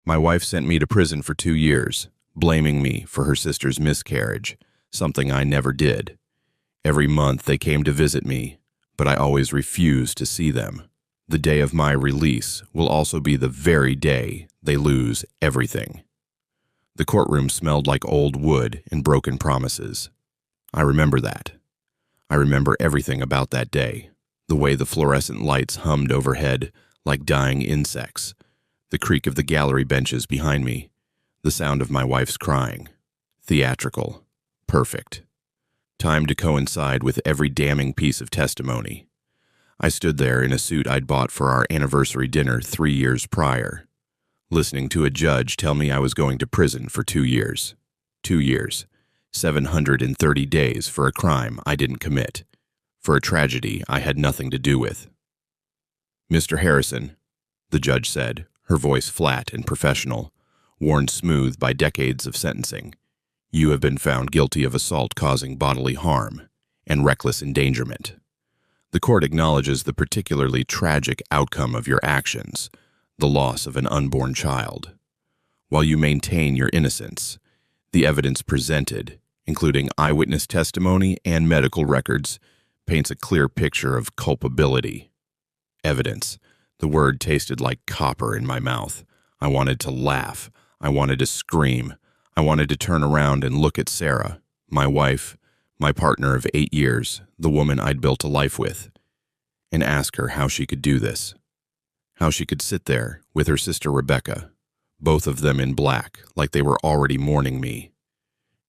My wife sent me to prison for 2 years, blaming me for her sister's miscarriage, something I never did. Every month they came to visit me, but I always refused to see them. The day of my release will also be the very day they lose everything. The courtroom smelled like old wood and broken promises. I remember that. I remember everything about that day. The way the fluorescent lights hummed overhead like dying insects, the creak of the gallery benches behind me, the sound of my wife's crying. Theatrical. Perfect. Time to coincide with every damning piece of testimony. I stood there in a suit I'd bought for our anniversary dinner 3 years prior, listening to a judge tell me I was going to prison for 2 years. 2 years. 730 days for a crime I didn't commit, for a tragedy I had nothing to do with. "Mr. Harrison," the judge said, her voice flat and professional, worn smooth by decades of sentencing, "you have been found guilty of assault causing bodily harm and reckless endangerment. The court acknowledges the particularly tragic outcome of your actions, the loss of an unborn child. While you maintain your innocence, the evidence presented, including eyewitness testimony and medical records, paints a clear picture of culpability." Evidence. The word tasted like copper in my mouth. I wanted to laugh. I wanted to scream. I wanted to turn around and look at Sarah, my wife, my partner of 8 years, the woman I'd built a life with, and ask her how she could do this. How she could sit there with her sister Rebecca, both of them in black, like they were already mourning me,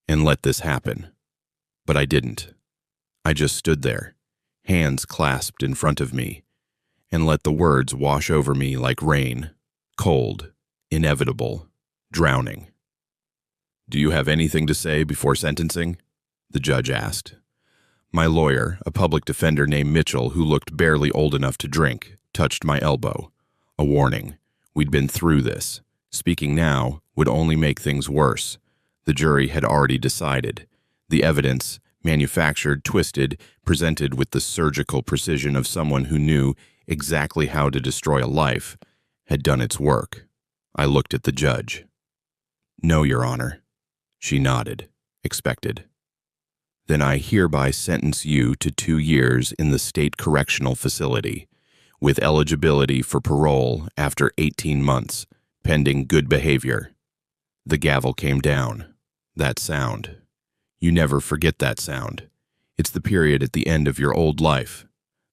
and let this happen. But I didn't. I just stood there, hands clasped in front of me, and let the words wash over me like rain, cold, inevitable, drowning. "Do you have anything to say before sentencing?" the judge asked. My lawyer, a public defender named Mitchell who looked barely old enough to drink, touched my elbow. A warning. We'd been through this. Speaking now would only make things worse. The jury had already decided. The evidence, manufactured, twisted, presented with the surgical precision of someone who knew exactly how to destroy a life, had done its work. I looked at the judge. "No, Your Honor." She nodded, expected. "Then I hereby sentence you to 2 years in the state correctional facility, with eligibility for parole after 18 months, pending good behavior." The gavel came down. That sound. You never forget that sound. It's the period at the end of your old life.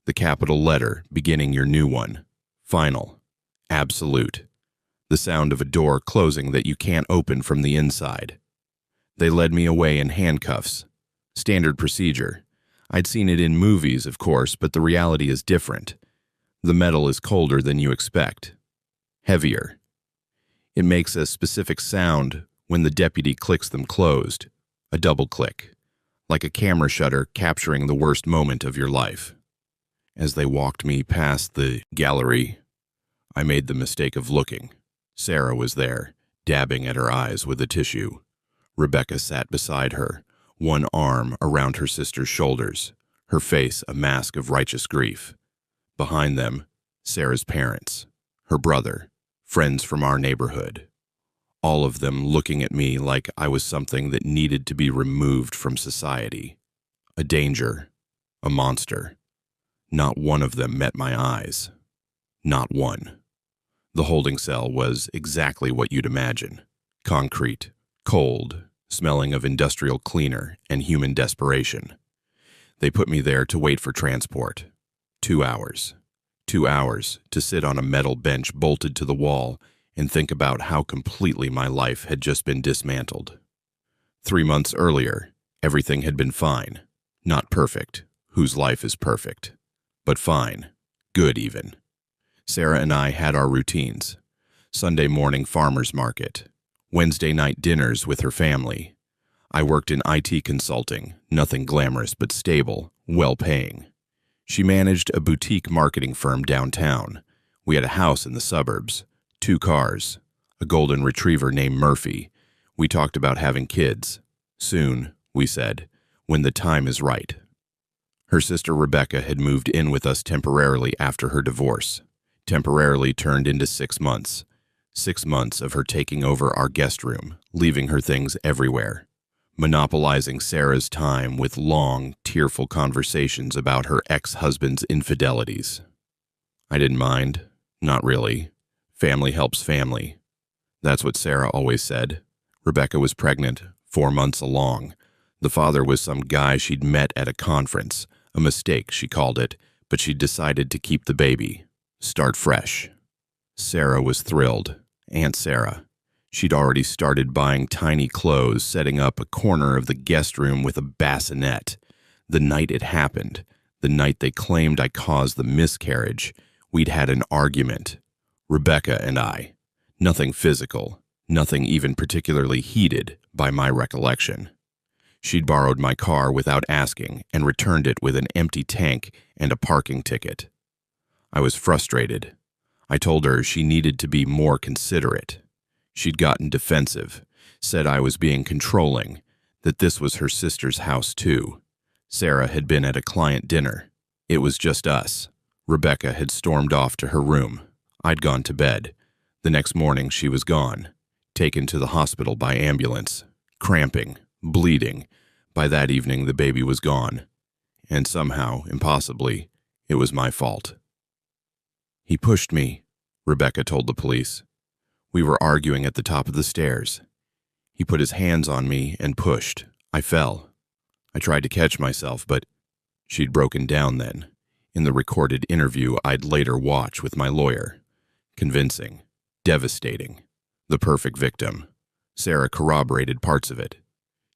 The capital letter beginning your new one. Final. Absolute. The sound of a door closing that you can't open from the inside. They led me away in handcuffs. Standard procedure. I'd seen it in movies, of course, but the reality is different. The metal is colder than you expect. Heavier. It makes a specific sound when the deputy clicks them closed. A double click. Like a camera shutter capturing the worst moment of your life. As they walked me past the gallery, I made the mistake of looking. Sarah was there, dabbing at her eyes with a tissue. Rebecca sat beside her, one arm around her sister's shoulders, her face a mask of righteous grief. Behind them, Sarah's parents, her brother, friends from our neighborhood. All of them looking at me like I was something that needed to be removed from society. A danger, a monster. Not one of them met my eyes. Not one. The holding cell was exactly what you'd imagine. Concrete, cold, smelling of industrial cleaner and human desperation. They put me there to wait for transport. 2 hours. 2 hours to sit on a metal bench bolted to the wall and think about how completely my life had just been dismantled. 3 months earlier, everything had been fine. Not perfect. Whose life is perfect? But fine. Good even. Sarah and I had our routines. Sunday morning farmer's market. Wednesday night dinners with her family. I worked in IT consulting, nothing glamorous but stable, well-paying. She managed a boutique marketing firm downtown. We had a house in the suburbs, 2 cars, a golden retriever named Murphy. We talked about having kids. Soon, we said, when the time is right. Her sister Rebecca had moved in with us temporarily after her divorce. Temporarily turned into 6 months. 6 months of her taking over our guest room, leaving her things everywhere, monopolizing Sarah's time with long, tearful conversations about her ex-husband's infidelities. I didn't mind. Not really. Family helps family. That's what Sarah always said. Rebecca was pregnant, 4 months along. The father was some guy she'd met at a conference. A mistake, she called it, but she decided to keep the baby. Start fresh. Sarah was thrilled. Aunt Sarah. She'd already started buying tiny clothes, setting up a corner of the guest room with a bassinet. The night it happened, the night they claimed I caused the miscarriage, we'd had an argument. Rebecca and I. Nothing physical, nothing even particularly heated by my recollection. She'd borrowed my car without asking and returned it with an empty tank and a parking ticket. I was frustrated. I told her she needed to be more considerate. She'd gotten defensive, said I was being controlling, that this was her sister's house too. Sarah had been at a client dinner. It was just us. Rebecca had stormed off to her room. I'd gone to bed. The next morning she was gone, taken to the hospital by ambulance, cramping, bleeding. By that evening the baby was gone. And somehow, impossibly, it was my fault. He pushed me, Rebecca told the police. We were arguing at the top of the stairs. He put his hands on me and pushed. I fell. I tried to catch myself, but she'd broken down then, in the recorded interview I'd later watch with my lawyer. Convincing. Devastating. The perfect victim. Sarah corroborated parts of it.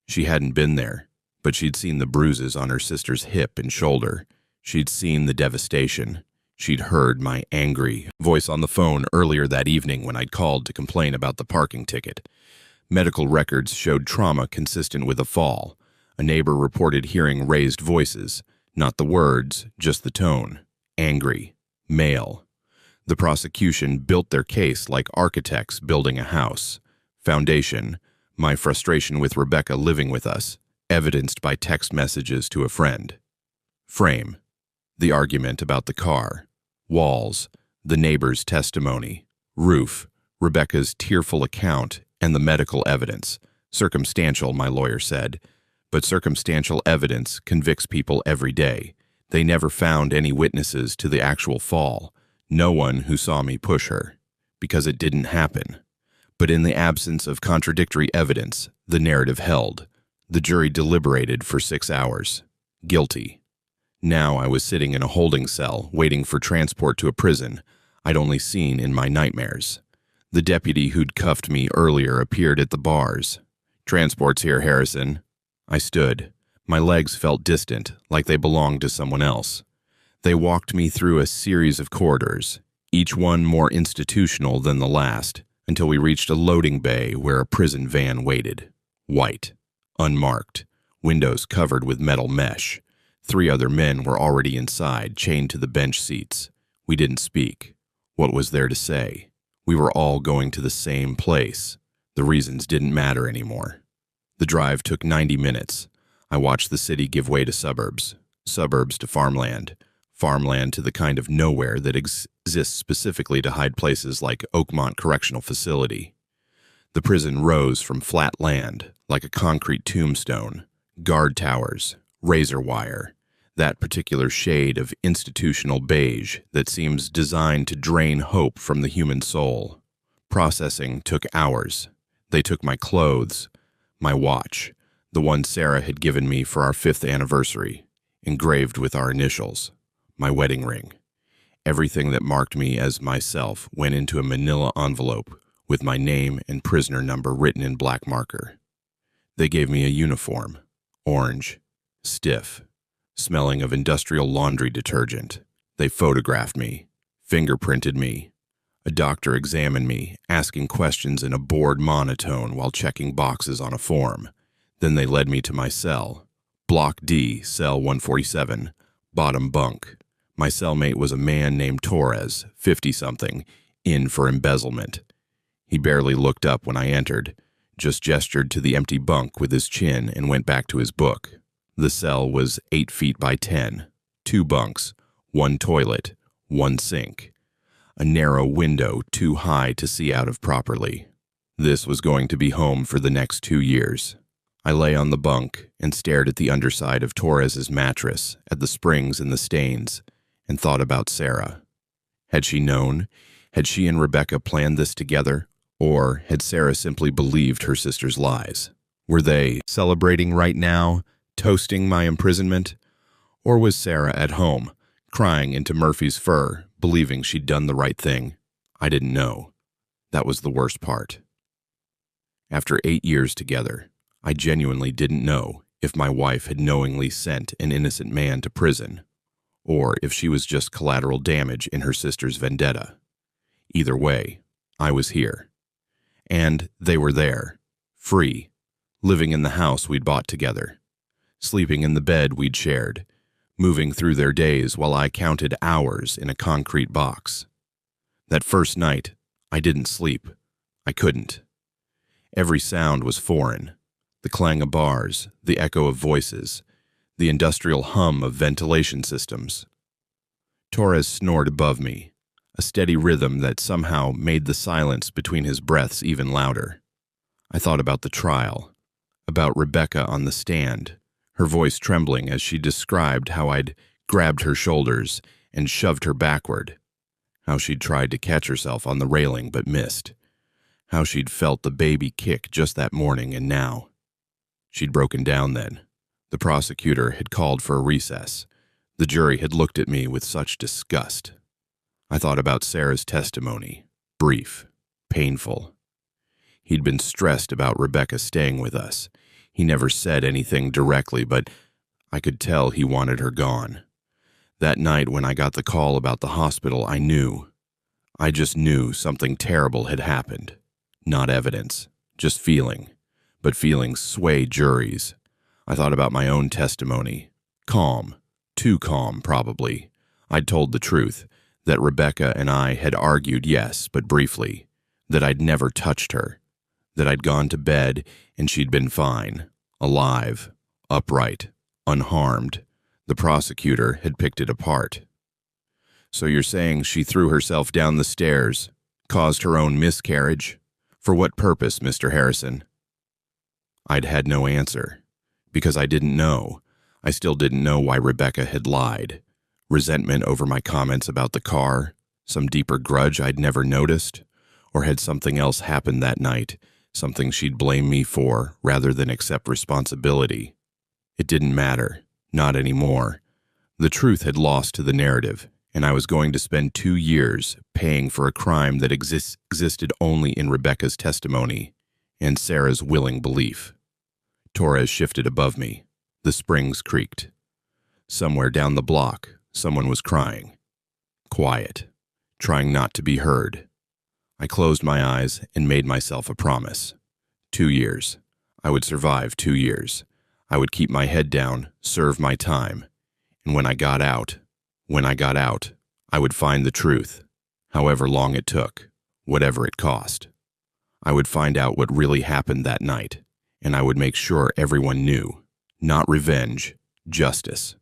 She hadn't been there, but she'd seen the bruises on her sister's hip and shoulder. She'd seen the devastation. She'd heard my angry voice on the phone earlier that evening when I'd called to complain about the parking ticket. Medical records showed trauma consistent with a fall. A neighbor reported hearing raised voices, not the words, just the tone. Angry. Male. The prosecution built their case like architects building a house. Foundation. My frustration with Rebecca living with us, evidenced by text messages to a friend. Frame. The argument about the car. Walls. The neighbor's testimony. Roof. Rebecca's tearful account and the medical evidence. Circumstantial, my lawyer said. But circumstantial evidence convicts people every day. They never found any witnesses to the actual fall. No one who saw me push her. Because it didn't happen. But in the absence of contradictory evidence, the narrative held. The jury deliberated for 6 hours. Guilty. Now I was sitting in a holding cell, waiting for transport to a prison I'd only seen in my nightmares. The deputy who'd cuffed me earlier appeared at the bars. "Transport's here, Harrison." I stood. My legs felt distant, like they belonged to someone else. They walked me through a series of corridors, each one more institutional than the last, until we reached a loading bay where a prison van waited. White. Unmarked. Windows covered with metal mesh. 3 other men were already inside, chained to the bench seats. We didn't speak. What was there to say? We were all going to the same place. The reasons didn't matter anymore. The drive took 90 minutes. I watched the city give way to suburbs. Suburbs to farmland. Farmland to the kind of nowhere that exists specifically to hide places like Oakmont Correctional Facility. The prison rose from flat land, like a concrete tombstone. Guard towers. Razor wire, that particular shade of institutional beige that seems designed to drain hope from the human soul. Processing took hours. They took my clothes, my watch, the one Sarah had given me for our 5th anniversary, engraved with our initials, my wedding ring. Everything that marked me as myself went into a manila envelope with my name and prisoner number written in black marker. They gave me a uniform, orange, stiff, smelling of industrial laundry detergent. They photographed me, fingerprinted me. A doctor examined me, asking questions in a bored monotone while checking boxes on a form. Then they led me to my cell. Block D, cell 147, bottom bunk. My cellmate was a man named Torres, 50-something, in for embezzlement. He barely looked up when I entered, just gestured to the empty bunk with his chin and went back to his book. The cell was 8 feet by 10, 2 bunks, 1 toilet, 1 sink. a narrow window too high to see out of properly. This was going to be home for the next 2 years. I lay on the bunk and stared at the underside of Torres's mattress, at the springs and the stains, and thought about Sarah. Had she known? Had she and Rebecca planned this together? Or had Sarah simply believed her sister's lies? Were they celebrating right now, toasting my imprisonment? Or was Sarah at home, crying into Murphy's fur, believing she'd done the right thing? I didn't know. That was the worst part. After 8 years together, I genuinely didn't know if my wife had knowingly sent an innocent man to prison, or if she was just collateral damage in her sister's vendetta. Either way, I was here. And they were there, free, living in the house we'd bought together, sleeping in the bed we'd shared, moving through their days while I counted hours in a concrete box. That first night, I didn't sleep. I couldn't. Every sound was foreign. The clang of bars, the echo of voices, the industrial hum of ventilation systems. Torres snored above me, a steady rhythm that somehow made the silence between his breaths even louder. I thought about the trial, about Rebecca on the stand, her voice trembling as she described how I'd grabbed her shoulders and shoved her backward, how she'd tried to catch herself on the railing but missed, how she'd felt the baby kick just that morning and now. She'd broken down then. The prosecutor had called for a recess. The jury had looked at me with such disgust. I thought about Sarah's testimony, brief, painful. He'd been stressed about Rebecca staying with us. He never said anything directly, but I could tell he wanted her gone. That night when I got the call about the hospital, I knew. I just knew something terrible had happened. Not evidence, just feeling. But feelings sway juries. I thought about my own testimony. Calm, too calm probably. I'd told the truth, that Rebecca and I had argued, yes, but briefly, that I'd never touched her, that I'd gone to bed and she'd been fine, alive, upright, unharmed. The prosecutor had picked it apart. So you're saying she threw herself down the stairs, caused her own miscarriage? For what purpose, Mr. Harrison? I'd had no answer, because I didn't know. I still didn't know why Rebecca had lied. Resentment over my comments about the car, some deeper grudge I'd never noticed, or had something else happened that night, something she'd blame me for rather than accept responsibility. It didn't matter, not anymore. The truth had lost to the narrative, and I was going to spend 2 years paying for a crime that existed only in Rebecca's testimony and Sarah's willing belief. Torres shifted above me. The springs creaked. Somewhere down the block, someone was crying. Quiet, trying not to be heard. I closed my eyes and made myself a promise. 2 years. I would survive 2 years. I would keep my head down, serve my time. And when I got out, I would find the truth, however long it took, whatever it cost. I would find out what really happened that night, and I would make sure everyone knew. Not revenge, justice.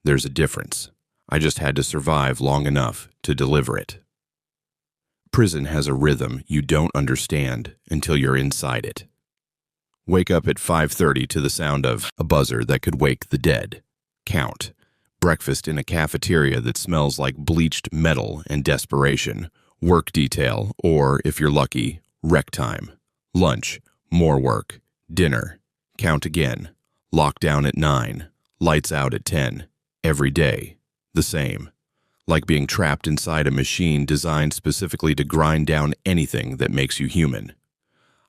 There's a difference. I just had to survive long enough to deliver it. Prison has a rhythm you don't understand until you're inside it. Wake up at 5:30 to the sound of a buzzer that could wake the dead. Count. Breakfast in a cafeteria that smells like bleached metal and desperation. Work detail, or, if you're lucky, rec time. Lunch, more work. Dinner. Count again. Lockdown at 9. Lights out at 10. Every day. The same. Like being trapped inside a machine designed specifically to grind down anything that makes you human.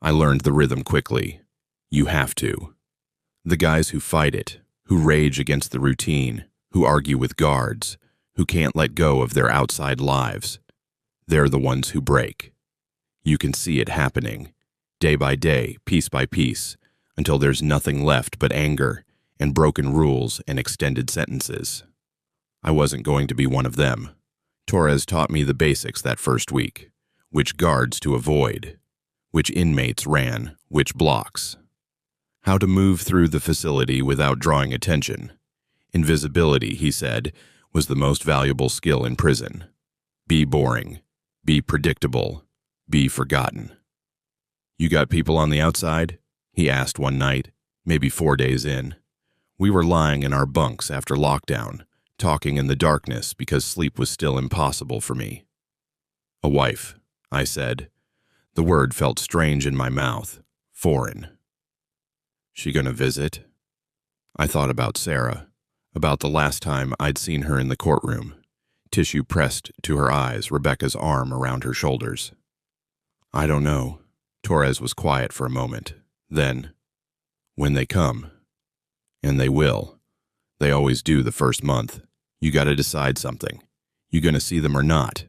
I learned the rhythm quickly. You have to. The guys who fight it, who rage against the routine, who argue with guards, who can't let go of their outside lives, they're the ones who break. You can see it happening, day by day, piece by piece, until there's nothing left but anger and broken rules and extended sentences. I wasn't going to be one of them. Torres taught me the basics that first week, which guards to avoid, which inmates ran, which blocks, how to move through the facility without drawing attention. Invisibility, he said, was the most valuable skill in prison. Be boring. Be predictable. Be forgotten. You got people on the outside? He asked one night, maybe 4 days in. We were lying in our bunks after lockdown, talking in the darkness because sleep was still impossible for me. A wife, I said. The word felt strange in my mouth, foreign. She gonna visit? I thought about Sarah, about the last time I'd seen her in the courtroom, tissue pressed to her eyes, Rebecca's arm around her shoulders. I don't know. Torres was quiet for a moment. Then, when they come, and they will, they always do the first month, you gotta decide something. You gonna see them or not?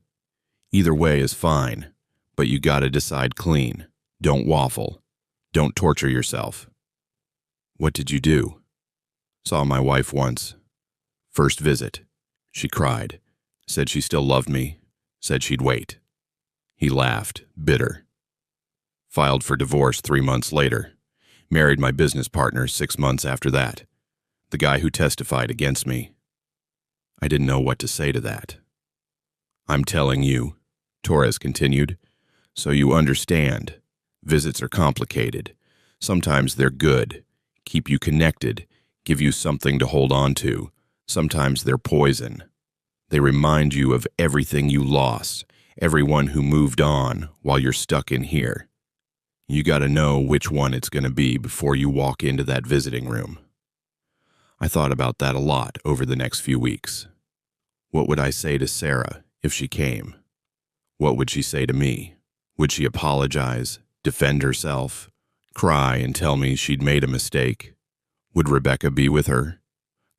Either way is fine, but you gotta decide clean. Don't waffle. Don't torture yourself. What did you do? Saw my wife once. First visit. She cried. Said she still loved me. Said she'd wait. He laughed, bitter. Filed for divorce 3 months later. Married my business partner 6 months after that. The guy who testified against me. I didn't know what to say to that. I'm telling you, Torres continued, so you understand. Visits are complicated. Sometimes they're good, keep you connected, give you something to hold on to. Sometimes they're poison. They remind you of everything you lost, everyone who moved on while you're stuck in here. You gotta know which one it's gonna be before you walk into that visiting room. I thought about that a lot over the next few weeks. What would I say to Sarah if she came? What would she say to me? Would she apologize, defend herself, cry and tell me she'd made a mistake? Would Rebecca be with her?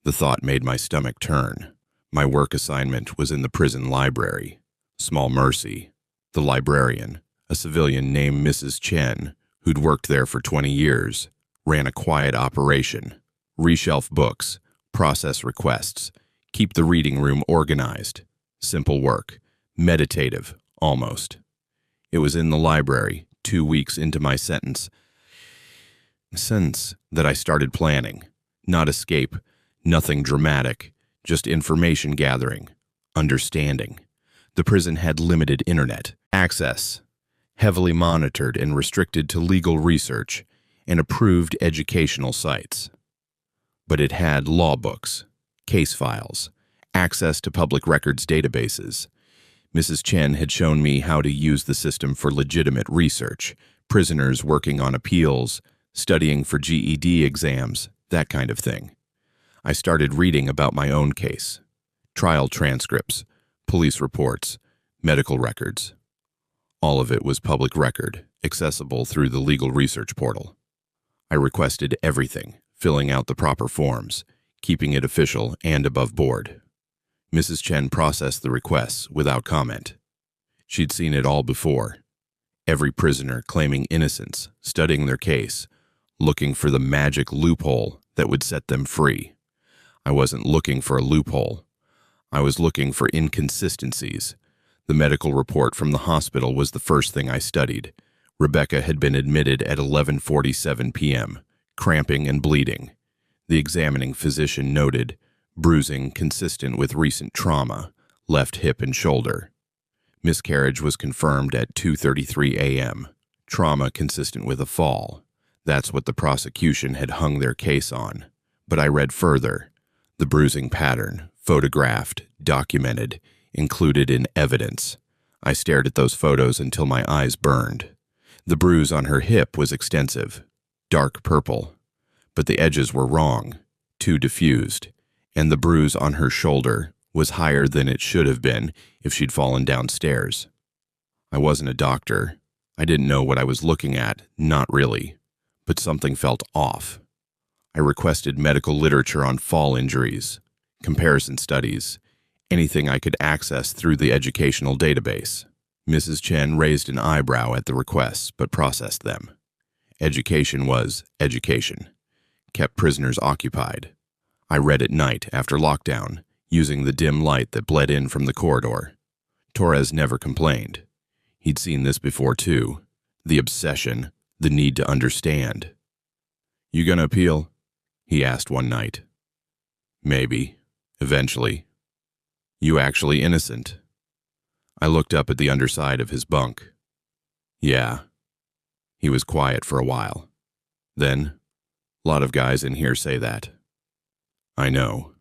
The thought made my stomach turn. My work assignment was in the prison library. Small mercy. The librarian, a civilian named Mrs. Chen, who'd worked there for 20 years, ran a quiet operation. Reshelf books, process requests, keep the reading room organized. Simple work. Meditative, almost. It was in the library, 2 weeks into my sentence, that I started planning. Not escape, nothing dramatic, just information gathering, understanding. The prison had limited internet access, heavily monitored and restricted to legal research and approved educational sites. But it had law books, case files, access to public records databases. Mrs. Chen had shown me how to use the system for legitimate research, prisoners working on appeals, studying for GED exams, that kind of thing. I started reading about my own case, trial transcripts, police reports, medical records. All of it was public record, accessible through the legal research portal. I requested everything, filling out the proper forms, keeping it official and above board. Mrs. Chen processed the requests without comment. She'd seen it all before. Every prisoner claiming innocence, studying their case, looking for the magic loophole that would set them free. I wasn't looking for a loophole. I was looking for inconsistencies. The medical report from the hospital was the first thing I studied. Rebecca had been admitted at 11:47 p.m., cramping and bleeding. The examining physician noted, bruising consistent with recent trauma, left hip and shoulder. Miscarriage was confirmed at 2:33 a.m., trauma consistent with a fall. That's what the prosecution had hung their case on. But I read further. The bruising pattern, photographed, documented, included in evidence. I stared at those photos until my eyes burned. The bruise on her hip was extensive, dark purple, but the edges were wrong, too diffused, and the bruise on her shoulder was higher than it should have been if she'd fallen downstairs. I wasn't a doctor. I didn't know what I was looking at, not really, but something felt off. I requested medical literature on fall injuries, comparison studies, anything I could access through the educational database. Mrs. Chen raised an eyebrow at the requests, but processed them. Education was education. Kept prisoners occupied. I read at night after lockdown, using the dim light that bled in from the corridor. Torres never complained. He'd seen this before too. The obsession, the need to understand. You gonna appeal? He asked one night. Maybe. Eventually. You actually innocent? I looked up at the underside of his bunk. Yeah. He was quiet for a while. Then, a lot of guys in here say that. I know.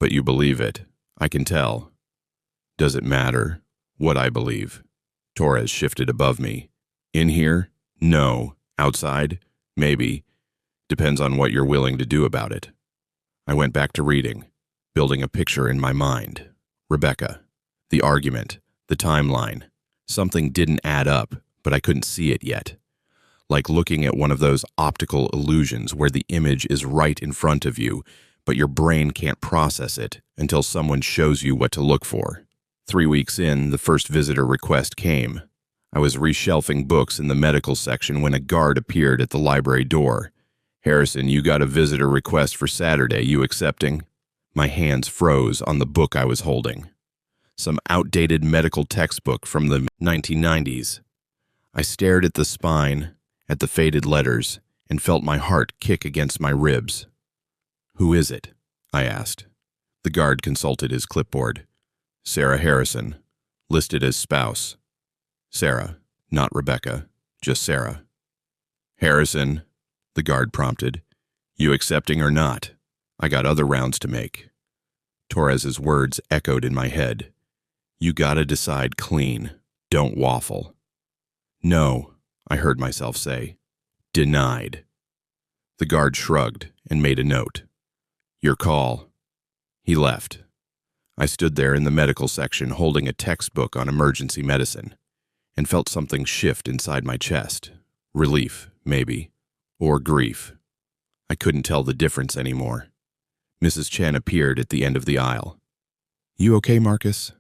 But you believe it. I can tell. Does it matter what I believe? Torres shifted above me. In here? No. Outside? Maybe. Depends on what you're willing to do about it. I went back to reading, building a picture in my mind. Rebecca. The argument. The timeline. Something didn't add up, but I couldn't see it yet. Like looking at one of those optical illusions where the image is right in front of you, but your brain can't process it until someone shows you what to look for. 3 weeks in, the first visitor request came. I was reshelving books in the medical section when a guard appeared at the library door. Harrison, you got a visitor request for Saturday, you accepting? My hands froze on the book I was holding. Some outdated medical textbook from the 1990s. I stared at the spine, at the faded letters, and felt my heart kick against my ribs. Who is it? I asked. The guard consulted his clipboard. Sarah Harrison, listed as spouse. Sarah, not Rebecca, just Sarah. Harrison, the guard prompted. You accepting or not? I got other rounds to make. Torres's words echoed in my head. You gotta decide clean. Don't waffle. No, I heard myself say. Denied. The guard shrugged and made a note. Your call. He left. I stood there in the medical section holding a textbook on emergency medicine and felt something shift inside my chest. Relief, maybe, or grief. I couldn't tell the difference anymore. Mrs. Chen appeared at the end of the aisle. You okay, Marcus?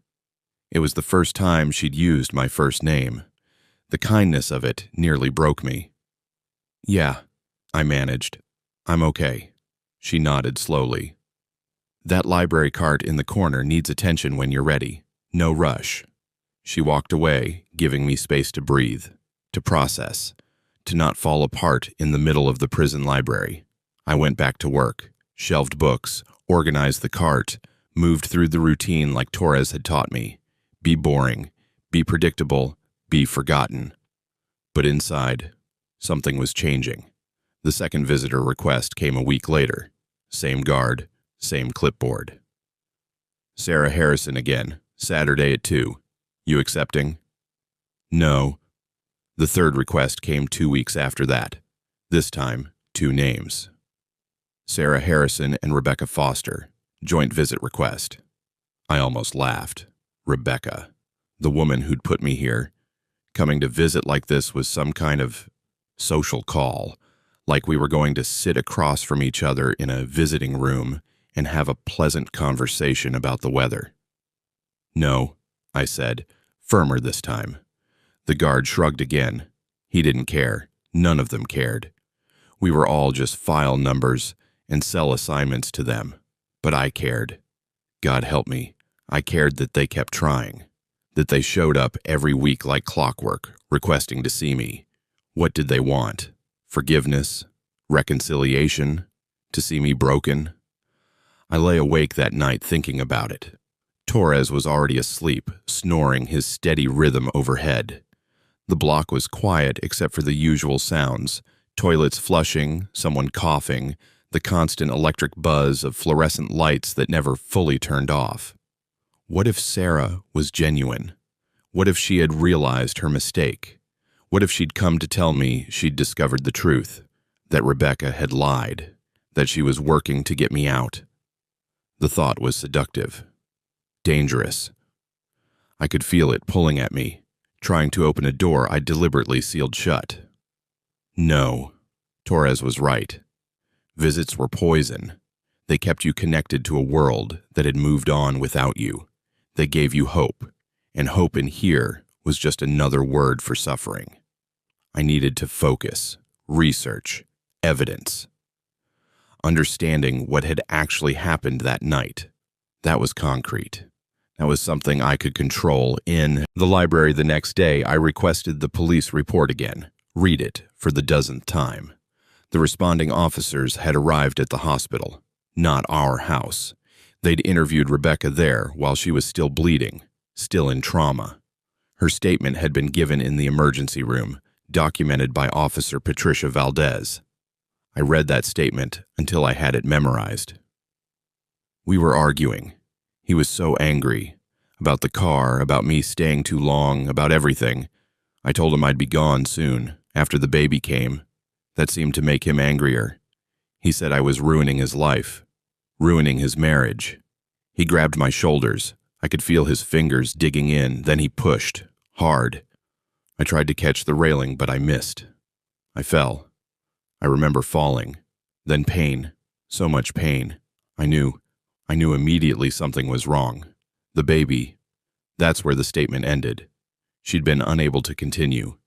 It was the first time she'd used my first name. The kindness of it nearly broke me. Yeah, I managed. I'm okay. She nodded slowly. That library cart in the corner needs attention when you're ready. No rush. She walked away, giving me space to breathe, to process, to not fall apart in the middle of the prison library. I went back to work, shelved books, organized the cart, moved through the routine like Torres had taught me. Be boring, be predictable, be forgotten. But inside, something was changing. The second visitor request came a week later. Same guard, same clipboard. Sarah Harrison again, Saturday at 2. You accepting? No. The third request came 2 weeks after that. This time, 2 names. Sarah Harrison and Rebecca Foster, joint visit request. I almost laughed. Rebecca, the woman who'd put me here. Coming to visit like this was some kind of social call, like we were going to sit across from each other in a visiting room and have a pleasant conversation about the weather. No, I said, firmer this time. The guard shrugged again. He didn't care. None of them cared. We were all just file numbers and cell assignments to them. But I cared. God help me. I cared that they kept trying, that they showed up every week like clockwork, requesting to see me. What did they want? Forgiveness? Reconciliation? To see me broken? I lay awake that night thinking about it. Torres was already asleep, snoring his steady rhythm overhead. The block was quiet except for the usual sounds, toilets flushing, someone coughing, the constant electric buzz of fluorescent lights that never fully turned off. What if Sarah was genuine? What if she had realized her mistake? What if she'd come to tell me she'd discovered the truth, that Rebecca had lied, that she was working to get me out? The thought was seductive, dangerous. I could feel it pulling at me, trying to open a door I deliberately sealed shut. No, Torres was right. Visits were poison. They kept you connected to a world that had moved on without you. They gave you hope, and hope in here was just another word for suffering. I needed to focus, research, evidence. Understanding what had actually happened that night. That was concrete. That was something I could control. In the library the next day, I requested the police report again, read it for the dozenth time. The responding officers had arrived at the hospital, not our house. They'd interviewed Rebecca there while she was still bleeding, still in trauma. Her statement had been given in the emergency room, documented by Officer Patricia Valdez. I read that statement until I had it memorized. We were arguing. He was so angry. About the car, about me staying too long, about everything. I told him I'd be gone soon, after the baby came. That seemed to make him angrier. He said I was ruining his life, ruining his marriage. He grabbed my shoulders. I could feel his fingers digging in, then he pushed, hard. I tried to catch the railing, but I missed. I fell. I remember falling. Then pain, so much pain. I knew immediately something was wrong. The baby. That's where the statement ended. She'd been unable to continue.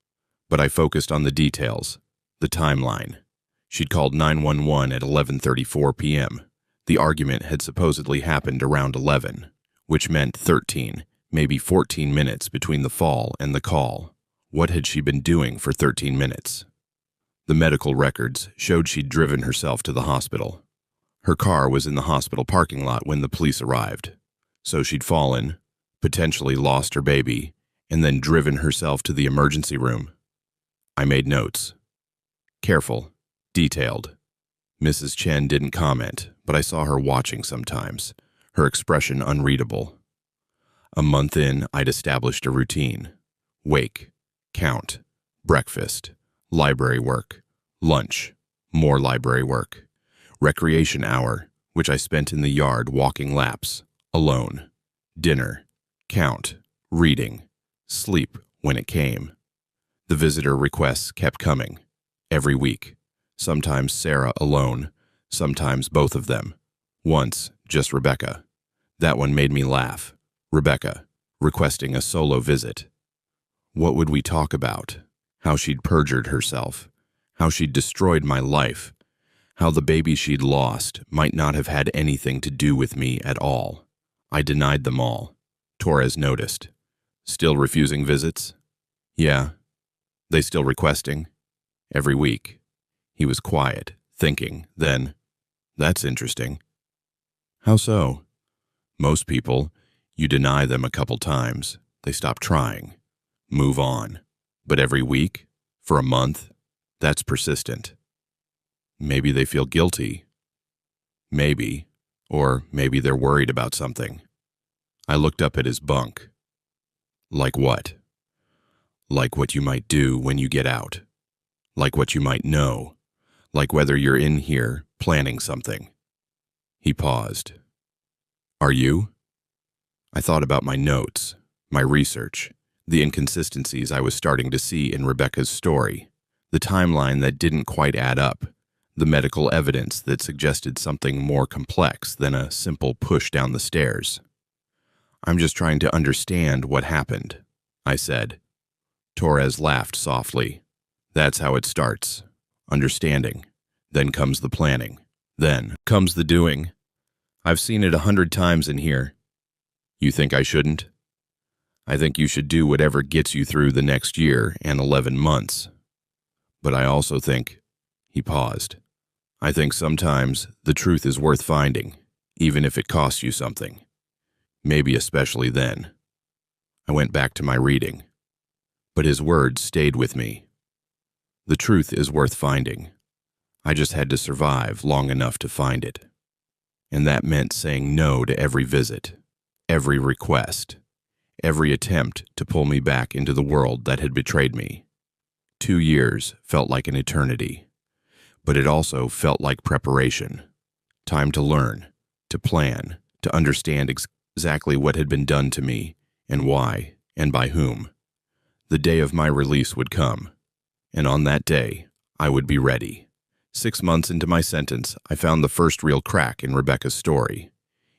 But I focused on the details, the timeline. She'd called 911 at 11:34 p.m. The argument had supposedly happened around 11, which meant 13, maybe 14 minutes between the fall and the call. What had she been doing for 13 minutes? The medical records showed she'd driven herself to the hospital. Her car was in the hospital parking lot when the police arrived. So she'd fallen, potentially lost her baby, and then driven herself to the emergency room. I made notes. Careful, detailed. Mrs. Chen didn't comment, but I saw her watching sometimes, her expression unreadable. A month in, I'd established a routine. Wake, count, breakfast, library work, lunch, more library work, recreation hour, which I spent in the yard walking laps, alone, dinner, count, reading, sleep when it came. The visitor requests kept coming, every week. Sometimes Sarah alone, sometimes both of them. Once, just Rebecca. That one made me laugh. Rebecca, requesting a solo visit. What would we talk about? How she'd perjured herself. How she'd destroyed my life. How the baby she'd lost might not have had anything to do with me at all. I denied them all. Torres noticed. Still refusing visits? Yeah. They still requesting? Every week. He was quiet, thinking, then, that's interesting. How so? Most people, you deny them a couple times, they stop trying, move on. But every week, for a month, that's persistent. Maybe they feel guilty. Maybe, or maybe they're worried about something. I looked up at his bunk. Like what? Like what you might do when you get out. Like what you might know. Like whether you're in here planning something. He paused. Are you? I thought about my notes, my research, the inconsistencies I was starting to see in Rebecca's story, the timeline that didn't quite add up, the medical evidence that suggested something more complex than a simple push down the stairs. I'm just trying to understand what happened, I said. Torres laughed softly. That's how it starts. Understanding. Then comes the planning. Then comes the doing. I've seen it 100 times in here. You think I shouldn't? I think you should do whatever gets you through the next year and 11 months. But I also think, he paused, I think sometimes the truth is worth finding, even if it costs you something. Maybe especially then. I went back to my reading. But his words stayed with me. The truth is worth finding. I just had to survive long enough to find it. And that meant saying no to every visit, every request, every attempt to pull me back into the world that had betrayed me. 2 years felt like an eternity, but it also felt like preparation. Time to learn, to plan, to understand exactly what had been done to me and why and by whom. The day of my release would come, and on that day, I would be ready. 6 months into my sentence, I found the first real crack in Rebecca's story.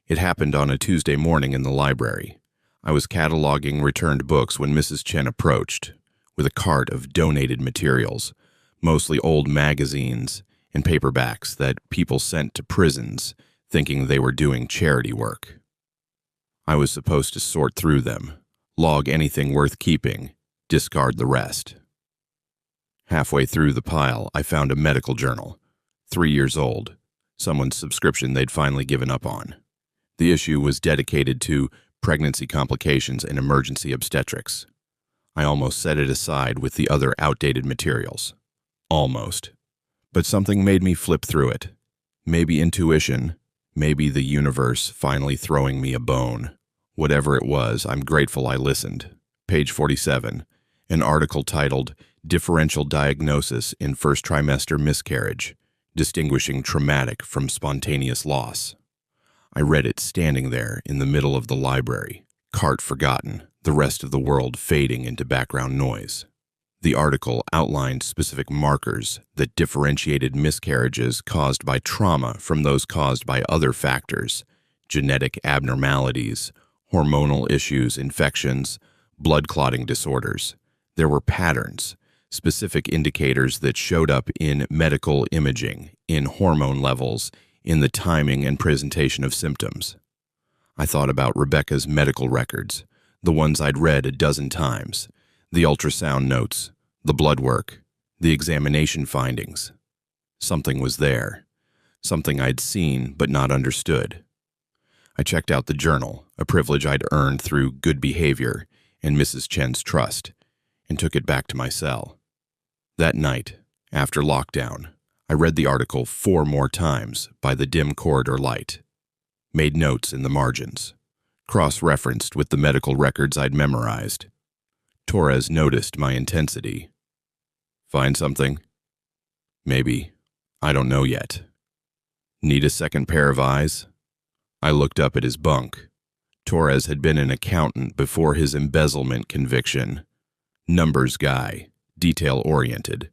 It happened on a Tuesday morning in the library. I was cataloging returned books when Mrs. Chen approached, with a cart of donated materials, mostly old magazines and paperbacks that people sent to prisons, thinking they were doing charity work. I was supposed to sort through them, log anything worth keeping, discard the rest. Halfway through the pile, I found a medical journal, 3 years old, someone's subscription they'd finally given up on. The issue was dedicated to pregnancy complications and emergency obstetrics. I almost set it aside with the other outdated materials. Almost. But something made me flip through it. Maybe intuition, maybe the universe finally throwing me a bone. Whatever it was, I'm grateful I listened. Page 47, an article titled Differential Diagnosis in First Trimester Miscarriage, Distinguishing Traumatic from Spontaneous Loss. I read it standing there in the middle of the library, cart forgotten, the rest of the world fading into background noise. The article outlined specific markers that differentiated miscarriages caused by trauma from those caused by other factors, genetic abnormalities, hormonal issues, infections, blood clotting disorders. There were patterns, specific indicators that showed up in medical imaging, in hormone levels, in the timing and presentation of symptoms. I thought about Rebecca's medical records, the ones I'd read a dozen times, the ultrasound notes, the blood work, the examination findings. Something was there, something I'd seen but not understood. I checked out the journal, a privilege I'd earned through good behavior and Mrs. Chen's trust, and took it back to my cell. That night, after lockdown, I read the article 4 more times by the dim corridor light, made notes in the margins, cross-referenced with the medical records I'd memorized. Torres noticed my intensity. Find something? Maybe. I don't know yet. Need a second pair of eyes? I looked up at his bunk. Torres had been an accountant before his embezzlement conviction. Numbers guy, detail-oriented.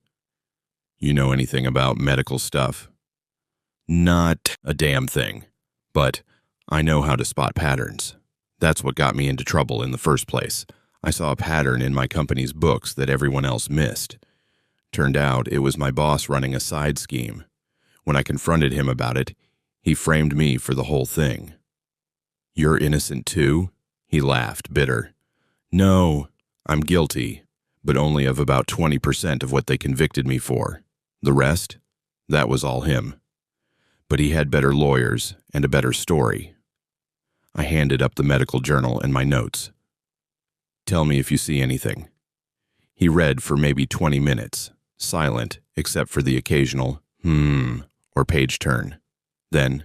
You know anything about medical stuff? Not a damn thing, but I know how to spot patterns. That's what got me into trouble in the first place. I saw a pattern in my company's books that everyone else missed. Turned out it was my boss running a side scheme. When I confronted him about it, he framed me for the whole thing. You're innocent too? He laughed, bitter. No, I'm guilty, but only of about 20% of what they convicted me for. The rest? That was all him. But he had better lawyers and a better story. I handed up the medical journal and my notes. Tell me if you see anything. He read for maybe 20 minutes, silent except for the occasional or page turn. Then,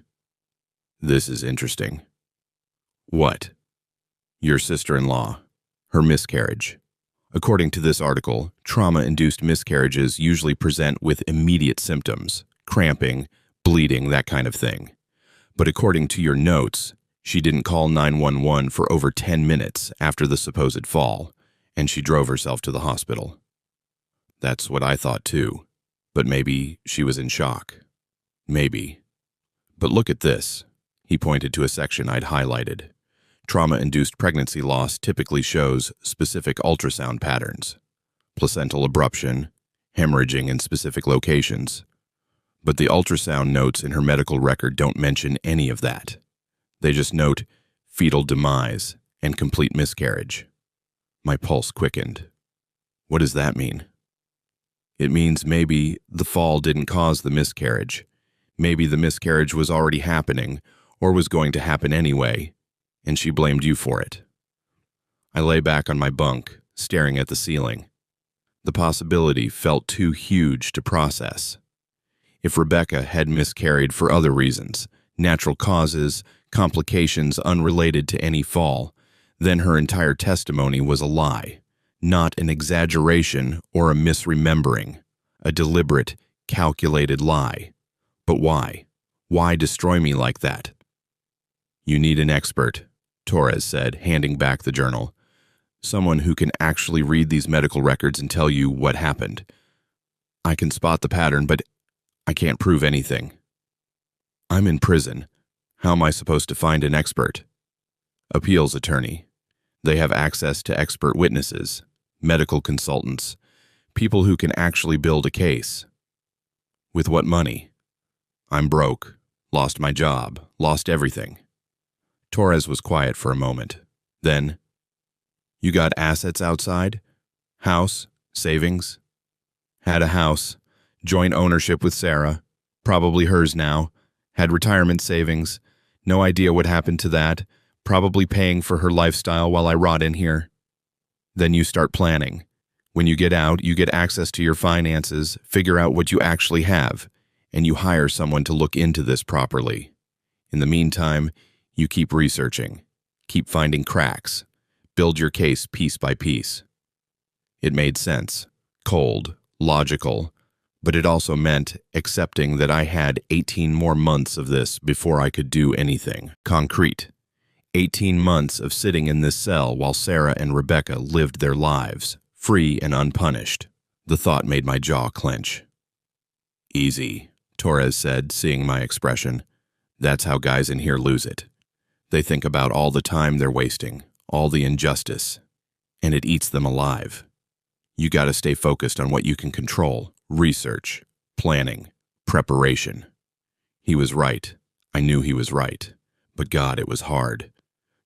this is interesting. What? Your sister-in-law, her miscarriage. According to this article, trauma-induced miscarriages usually present with immediate symptoms, cramping, bleeding, that kind of thing. But according to your notes, she didn't call 911 for over 10 minutes after the supposed fall, and she drove herself to the hospital. That's what I thought too, but maybe she was in shock. Maybe. But look at this. He pointed to a section I'd highlighted. Trauma-induced pregnancy loss typically shows specific ultrasound patterns, placental abruption, hemorrhaging in specific locations. But the ultrasound notes in her medical record don't mention any of that. They just note fetal demise and complete miscarriage. My pulse quickened. What does that mean? It means maybe the fall didn't cause the miscarriage. Maybe the miscarriage was already happening or was going to happen anyway, and she blamed you for it. I lay back on my bunk, staring at the ceiling. The possibility felt too huge to process. If Rebecca had miscarried for other reasons, natural causes, complications unrelated to any fall, then her entire testimony was a lie, not an exaggeration or a misremembering, a deliberate, calculated lie. But why? Why destroy me like that? You need an expert, Torres said, handing back the journal. Someone who can actually read these medical records and tell you what happened. I can spot the pattern, but I can't prove anything. I'm in prison. How am I supposed to find an expert? Appeals attorney. They have access to expert witnesses, medical consultants, people who can actually build a case. With what money? I'm broke, lost my job, lost everything. Torres was quiet for a moment. Then, you got assets outside? House? Savings? Had a house. Joint ownership with Sarah. Probably hers now. Had retirement savings. No idea what happened to that. Probably paying for her lifestyle while I rot in here. Then you start planning. When you get out, you get access to your finances, figure out what you actually have, and you hire someone to look into this properly. In the meantime, you keep researching, keep finding cracks, build your case piece by piece. It made sense, cold, logical, but it also meant accepting that I had 18 more months of this before I could do anything concrete. 18 months of sitting in this cell while Sarah and Rebecca lived their lives, free and unpunished. The thought made my jaw clench. "Easy," Torres said, seeing my expression. "That's how guys in here lose it. They think about all the time they're wasting, all the injustice, and it eats them alive. You gotta stay focused on what you can control, research, planning, preparation." He was right. I knew he was right. But God, it was hard.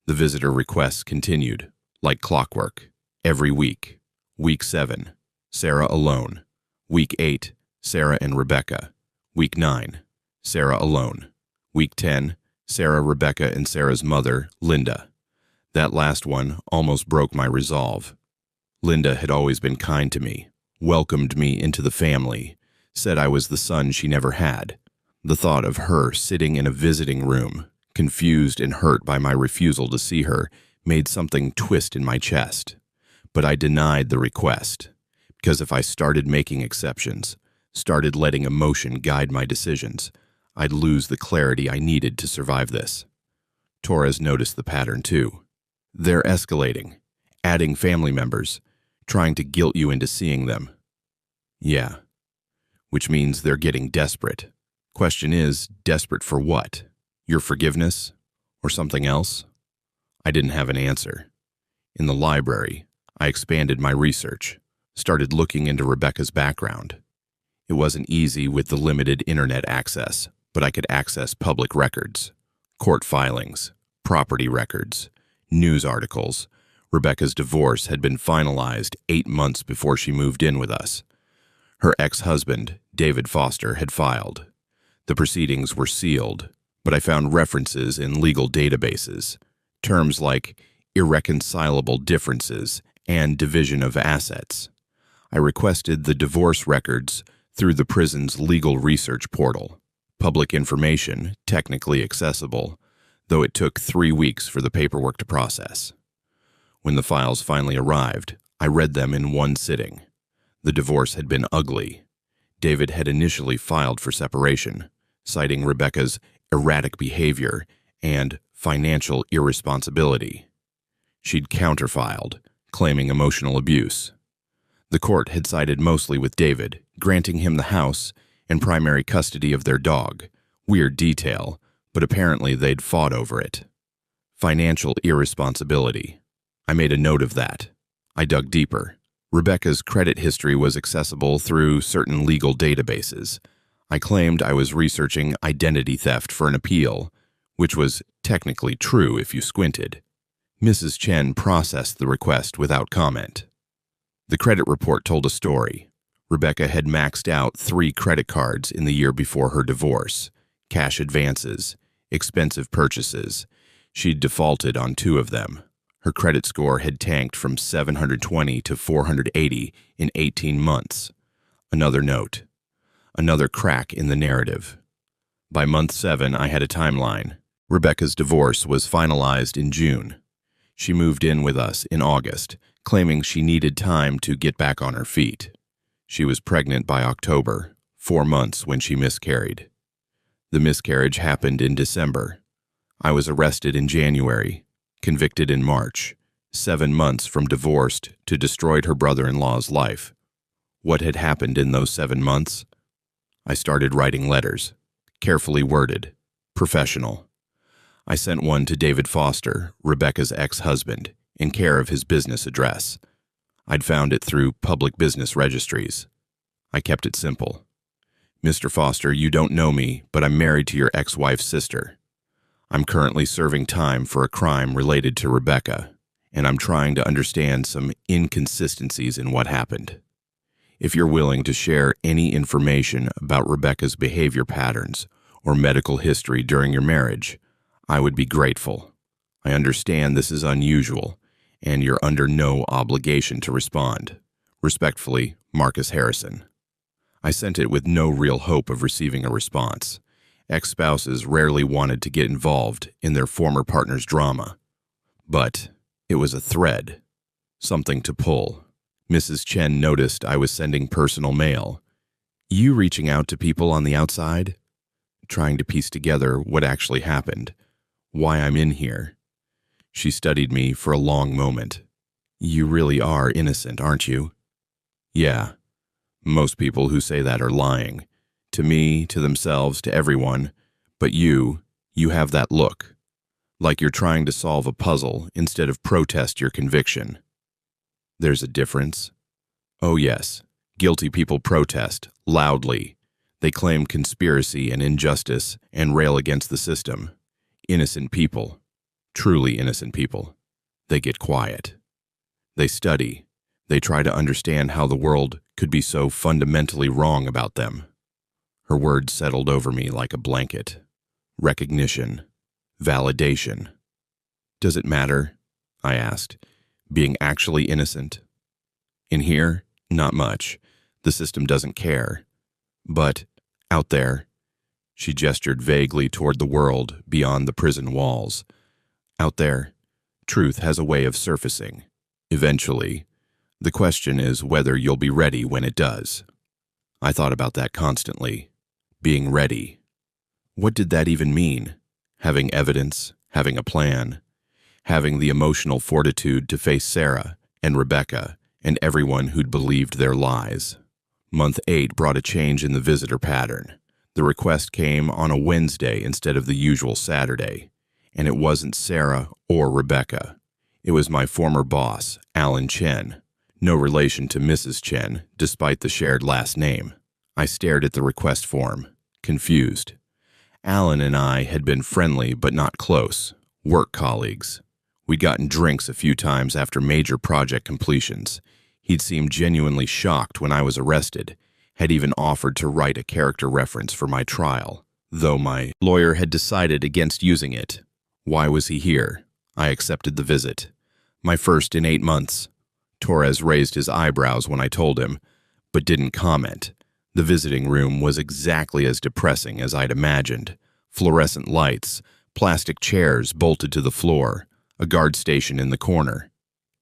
The visitor requests continued, like clockwork, every week. Week 7, Sarah alone. Week 8, Sarah and Rebecca. Week 9, Sarah alone. Week 10, Sarah, Rebecca, and Sarah's mother, Linda. That last one almost broke my resolve. Linda had always been kind to me, welcomed me into the family, said I was the son she never had. The thought of her sitting in a visiting room, confused and hurt by my refusal to see her, made something twist in my chest. But I denied the request, because if I started making exceptions, started letting emotion guide my decisions, I'd lose the clarity I needed to survive this. Torres noticed the pattern too. They're escalating, adding family members, trying to guilt you into seeing them. Yeah, which means they're getting desperate. Question is, desperate for what? Your forgiveness? Or something else? I didn't have an answer. In the library, I expanded my research, started looking into Rebecca's background. It wasn't easy with the limited internet access, but I could access public records, court filings, property records, news articles. Rebecca's divorce had been finalized 8 months before she moved in with us. Her ex-husband, David Foster, had filed. The proceedings were sealed, but I found references in legal databases, terms like irreconcilable differences and division of assets. I requested the divorce records through the prison's legal research portal, public information, technically accessible, though it took 3 weeks for the paperwork to process. When the files finally arrived, I read them in one sitting. The divorce had been ugly. David had initially filed for separation, citing Rebecca's erratic behavior and financial irresponsibility. She'd counterfiled, claiming emotional abuse. The court had sided mostly with David, granting him the house and primary custody of their dog. Weird detail, but apparently they'd fought over it. Financial irresponsibility. I made a note of that. I dug deeper. Rebecca's credit history was accessible through certain legal databases. I claimed I was researching identity theft for an appeal, which was technically true if you squinted. Mrs. Chen processed the request without comment. The credit report told a story. Rebecca had maxed out 3 credit cards in the year before her divorce, cash advances, expensive purchases. She'd defaulted on 2 of them. Her credit score had tanked from 720 to 480 in 18 months. Another note. Another crack in the narrative. By month 7, I had a timeline. Rebecca's divorce was finalized in June. She moved in with us in August, claiming she needed time to get back on her feet. She was pregnant by October, 4 months when she miscarried. The miscarriage happened in December. I was arrested in January, convicted in March, 7 months from divorced to destroyed her brother-in-law's life. What had happened in those 7 months? I started writing letters, carefully worded, professional. I sent one to David Foster, Rebecca's ex-husband, in care of his business address. I'd found it through public business registries. I kept it simple. Mr. Foster, you don't know me, but I'm married to your ex-wife's sister. I'm currently serving time for a crime related to Rebecca, and I'm trying to understand some inconsistencies in what happened. If you're willing to share any information about Rebecca's behavior patterns or medical history during your marriage, I would be grateful. I understand this is unusual, and you're under no obligation to respond. Respectfully, Marcus Harrison. I sent it with no real hope of receiving a response. Ex-spouses rarely wanted to get involved in their former partner's drama. But it was a thread, something to pull. Mrs. Chen noticed I was sending personal mail. You reaching out to people on the outside? Trying to piece together what actually happened, why I'm in here. She studied me for a long moment. You really are innocent, aren't you? Yeah. Most people who say that are lying. To me, to themselves, to everyone. But you have that look. Like you're trying to solve a puzzle instead of protest your conviction. There's a difference. Oh yes, guilty people protest, loudly. They claim conspiracy and injustice and rail against the system. Innocent people, truly innocent people, they get quiet. They study. They try to understand how the world could be so fundamentally wrong about them. Her words settled over me like a blanket. Recognition. Validation. Does it matter? I asked. Being actually innocent? In here, not much. The system doesn't care. But out there, she gestured vaguely toward the world beyond the prison walls. Out there, truth has a way of surfacing. Eventually. The question is whether you'll be ready when it does. I thought about that constantly. Being ready. What did that even mean? Having evidence, having a plan, having the emotional fortitude to face Sarah and Rebecca and everyone who'd believed their lies. Month 8 brought a change in the visitor pattern. The request came on a Wednesday instead of the usual Saturday, and it wasn't Sarah or Rebecca. It was my former boss, Alan Chen. No relation to Mrs. Chen, despite the shared last name. I stared at the request form, confused. Alan and I had been friendly but not close, work colleagues. We'd gotten drinks a few times after major project completions. He'd seemed genuinely shocked when I was arrested, had even offered to write a character reference for my trial, though my lawyer had decided against using it. Why was he here? I accepted the visit. My first in 8 months. Torres raised his eyebrows when I told him, but didn't comment. The visiting room was exactly as depressing as I'd imagined. Fluorescent lights, plastic chairs bolted to the floor, a guard station in the corner.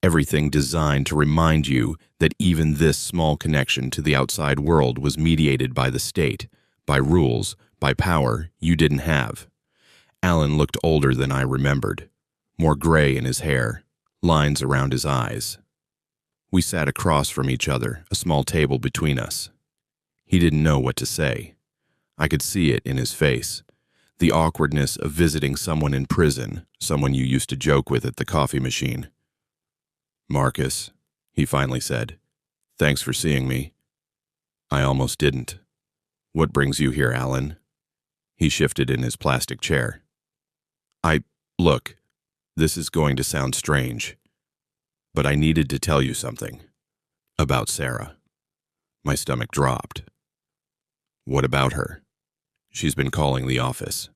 Everything designed to remind you that even this small connection to the outside world was mediated by the state, by rules, by power you didn't have. Alan looked older than I remembered, more gray in his hair, lines around his eyes. We sat across from each other, a small table between us. He didn't know what to say. I could see it in his face. The awkwardness of visiting someone in prison, someone you used to joke with at the coffee machine. Marcus, he finally said, thanks for seeing me. I almost didn't. What brings you here, Alan? He shifted in his plastic chair. Look, this is going to sound strange, but I needed to tell you something. About Sarah. My stomach dropped. What about her? She's been calling the office.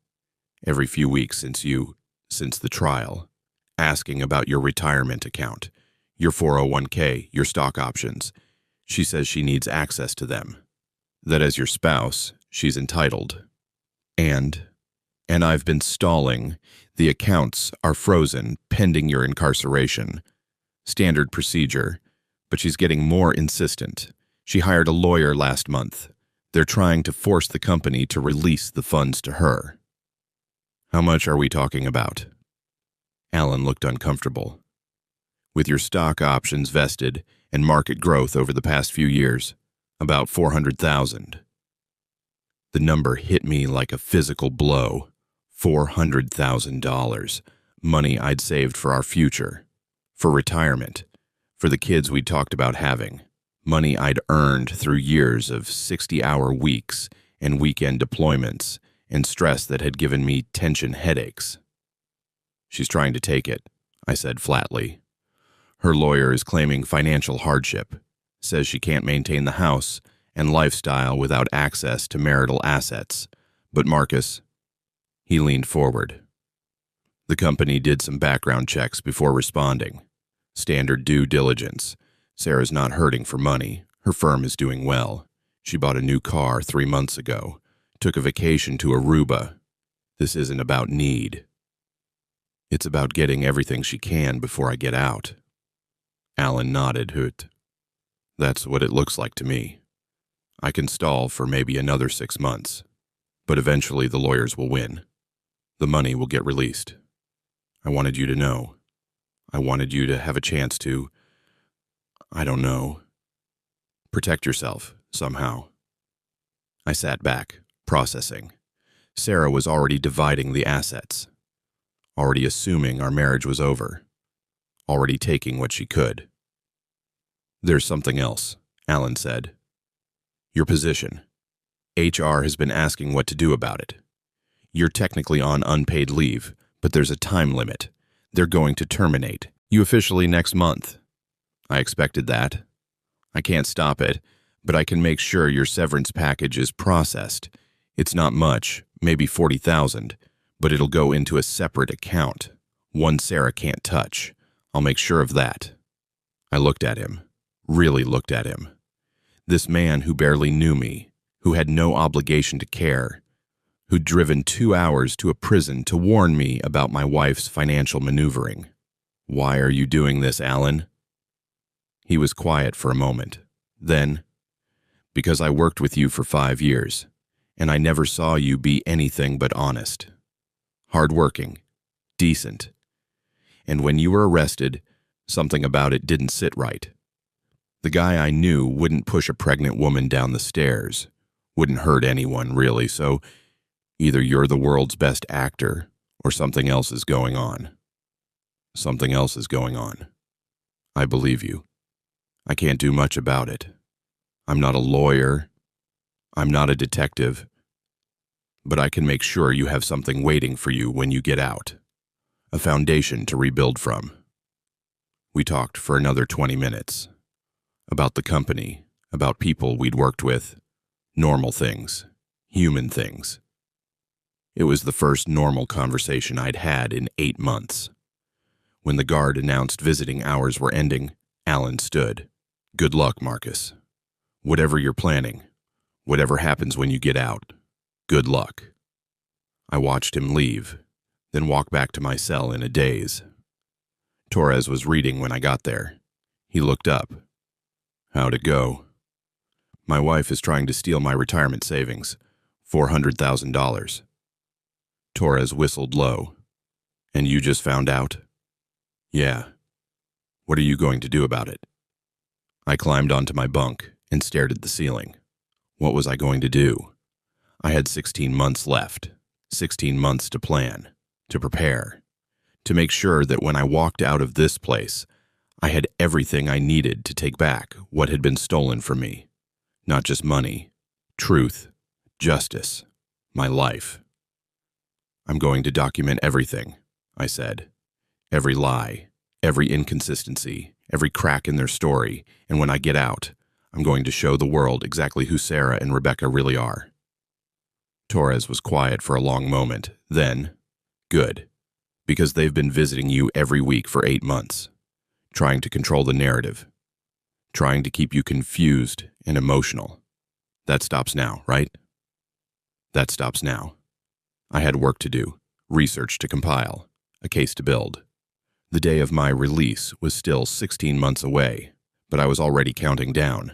Every few weeks since the trial, asking about your retirement account, your 401k, your stock options. She says she needs access to them. That as your spouse, she's entitled. And I've been stalling. The accounts are frozen pending your incarceration. Standard procedure, but she's getting more insistent. She hired a lawyer last month. They're trying to force the company to release the funds to her. How much are we talking about? Alan looked uncomfortable. With your stock options vested and market growth over the past few years, about $400,000. The number hit me like a physical blow. $400,000. Money I'd saved for our future, for retirement, for the kids we'd talked about having. Money I'd earned through years of 60-hour weeks and weekend deployments and stress that had given me tension headaches. She's trying to take it, I said flatly. Her lawyer is claiming financial hardship, says she can't maintain the house and lifestyle without access to marital assets. But Marcus, he leaned forward. The company did some background checks before responding. Standard due diligence. Sarah's not hurting for money. Her firm is doing well. She bought a new car 3 months ago. Took a vacation to Aruba. This isn't about need. It's about getting everything she can before I get out. Alan nodded. Hoot. That's what it looks like to me. I can stall for maybe another 6 months, but eventually the lawyers will win. The money will get released. I wanted you to know. I wanted you to have a chance to, I don't know, protect yourself somehow. I sat back, processing. Sarah was already dividing the assets, already assuming our marriage was over, already taking what she could. There's something else, Alan said. Your position. HR has been asking what to do about it. You're technically on unpaid leave, but there's a time limit. They're going to terminate you officially next month. I expected that. I can't stop it, but I can make sure your severance package is processed. It's not much, maybe $40,000, but it'll go into a separate account, one Sarah can't touch. I'll make sure of that. I looked at him, really looked at him. This man who barely knew me, who had no obligation to care, who'd driven 2 hours to a prison to warn me about my wife's financial maneuvering. Why are you doing this, Alan? He was quiet for a moment. Then, because I worked with you for 5 years, and I never saw you be anything but honest. Hardworking, decent. And when you were arrested, something about it didn't sit right. The guy I knew wouldn't push a pregnant woman down the stairs, wouldn't hurt anyone really, so either you're the world's best actor or something else is going on. Something else is going on. I believe you. I can't do much about it. I'm not a lawyer. I'm not a detective. But I can make sure you have something waiting for you when you get out. A foundation to rebuild from. We talked for another 20 minutes. About the company, about people we'd worked with, normal things, human things. It was the first normal conversation I'd had in 8 months. When the guard announced visiting hours were ending, Alan stood. Good luck, Marcus. Whatever you're planning, whatever happens when you get out, good luck. I watched him leave, then walk back to my cell in a daze. Torres was reading when I got there. He looked up. How'd it go? My wife is trying to steal my retirement savings, $400,000. Torres whistled low. And you just found out? Yeah. What are you going to do about it? I climbed onto my bunk and stared at the ceiling. What was I going to do? I had 16 months left, 16 months to plan, to prepare, to make sure that when I walked out of this place, I had everything I needed to take back what had been stolen from me. Not just money, truth, justice, my life. I'm going to document everything, I said. Every lie, every inconsistency, every crack in their story, and when I get out, I'm going to show the world exactly who Sarah and Rebecca really are. Torres was quiet for a long moment, then, good, because they've been visiting you every week for 8 months. Trying to control the narrative, trying to keep you confused and emotional. That stops now, right? That stops now. I had work to do, research to compile, a case to build. The day of my release was still 16 months away, but I was already counting down.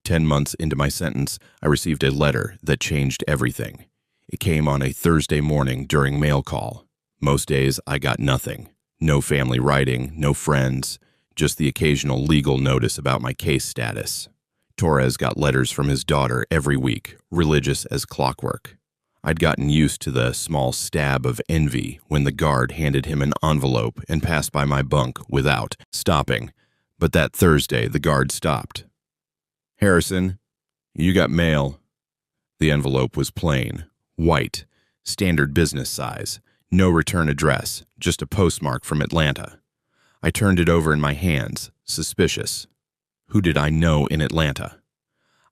10 months into my sentence, I received a letter that changed everything. It came on a Thursday morning during mail call. Most days, I got nothing. No family writing, no friends, just the occasional legal notice about my case status. Torres got letters from his daughter every week, religious as clockwork. I'd gotten used to the small stab of envy when the guard handed him an envelope and passed by my bunk without stopping. But that Thursday, the guard stopped. Harrison, you got mail. The envelope was plain, white, standard business size, no return address, just a postmark from Atlanta. I turned it over in my hands, suspicious. Who did I know in Atlanta?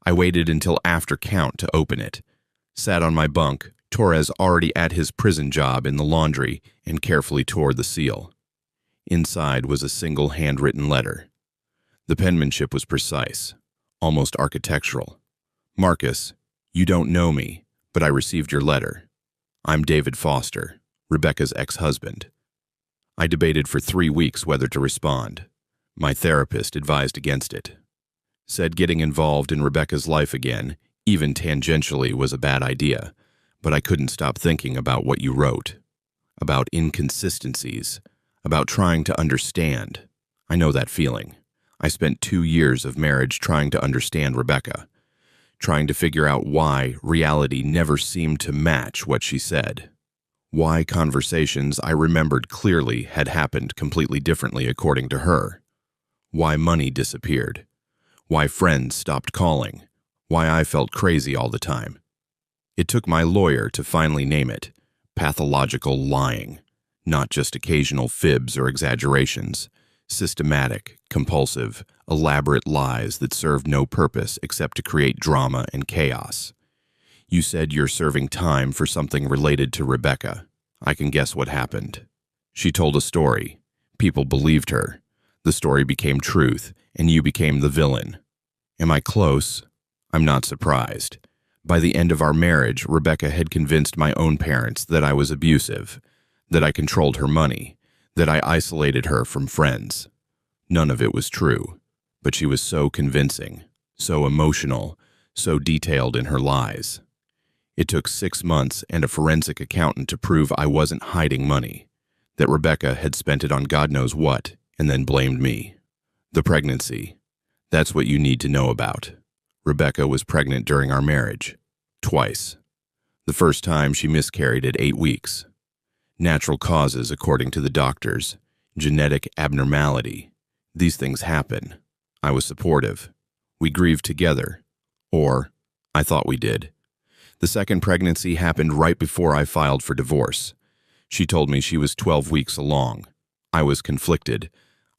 I waited until after count to open it. Sat on my bunk, Torres already at his prison job in the laundry, and carefully tore the seal. Inside was a single handwritten letter. The penmanship was precise, almost architectural. "Marcus, you don't know me, but I received your letter. I'm David Foster, Rebecca's ex-husband." I debated for 3 weeks whether to respond. My therapist advised against it. Said getting involved in Rebecca's life again, even tangentially, was a bad idea, but I couldn't stop thinking about what you wrote. About inconsistencies, about trying to understand. I know that feeling. I spent 2 years of marriage trying to understand Rebecca, trying to figure out why reality never seemed to match what she said. Why conversations I remembered clearly had happened completely differently according to her. Why money disappeared. Why friends stopped calling. Why I felt crazy all the time. It took my lawyer to finally name it: pathological lying. Not just occasional fibs or exaggerations. Systematic, compulsive, elaborate lies that served no purpose except to create drama and chaos. You said you're serving time for something related to Rebecca. I can guess what happened. She told a story. People believed her. The story became truth, and you became the villain. Am I close? I'm not surprised. By the end of our marriage, Rebecca had convinced my own parents that I was abusive, that I controlled her money, that I isolated her from friends. None of it was true, but she was so convincing, so emotional, so detailed in her lies. It took 6 months and a forensic accountant to prove I wasn't hiding money, that Rebecca had spent it on God knows what, and then blamed me. The pregnancy. That's what you need to know about. Rebecca was pregnant during our marriage. Twice. The first time she miscarried at 8 weeks. Natural causes according to the doctors. Genetic abnormality. These things happen. I was supportive. We grieved together. Or, I thought we did. The second pregnancy happened right before I filed for divorce. She told me she was 12 weeks along. I was conflicted.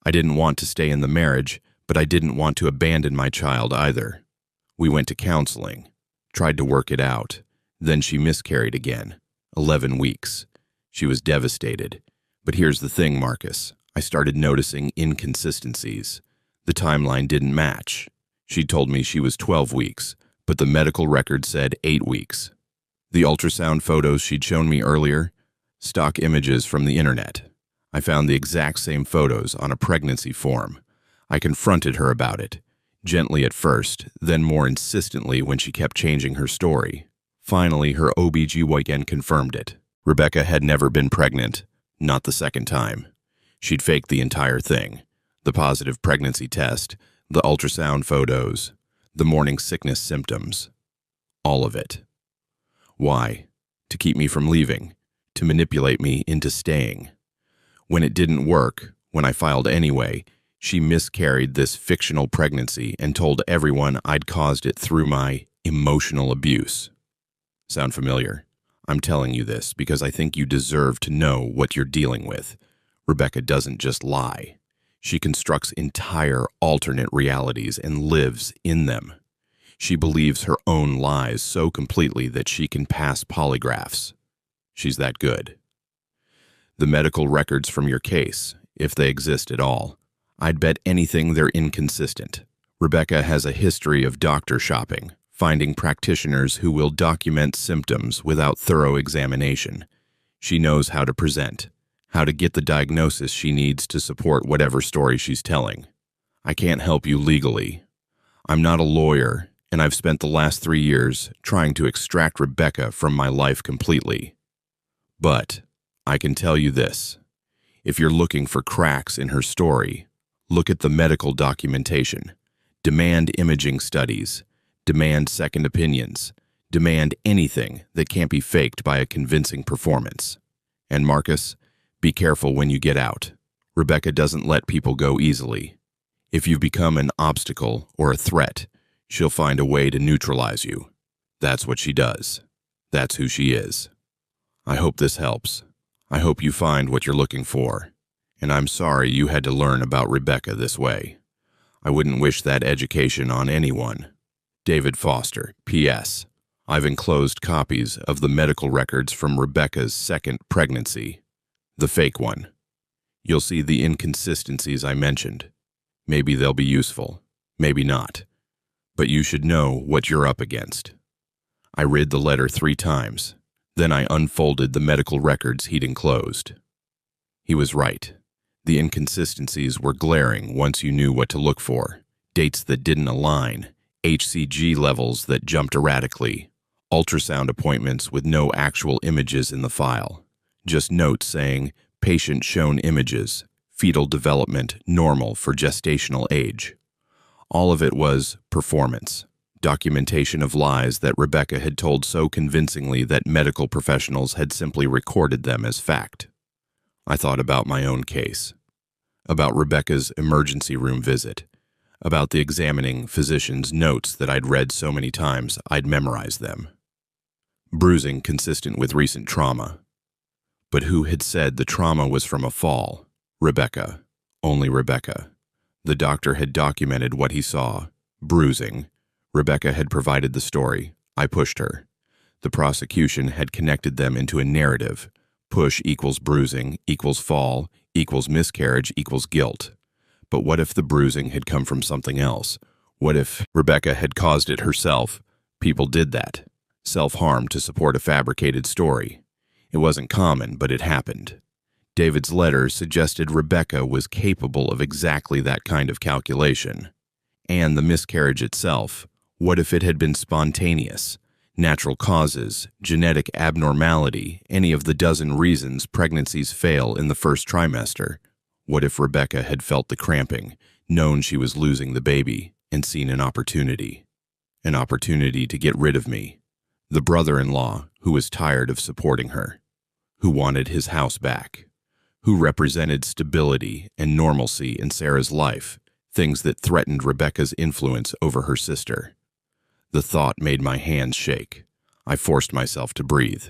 I didn't want to stay in the marriage, but I didn't want to abandon my child either. We went to counseling, tried to work it out. Then she miscarried again. 11 weeks. She was devastated. But here's the thing, Marcus. I started noticing inconsistencies. The timeline didn't match. She told me she was 12 weeks, but the medical record said 8 weeks. The ultrasound photos she'd shown me earlier, stock images from the internet. I found the exact same photos on a pregnancy form. I confronted her about it, gently at first, then more insistently when she kept changing her story. Finally, her OB/GYN confirmed it. Rebecca had never been pregnant, not the second time. She'd faked the entire thing. The positive pregnancy test, the ultrasound photos, the morning sickness symptoms. All of it. Why? To keep me from leaving, to manipulate me into staying. When it didn't work, when I filed anyway, she miscarried this fictional pregnancy and told everyone I'd caused it through my emotional abuse. Sound familiar? I'm telling you this because I think you deserve to know what you're dealing with. Rebecca doesn't just lie. She constructs entire alternate realities and lives in them. She believes her own lies so completely that she can pass polygraphs. She's that good. The medical records from your case, if they exist at all, I'd bet anything they're inconsistent. Rebecca has a history of doctor shopping, finding practitioners who will document symptoms without thorough examination. She knows how to present, how to get the diagnosis she needs to support whatever story she's telling. I can't help you legally. I'm not a lawyer, and I've spent the last 3 years trying to extract Rebecca from my life completely. But I can tell you this. If you're looking for cracks in her story, look at the medical documentation. Demand imaging studies. Demand second opinions. Demand anything that can't be faked by a convincing performance. And Marcus, be careful when you get out. Rebecca doesn't let people go easily. If you've become an obstacle or a threat, she'll find a way to neutralize you. That's what she does. That's who she is. I hope this helps. I hope you find what you're looking for. And I'm sorry you had to learn about Rebecca this way. I wouldn't wish that education on anyone. David Foster, P.S. I've enclosed copies of the medical records from Rebecca's second pregnancy. The fake one. You'll see the inconsistencies I mentioned. Maybe they'll be useful, maybe not. But you should know what you're up against. I read the letter 3 times. Then I unfolded the medical records he'd enclosed. He was right. The inconsistencies were glaring once you knew what to look for. Dates that didn't align, HCG levels that jumped erratically, ultrasound appointments with no actual images in the file. Just notes saying, patient shown images, fetal development normal for gestational age. All of it was performance. Documentation of lies that Rebecca had told so convincingly that medical professionals had simply recorded them as fact. I thought about my own case, about Rebecca's emergency room visit, about the examining physician's notes that I'd read so many times I'd memorized them. Bruising consistent with recent trauma. But who had said the trauma was from a fall? Rebecca. Only Rebecca. The doctor had documented what he saw. Bruising. Rebecca had provided the story. I pushed her. The prosecution had connected them into a narrative. Push equals bruising, equals fall, equals miscarriage, equals guilt. But what if the bruising had come from something else? What if Rebecca had caused it herself? People did that. Self-harm to support a fabricated story. It wasn't common, but it happened. David's letter suggested Rebecca was capable of exactly that kind of calculation. And the miscarriage itself. What if it had been spontaneous? Natural causes, genetic abnormality, any of the dozen reasons pregnancies fail in the first trimester. What if Rebecca had felt the cramping, known she was losing the baby, and seen an opportunity? An opportunity to get rid of me. The brother-in-law who was tired of supporting her. Who wanted his house back. Who represented stability and normalcy in Sarah's life, things that threatened Rebecca's influence over her sister. The thought made my hands shake. I forced myself to breathe,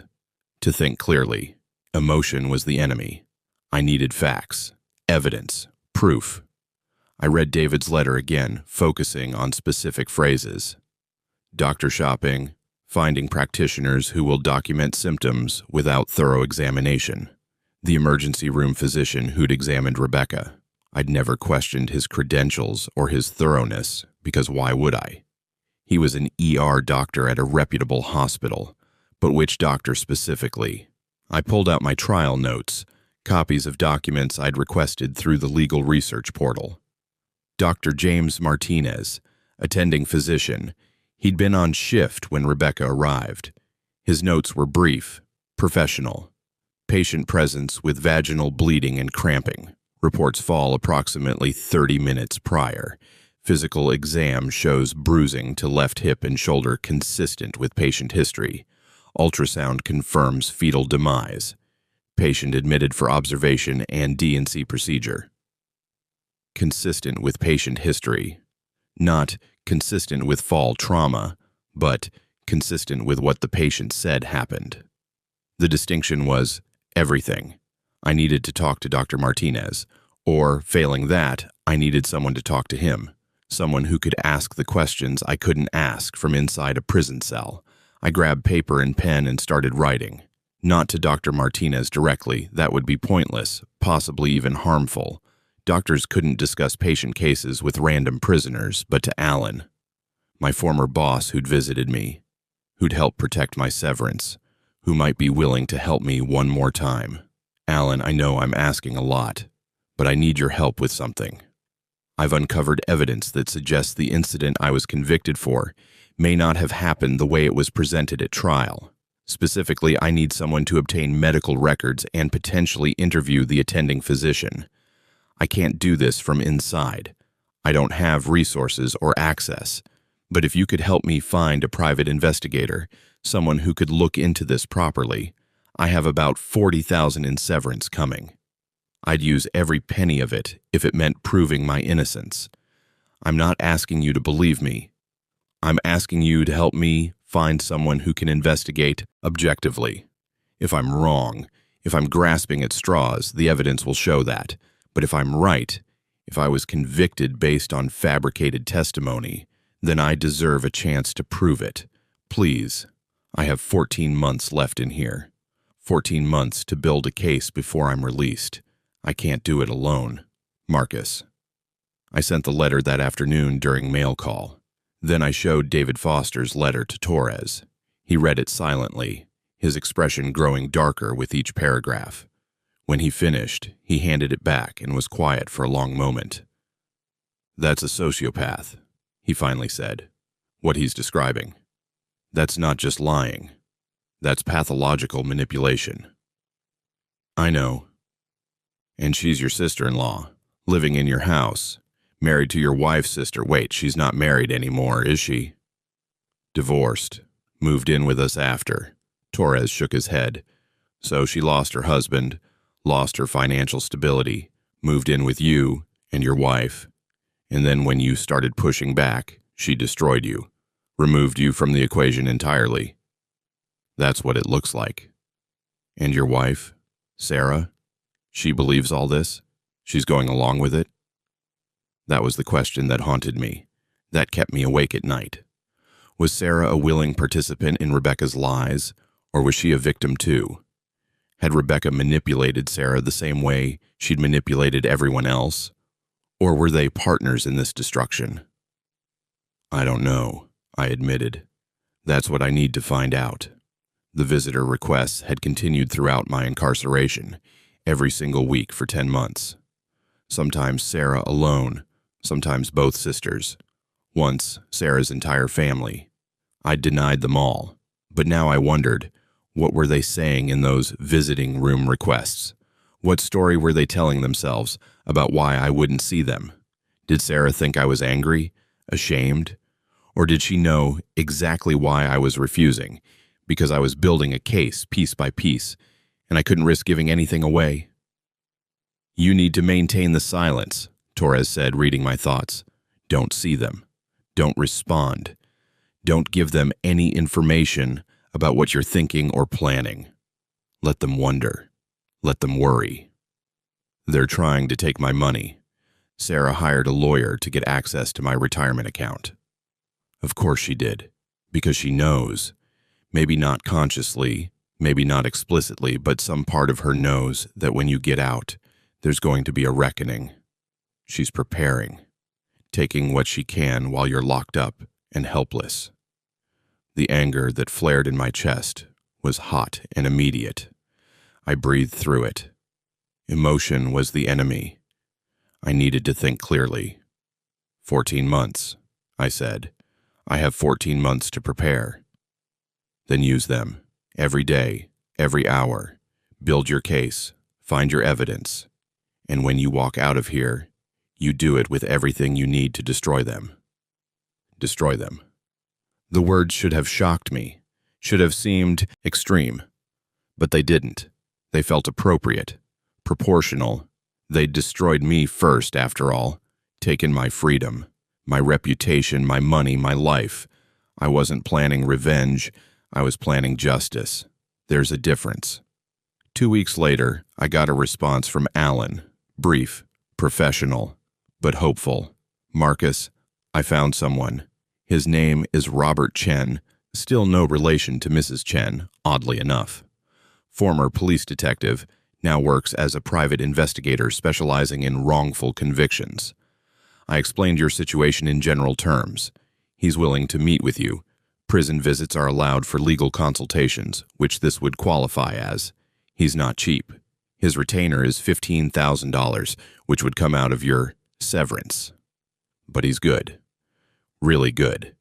to think clearly. Emotion was the enemy. I needed facts, evidence, proof. I read David's letter again, focusing on specific phrases. Doctor shopping, finding practitioners who will document symptoms without thorough examination. The emergency room physician who'd examined Rebecca. I'd never questioned his credentials or his thoroughness, because why would I? He was an ER doctor at a reputable hospital, but which doctor specifically? I pulled out my trial notes, copies of documents I'd requested through the legal research portal. Dr. James Martinez, attending physician. He'd been on shift when Rebecca arrived. His notes were brief, professional. Patient presence with vaginal bleeding and cramping. Reports fall approximately 30 minutes prior. Physical exam shows bruising to left hip and shoulder consistent with patient history. Ultrasound confirms fetal demise. Patient admitted for observation and D&C procedure. Consistent with patient history. Not consistent with fall trauma, but consistent with what the patient said happened. The distinction was everything. I needed to talk to Dr. Martinez, or, failing that, I needed someone to talk to him. Someone who could ask the questions I couldn't ask from inside a prison cell. I grabbed paper and pen and started writing. Not to Dr. Martinez directly, that would be pointless, possibly even harmful. Doctors couldn't discuss patient cases with random prisoners, but to Alan, my former boss who'd visited me, who'd helped protect my severance, who might be willing to help me one more time. Alan, I know I'm asking a lot, but I need your help with something. I've uncovered evidence that suggests the incident I was convicted for may not have happened the way it was presented at trial. Specifically, I need someone to obtain medical records and potentially interview the attending physician. I can't do this from inside. I don't have resources or access. But if you could help me find a private investigator, someone who could look into this properly, I have about $40,000 in severance coming. I'd use every penny of it if it meant proving my innocence. I'm not asking you to believe me. I'm asking you to help me find someone who can investigate objectively. If I'm wrong, if I'm grasping at straws, the evidence will show that. But if I'm right, if I was convicted based on fabricated testimony, then I deserve a chance to prove it. Please, I have 14 months left in here. 14 months to build a case before I'm released. I can't do it alone. Marcus. I sent the letter that afternoon during mail call. Then I showed David Foster's letter to Torres. He read it silently, his expression growing darker with each paragraph. When he finished, he handed it back and was quiet for a long moment. "That's a sociopath," he finally said. "What he's describing. That's not just lying. That's pathological manipulation." "I know. And she's your sister-in-law, living in your house, married to your wife's sister. Wait, she's not married anymore, is she?" "Divorced. Moved in with us after." Torres shook his head. "So she lost her husband, lost her financial stability, moved in with you and your wife, and then when you started pushing back, she destroyed you, removed you from the equation entirely. That's what it looks like." "And your wife, Sarah, she believes all this? She's going along with it?" That was the question that haunted me, that kept me awake at night. Was Sarah a willing participant in Rebecca's lies, or was she a victim too? Had Rebecca manipulated Sarah the same way she'd manipulated everyone else? Or were they partners in this destruction? "I don't know," I admitted. "That's what I need to find out." The visitor requests had continued throughout my incarceration, every single week for 10 months. Sometimes Sarah alone, sometimes both sisters. Once, Sarah's entire family. I denied them all, but now I wondered, what were they saying in those visiting room requests? What story were they telling themselves about why I wouldn't see them? Did Sarah think I was angry, ashamed? Or did she know exactly why I was refusing? Because I was building a case piece by piece, and I couldn't risk giving anything away? "You need to maintain the silence," Torres said, reading my thoughts. "Don't see them. Don't respond. Don't give them any information about what you're thinking or planning. Let them wonder. Let them worry. They're trying to take my money. Sarah hired a lawyer to get access to my retirement account." Of course she did, because she knows, maybe not consciously, maybe not explicitly, but some part of her knows that when you get out, there's going to be a reckoning. She's preparing, taking what she can while you're locked up and helpless. The anger that flared in my chest was hot and immediate. I breathed through it. Emotion was the enemy. I needed to think clearly. 14 months, I said. I have 14 months to prepare. Then use them. Every day, every hour. Build your case. Find your evidence. And when you walk out of here, you do it with everything you need to destroy them. Destroy them. The words should have shocked me, should have seemed extreme. But they didn't. They felt appropriate, proportional. They'd destroyed me first, after all. Taken my freedom, my reputation, my money, my life. I wasn't planning revenge. I was planning justice. There's a difference. 2 weeks later, I got a response from Alan. Brief, professional, but hopeful. "Marcus, I found someone. His name is Robert Chen, still no relation to Mrs. Chen, oddly enough. Former police detective, now works as a private investigator specializing in wrongful convictions. I explained your situation in general terms. He's willing to meet with you. Prison visits are allowed for legal consultations, which this would qualify as. He's not cheap. His retainer is $15,000, which would come out of your severance. But he's good. Really good.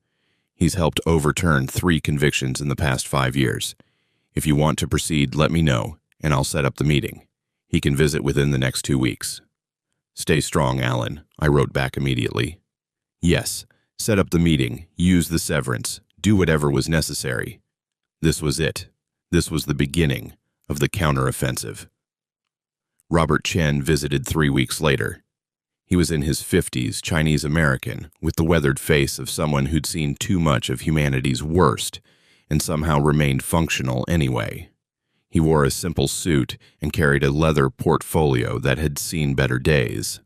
He's helped overturn 3 convictions in the past 5 years. If you want to proceed, let me know, and I'll set up the meeting. He can visit within the next 2 weeks. Stay strong, Alan, I wrote back immediately. Yes, set up the meeting, use the severance, do whatever was necessary. This was it. This was the beginning of the counteroffensive. Robert Chen visited 3 weeks later. He was in his 50s, Chinese-American, with the weathered face of someone who'd seen too much of humanity's worst and somehow remained functional anyway. He wore a simple suit and carried a leather portfolio that had seen better days.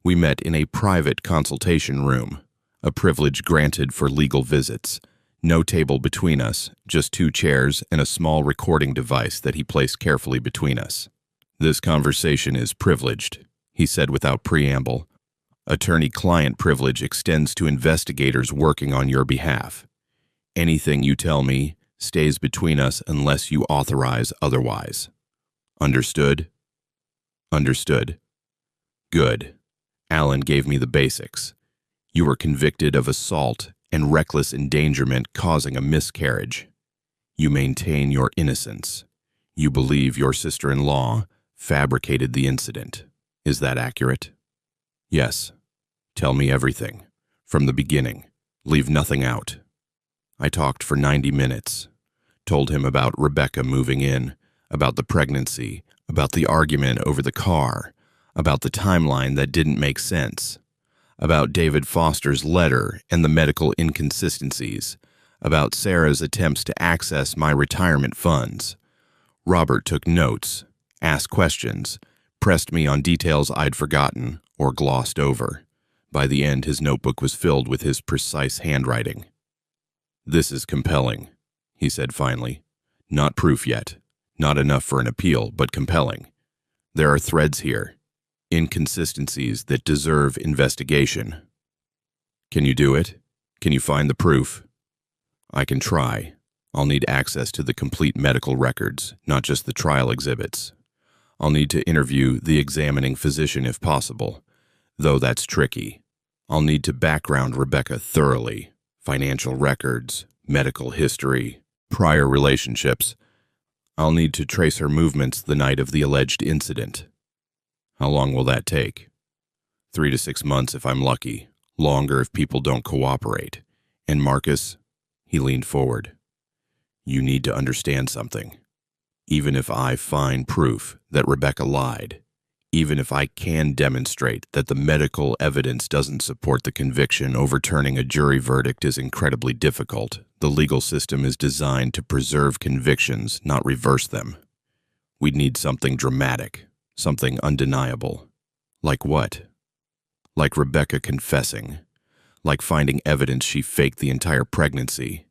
We met in a private consultation room, a privilege granted for legal visits. No table between us, just 2 chairs and a small recording device that he placed carefully between us. This conversation is privileged, he said without preamble. Attorney-client privilege extends to investigators working on your behalf. Anything you tell me stays between us unless you authorize otherwise. Understood? Understood. Good. Alan gave me the basics. You were convicted of assault and reckless endangerment causing a miscarriage. You maintain your innocence. You believe your sister-in-law fabricated the incident. Is that accurate? Yes. Tell me everything. From the beginning. Leave nothing out. I talked for 90 minutes. Told him about Rebecca moving in, about the pregnancy, about the argument over the car, about the timeline that didn't make sense, about David Foster's letter and the medical inconsistencies, about Sarah's attempts to access my retirement funds. Robert took notes, asked questions, pressed me on details I'd forgotten or glossed over. By the end, his notebook was filled with his precise handwriting. This is compelling, he said finally. Not proof yet. Not enough for an appeal, but compelling. There are threads here, inconsistencies that deserve investigation. Can you do it? Can you find the proof? I can try. I'll need access to the complete medical records, not just the trial exhibits. I'll need to interview the examining physician if possible, though that's tricky. I'll need to background Rebecca thoroughly. Financial records, medical history, prior relationships. I'll need to trace her movements the night of the alleged incident. How long will that take? 3 to 6 months if I'm lucky, longer if people don't cooperate. And Marcus, he leaned forward. You need to understand something. Even if I find proof that Rebecca lied, even if I can demonstrate that the medical evidence doesn't support the conviction, overturning a jury verdict is incredibly difficult. The legal system is designed to preserve convictions, not reverse them. We'd need something dramatic, something undeniable. Like what? Like Rebecca confessing. Like finding evidence she faked the entire pregnancy.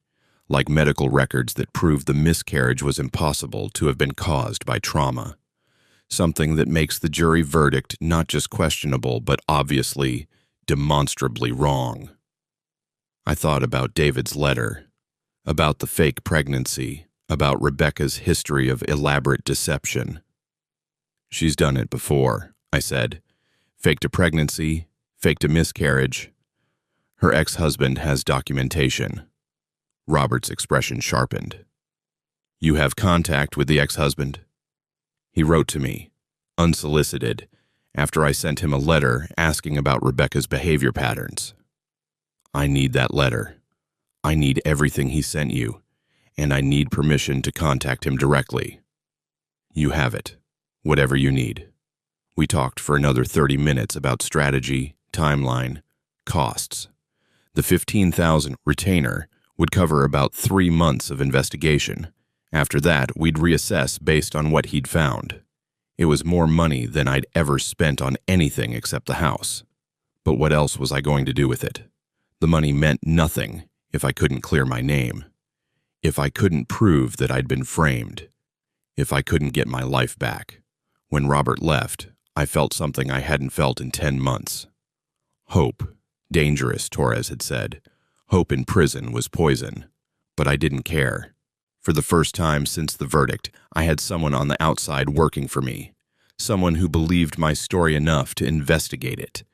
Like medical records that prove the miscarriage was impossible to have been caused by trauma. Something that makes the jury verdict not just questionable, but obviously, demonstrably wrong. I thought about David's letter, about the fake pregnancy, about Rebecca's history of elaborate deception. She's done it before, I said. Faked a pregnancy, faked a miscarriage. Her ex-husband has documentation. Robert's expression sharpened. You have contact with the ex-husband? He wrote to me, unsolicited, after I sent him a letter asking about Rebecca's behavior patterns. I need that letter. I need everything he sent you, and I need permission to contact him directly. You have it, whatever you need. We talked for another 30 minutes about strategy, timeline, costs. The $15,000 retainer would cover about 3 months of investigation. After that, we'd reassess based on what he'd found. It was more money than I'd ever spent on anything except the house. But what else was I going to do with it? The money meant nothing if I couldn't clear my name. If I couldn't prove that I'd been framed. If I couldn't get my life back. When Robert left, I felt something I hadn't felt in 10 months. Hope. Dangerous, Torres had said. Hope in prison was poison. But I didn't care. For the first time since the verdict, I had someone on the outside working for me. Someone who believed my story enough to investigate it.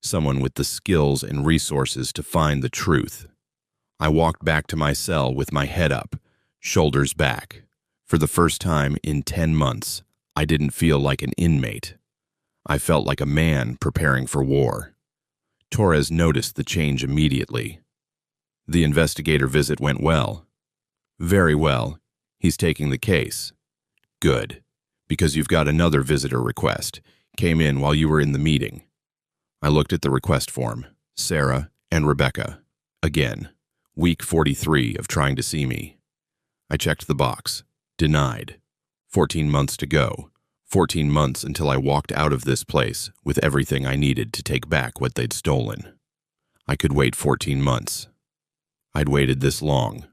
Someone with the skills and resources to find the truth. I walked back to my cell with my head up, shoulders back. For the first time in 10 months, I didn't feel like an inmate. I felt like a man preparing for war. Torres noticed the change immediately. The investigator visit went well. Very well. He's taking the case. Good. Because you've got another visitor request. Came in while you were in the meeting. I looked at the request form. Sarah and Rebecca. Again. Week 43 of trying to see me. I checked the box. Denied. 14 months to go. 14 months until I walked out of this place with everything I needed to take back what they'd stolen. I could wait 14 months. I'd waited this long.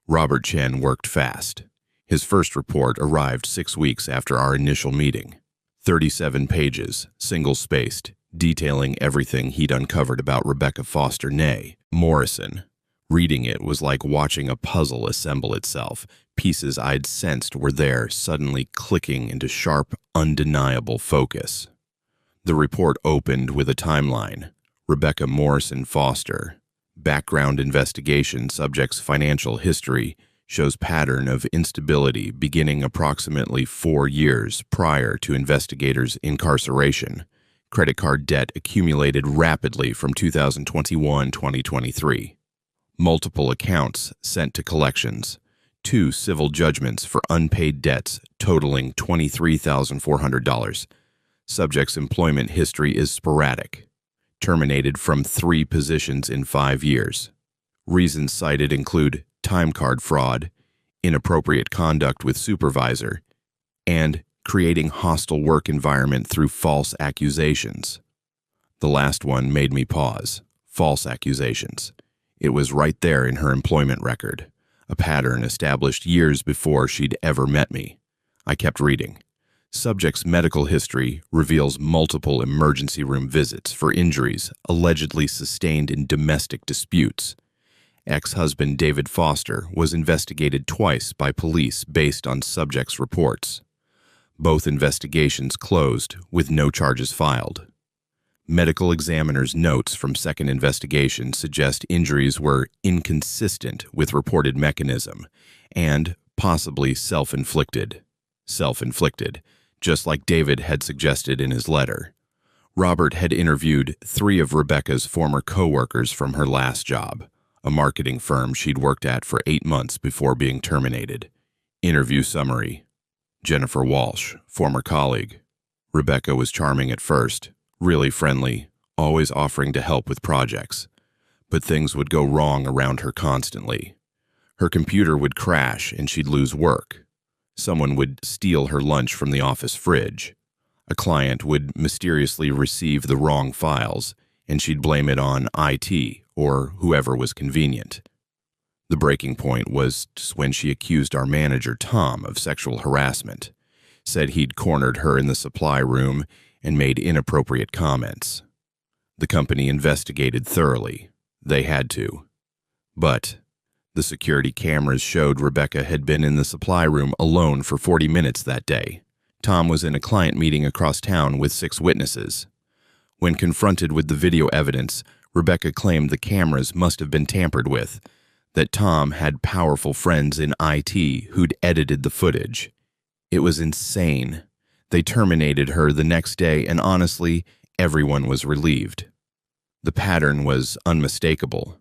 Robert Chen worked fast. His first report arrived 6 weeks after our initial meeting. 37 pages, single-spaced, detailing everything he'd uncovered about Rebecca Foster née Morrison. Reading it was like watching a puzzle assemble itself. Pieces I'd sensed were there, suddenly clicking into sharp, undeniable focus. The report opened with a timeline. Rebecca Morrison Foster. Background investigation, subject's financial history shows pattern of instability beginning approximately 4 years prior to investigators' incarceration. Credit card debt accumulated rapidly from 2021-2023. Multiple accounts sent to collections. 2 civil judgments for unpaid debts totaling $23,400. Subject's employment history is sporadic. Terminated from 3 positions in 5 years. Reasons cited include time card fraud, inappropriate conduct with supervisor, and creating hostile work environment through false accusations. The last one made me pause. False accusations. It was right there in her employment record, a pattern established years before she'd ever met me. I kept reading. Subject's medical history reveals multiple emergency room visits for injuries allegedly sustained in domestic disputes. Ex-husband David Foster was investigated twice by police based on subject's reports. Both investigations closed with no charges filed. Medical examiner's notes from second investigation suggest injuries were inconsistent with reported mechanism and possibly self-inflicted. Self-inflicted, just like David had suggested in his letter. Robert had interviewed 3 of Rebecca's former co-workers from her last job, a marketing firm she'd worked at for 8 months before being terminated. Interview summary. Jennifer Walsh, former colleague. Rebecca was charming at first, really friendly, always offering to help with projects. But things would go wrong around her constantly. Her computer would crash and she'd lose work. Someone would steal her lunch from the office fridge. A client would mysteriously receive the wrong files, and she'd blame it on IT or whoever was convenient. The breaking point was when she accused our manager, Tom, of sexual harassment, said he'd cornered her in the supply room and made inappropriate comments. The company investigated thoroughly. They had to. But the security cameras showed Rebecca had been in the supply room alone for 40 minutes that day. Tom was in a client meeting across town with 6 witnesses. When confronted with the video evidence, Rebecca claimed the cameras must have been tampered with, that Tom had powerful friends in IT who'd edited the footage. It was insane. They terminated her the next day, and honestly, everyone was relieved. The pattern was unmistakable.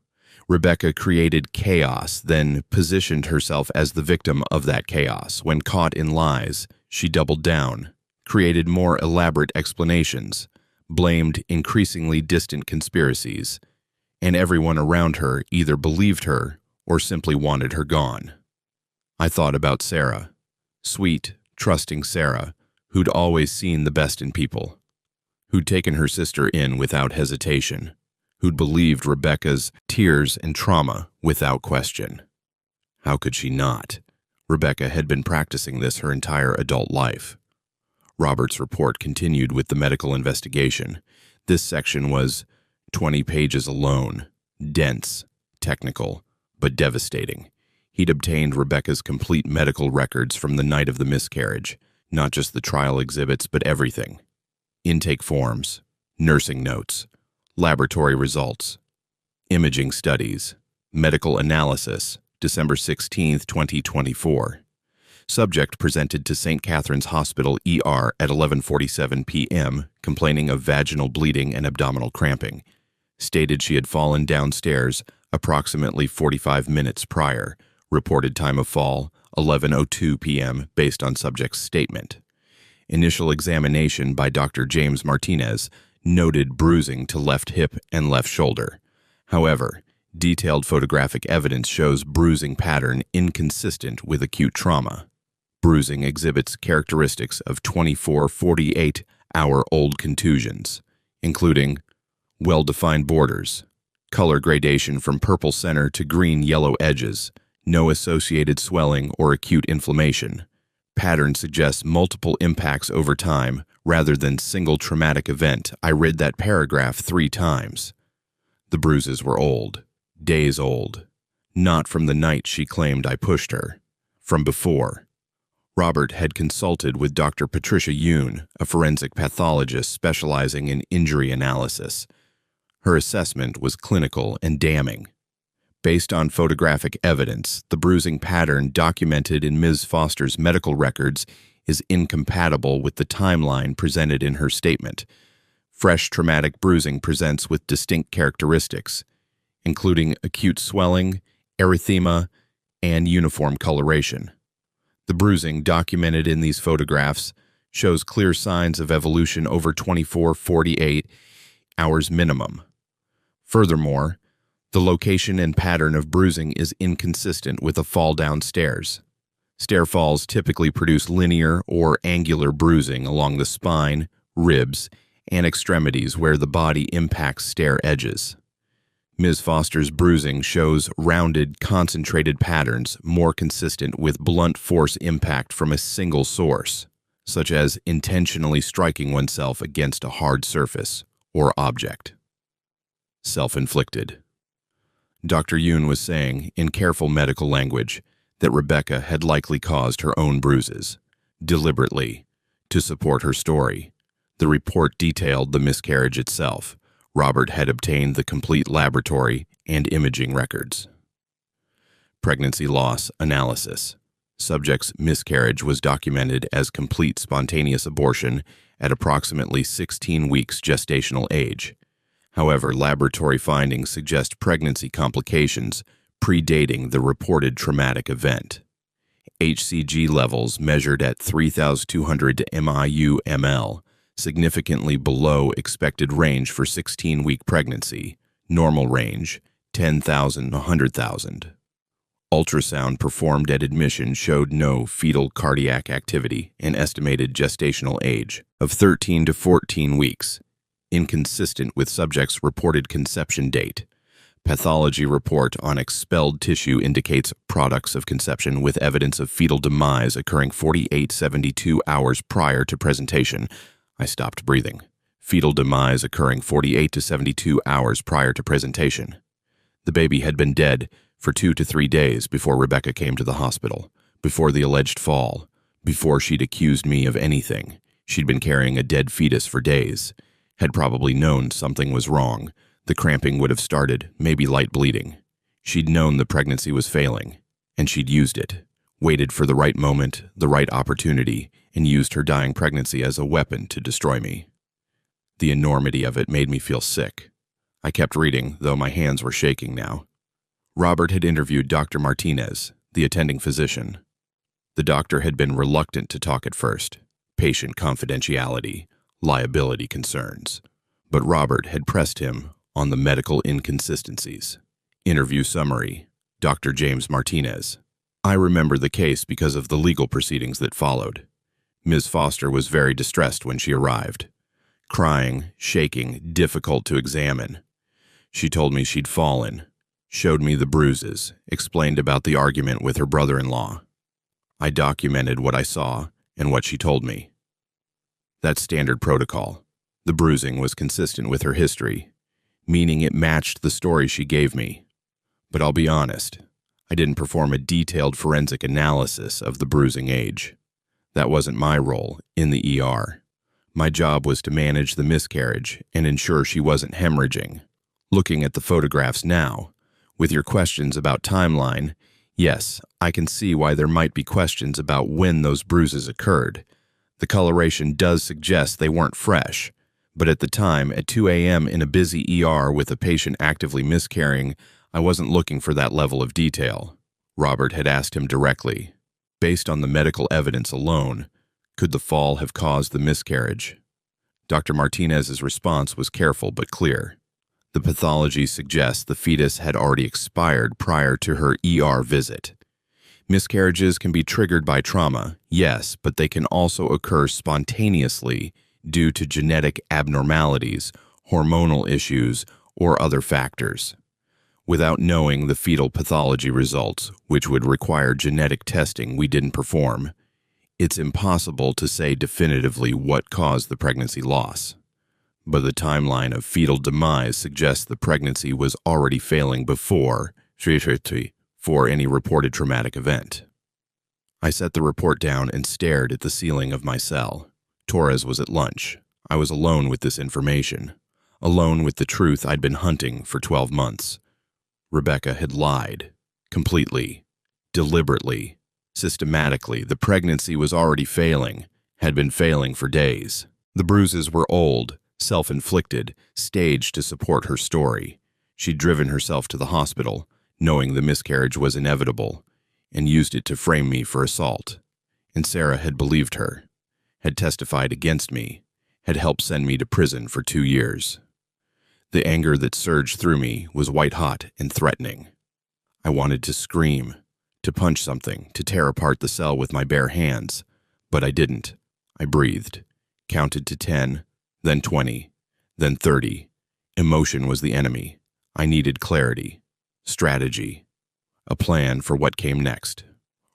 Rebecca created chaos, then positioned herself as the victim of that chaos. When caught in lies, she doubled down, created more elaborate explanations, blamed increasingly distant conspiracies, and everyone around her either believed her or simply wanted her gone. I thought about Sarah, sweet, trusting Sarah, who'd always seen the best in people, who'd taken her sister in without hesitation, who'd believed Rebecca's tears and trauma without question. How could she not? Rebecca had been practicing this her entire adult life. Robert's report continued with the medical investigation. This section was 20 pages alone, dense, technical, but devastating. He'd obtained Rebecca's complete medical records from the night of the miscarriage, not just the trial exhibits, but everything. Intake forms, nursing notes, laboratory results, imaging studies, medical analysis, December 16, 2024. Subject presented to St. Catherine's Hospital ER at 11:47 p.m., complaining of vaginal bleeding and abdominal cramping. Stated she had fallen downstairs approximately 45 minutes prior. Reported time of fall, 11:02 p.m., based on subject's statement. Initial examination by Dr. James Martinez noted bruising to left hip and left shoulder. However, detailed photographic evidence shows bruising pattern inconsistent with acute trauma. Bruising exhibits characteristics of 24-48-hour-old contusions, including well-defined borders, color gradation from purple center to green-yellow edges, no associated swelling or acute inflammation, Pattern suggests multiple impacts over time rather than single traumatic event. I read that paragraph 3 times. The bruises were old, days old. Not from the night she claimed I pushed her. From before. Robert had consulted with Dr. Patricia Yoon, a forensic pathologist specializing in injury analysis. Her assessment was clinical and damning. Based on photographic evidence, the bruising pattern documented in Ms. Foster's medical records is incompatible with the timeline presented in her statement. Fresh traumatic bruising presents with distinct characteristics, including acute swelling, erythema, and uniform coloration. The bruising documented in these photographs shows clear signs of evolution over 24-48 hours minimum. Furthermore, the location and pattern of bruising is inconsistent with a fall down stairs. Stair falls typically produce linear or angular bruising along the spine, ribs, and extremities where the body impacts stair edges. Ms. Foster's bruising shows rounded, concentrated patterns more consistent with blunt force impact from a single source, such as intentionally striking oneself against a hard surface or object. Self-inflicted. Dr. Yoon was saying, in careful medical language, that Rebecca had likely caused her own bruises, deliberately, to support her story. The report detailed the miscarriage itself. Robert had obtained the complete laboratory and imaging records. Pregnancy loss analysis. Subject's miscarriage was documented as complete spontaneous abortion at approximately 16 weeks gestational age. However, laboratory findings suggest pregnancy complications predating the reported traumatic event. HCG levels measured at 3,200 MIU/mL, significantly below expected range for 16-week pregnancy, normal range 10,000 to 100,000. Ultrasound performed at admission showed no fetal cardiac activity and estimated gestational age of 13 to 14 weeks, inconsistent with subject's reported conception date. Pathology report on expelled tissue indicates products of conception with evidence of fetal demise occurring 48-72 hours prior to presentation. I stopped breathing. Fetal demise occurring 48 to 72 hours prior to presentation. The baby had been dead for 2 to 3 days before Rebecca came to the hospital, before the alleged fall, before she'd accused me of anything. She'd been carrying a dead fetus for days, had probably known something was wrong. The cramping would have started, maybe light bleeding. She'd known the pregnancy was failing, and she'd used it, waited for the right moment, the right opportunity, and used her dying pregnancy as a weapon to destroy me. The enormity of it made me feel sick. I kept reading, though my hands were shaking now. Robert had interviewed Dr. Martinez, the attending physician. The doctor had been reluctant to talk at first. Patient confidentiality, liability concerns. But Robert had pressed him on the medical inconsistencies. Interview summary. Dr. James Martinez. I remember the case because of the legal proceedings that followed. Ms. Foster was very distressed when she arrived. Crying, shaking, difficult to examine. She told me she'd fallen, showed me the bruises, explained about the argument with her brother-in-law. I documented what I saw and what she told me. That's standard protocol. The bruising was consistent with her history, meaning it matched the story she gave me. But I'll be honest, I didn't perform a detailed forensic analysis of the bruising age. That wasn't my role in the ER. My job was to manage the miscarriage and ensure she wasn't hemorrhaging. Looking at the photographs now, with your questions about timeline, yes, I can see why there might be questions about when those bruises occurred. The coloration does suggest they weren't fresh, but at the time, at 2 a.m. in a busy ER with a patient actively miscarrying, I wasn't looking for that level of detail. Robert had asked him directly, based on the medical evidence alone, could the fall have caused the miscarriage? Dr. Martinez's response was careful but clear. The pathology suggests the fetus had already expired prior to her ER visit. Miscarriages can be triggered by trauma, yes, but they can also occur spontaneously due to genetic abnormalities, hormonal issues, or other factors. Without knowing the fetal pathology results, which would require genetic testing we didn't perform, It's impossible to say definitively what caused the pregnancy loss, but the timeline of fetal demise suggests the pregnancy was already failing before for any reported traumatic event. I set the report down and stared at the ceiling of my cell. Torres was at lunch. I was alone with this information, alone with the truth I'd been hunting for 12 months. Rebecca had lied, completely, deliberately, systematically. The pregnancy was already failing, had been failing for days. The bruises were old, self-inflicted, staged to support her story. She'd driven herself to the hospital, knowing the miscarriage was inevitable, and used it to frame me for assault. And Sarah had believed her, had testified against me, had helped send me to prison for 2 years. The anger that surged through me was white-hot and threatening. I wanted to scream, to punch something, to tear apart the cell with my bare hands, but I didn't. I breathed, counted to 10, then 20, then 30. Emotion was the enemy. I needed clarity, strategy, a plan for what came next.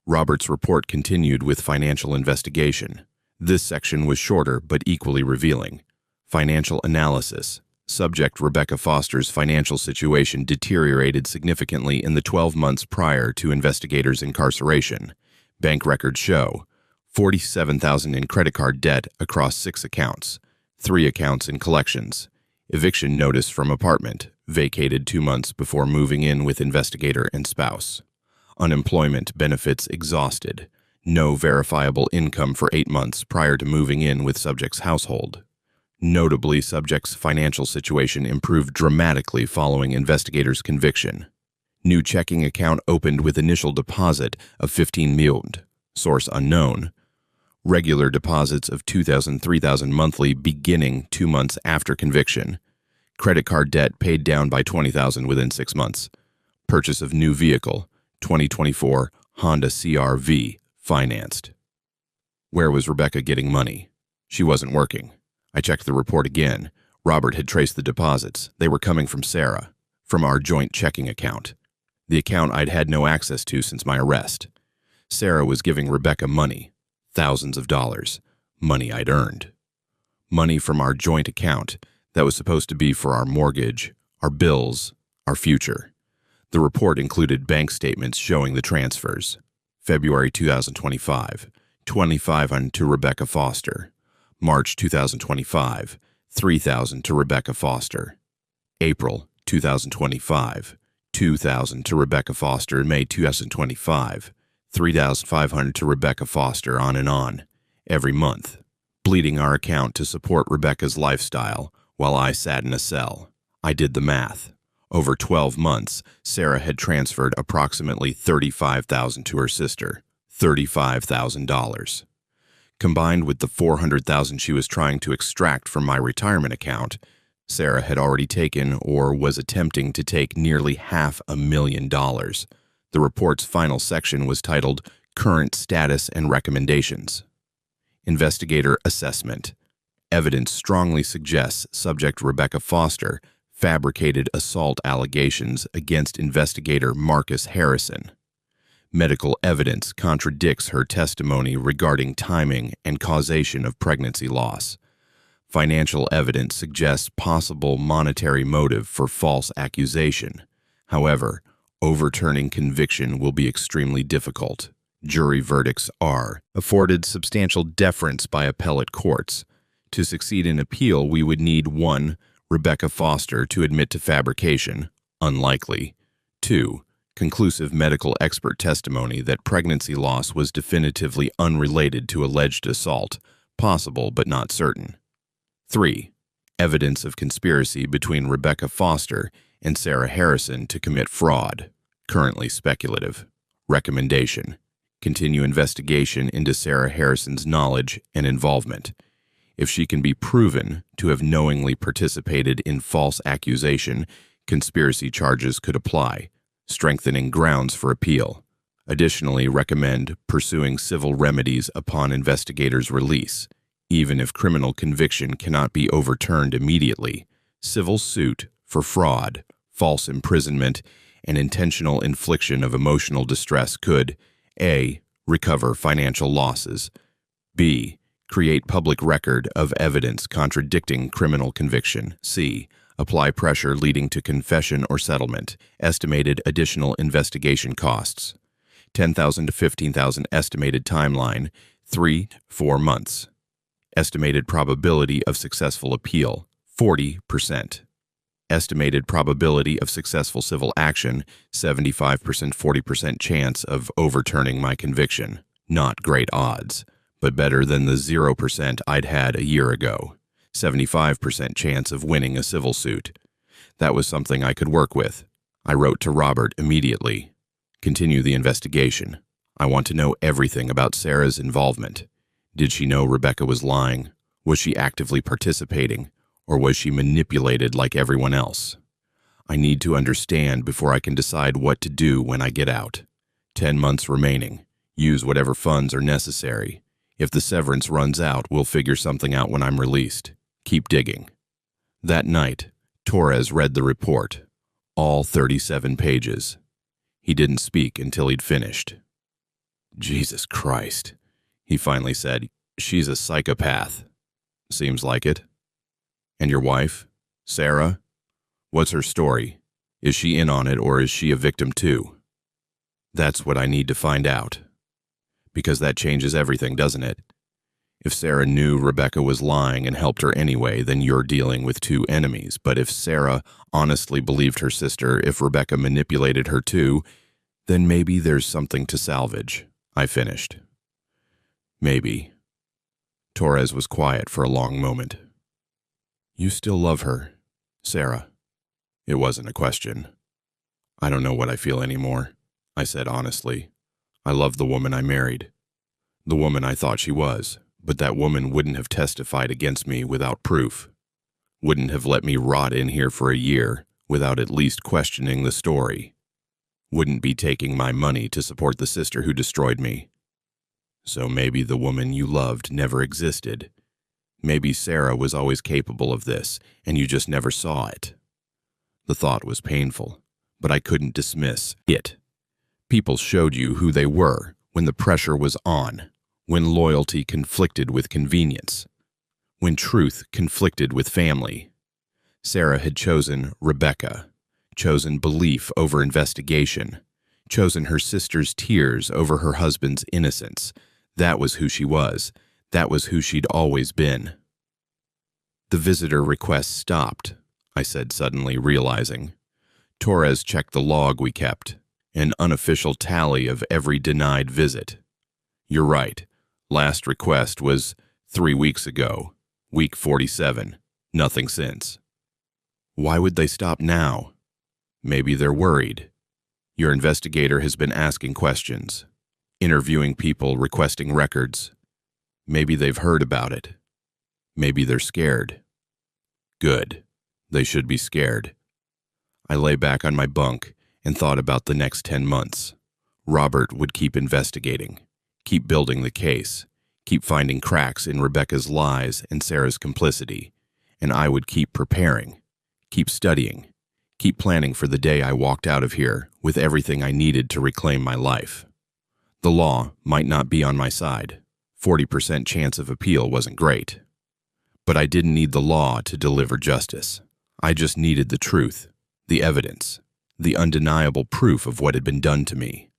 Robert's report continued with financial investigation. This section was shorter but equally revealing. Financial analysis. Subject Rebecca Foster's financial situation deteriorated significantly in the 12 months prior to investigators' incarceration. Bank records show $47,000 in credit card debt across 6 accounts, 3 accounts in collections, eviction notice from apartment, vacated 2 months before moving in with investigator and spouse. Unemployment benefits exhausted. No verifiable income for 8 months prior to moving in with subject's household. Notably, subject's financial situation improved dramatically following investigators' conviction. New checking account opened with initial deposit of 15 million, source unknown. Regular deposits of 2,000, 3,000 monthly beginning 2 months after conviction. Credit card debt paid down by 20,000 within 6 months. Purchase of new vehicle, 2024 Honda CR-V, financed. Where was Rebecca getting money? She wasn't working. I checked the report again. Robert had traced the deposits. They were coming from Sarah, from our joint checking account, the account I'd had no access to since my arrest. Sarah was giving Rebecca money, thousands of dollars, money I'd earned. Money from our joint account that was supposed to be for our mortgage, our bills, our future. The report included bank statements showing the transfers. February 2025, $25,000 to Rebecca Foster. March 2025, $3,000 to Rebecca Foster. April 2025, $2,000 to Rebecca Foster. May 2025, $3,500 to Rebecca Foster, on and on, every month, bleeding our account to support Rebecca's lifestyle while I sat in a cell. I did the math. Over 12 months, Sarah had transferred approximately $35,000 to her sister, $35,000. Combined with the $400,000 she was trying to extract from my retirement account, Sarah had already taken or was attempting to take nearly $500,000. The report's final section was titled Current Status and Recommendations. Investigator Assessment. Evidence strongly suggests subject Rebecca Foster fabricated assault allegations against investigator Marcus Harrison. Medical evidence contradicts her testimony regarding timing and causation of pregnancy loss. Financial evidence suggests possible monetary motive for false accusation. However, overturning conviction will be extremely difficult. Jury verdicts are afforded substantial deference by appellate courts. To succeed in appeal, we would need 1. Rebecca Foster to admit to fabrication, unlikely. 2. Conclusive medical expert testimony that pregnancy loss was definitively unrelated to alleged assault, possible but not certain. 3. Evidence of conspiracy between Rebecca Foster and Sarah Harrison to commit fraud, currently speculative. Recommendation: continue investigation into Sarah Harrison's knowledge and involvement. If she can be proven to have knowingly participated in false accusation, conspiracy charges could apply, strengthening grounds for appeal. Additionally, recommend pursuing civil remedies upon investigator's release. Even if criminal conviction cannot be overturned immediately, civil suit for fraud, false imprisonment, and intentional infliction of emotional distress could: A. Recover financial losses, B. Create public record of evidence contradicting criminal conviction. C. Apply pressure leading to confession or settlement. Estimated additional investigation costs. 10,000 to 15,000 estimated timeline, 3 to 4 months. Estimated probability of successful appeal, 40%. Estimated probability of successful civil action, 75%, 40% chance of overturning my conviction. Not great odds, but better than the 0% I'd had a year ago. 75% chance of winning a civil suit. That was something I could work with. I wrote to Robert immediately. Continue the investigation. I want to know everything about Sarah's involvement. Did she know Rebecca was lying? Was she actively participating? Or was she manipulated like everyone else? I need to understand before I can decide what to do when I get out. 10 months remaining. Use whatever funds are necessary. If the severance runs out, we'll figure something out when I'm released. Keep digging. That night, Torres read the report. All 37 pages. He didn't speak until he'd finished. Jesus Christ, he finally said. She's a psychopath. Seems like it. And your wife, Sarah? What's her story? Is she in on it or is she a victim too? That's what I need to find out. Because that changes everything, doesn't it? If Sarah knew Rebecca was lying and helped her anyway, then you're dealing with two enemies. But if Sarah honestly believed her sister, if Rebecca manipulated her too, then maybe there's something to salvage. I finished. Maybe. Torres was quiet for a long moment. You still love her, Sarah? It wasn't a question. I don't know what I feel anymore, I said honestly. I love the woman I married. The woman I thought she was, but that woman wouldn't have testified against me without proof. Wouldn't have let me rot in here for a year without at least questioning the story. Wouldn't be taking my money to support the sister who destroyed me. So maybe the woman you loved never existed. Maybe Sarah was always capable of this, and you just never saw it. The thought was painful, but I couldn't dismiss it. People showed you who they were when the pressure was on, when loyalty conflicted with convenience, when truth conflicted with family. Sarah had chosen Rebecca, chosen belief over investigation, chosen her sister's tears over her husband's innocence. That was who she was. That was who she'd always been. The visitor request stopped, I said suddenly, realizing. Torres checked the log we kept, an unofficial tally of every denied visit. You're right. Last request was 3 weeks ago, week 47. Nothing since. Why would they stop now? Maybe they're worried. Your investigator has been asking questions, interviewing people, requesting records. Maybe they've heard about it. Maybe they're scared. Good. They should be scared. I lay back on my bunk and thought about the next 10 months. Robert would keep investigating, keep building the case, keep finding cracks in Rebecca's lies and Sarah's complicity, and I would keep preparing, keep studying, keep planning for the day I walked out of here with everything I needed to reclaim my life. The law might not be on my side. 40% chance of appeal wasn't great. But I didn't need the law to deliver justice. I just needed the truth, the evidence, the undeniable proof of what had been done to me.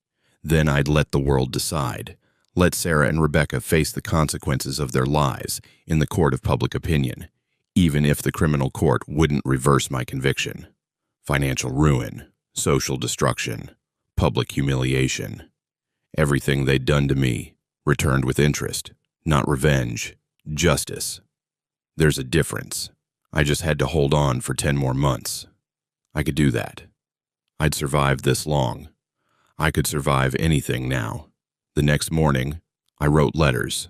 Then I'd let the world decide. Let Sarah and Rebecca face the consequences of their lies in the court of public opinion, even if the criminal court wouldn't reverse my conviction. Financial ruin, social destruction, public humiliation. Everything they'd done to me, returned with interest, not revenge, justice. There's a difference. I just had to hold on for 10 more months. I could do that. I'd survived this long. I could survive anything now. The next morning, I wrote letters.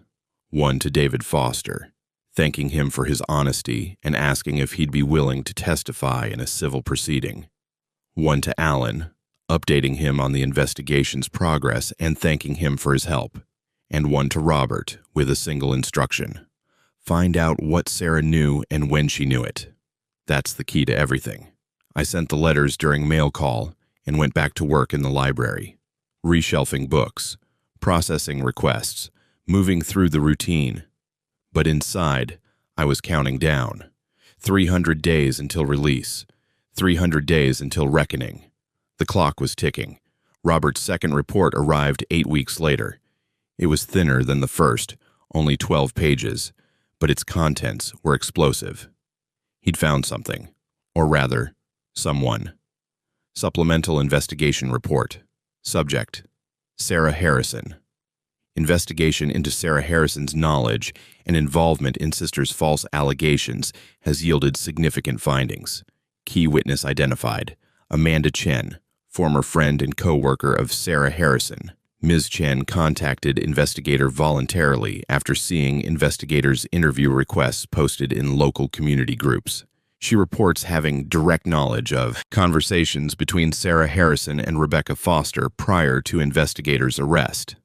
One to David Foster, thanking him for his honesty and asking if he'd be willing to testify in a civil proceeding. One to Alan, updating him on the investigation's progress and thanking him for his help. And one to Robert with a single instruction. Find out what Sarah knew and when she knew it. That's the key to everything. I sent the letters during mail call and went back to work in the library, reshelving books, processing requests, moving through the routine. But inside, I was counting down. 300 days until release. 300 days until reckoning. The clock was ticking. Robert's second report arrived 8 weeks later. It was thinner than the first, only 12 pages, but its contents were explosive. He'd found something, or rather, someone. Supplemental Investigation Report. Subject: Sarah Harrison. Investigation into Sarah Harrison's knowledge and involvement in sister's false allegations has yielded significant findings. Key witness identified: Amanda Chen, former friend and co-worker of Sarah Harrison. Ms. Chen contacted investigator voluntarily after seeing investigators' interview requests posted in local community groups. She reports having direct knowledge of conversations between Sarah Harrison and Rebecca Foster prior to investigators' arrest.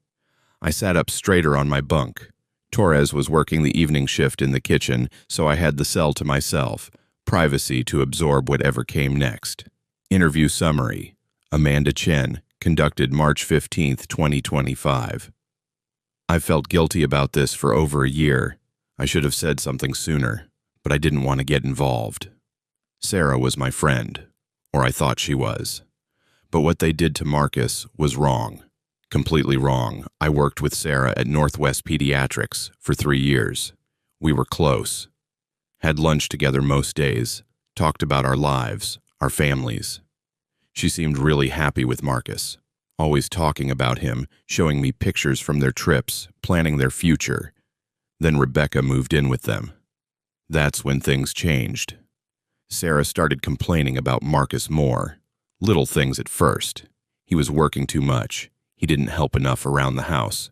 I sat up straighter on my bunk. Torres was working the evening shift in the kitchen, so I had the cell to myself, privacy to absorb whatever came next. Interview summary: Amanda Chen, conducted March 15, 2025. I've felt guilty about this for over a year. I should have said something sooner, but I didn't want to get involved. Sarah was my friend, or I thought she was. But what they did to Marcus was wrong. Completely wrong. I worked with Sarah at Northwest Pediatrics for 3 years. We were close. Had lunch together most days, talked about our lives, our families. She seemed really happy with Marcus, always talking about him, showing me pictures from their trips, planning their future. Then Rebecca moved in with them. That's when things changed. Sarah started complaining about Marcus more. Little things at first. He was working too much. He didn't help enough around the house.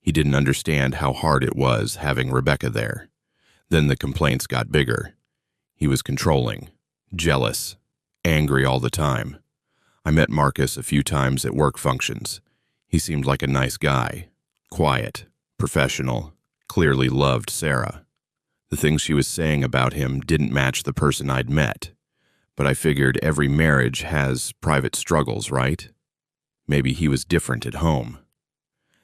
He didn't understand how hard it was having Rebecca there. Then the complaints got bigger. He was controlling, jealous, angry all the time. I met Marcus a few times at work functions. He seemed like a nice guy, quiet, professional, clearly loved Sarah. The things she was saying about him didn't match the person I'd met, but I figured every marriage has private struggles, right? Maybe he was different at home.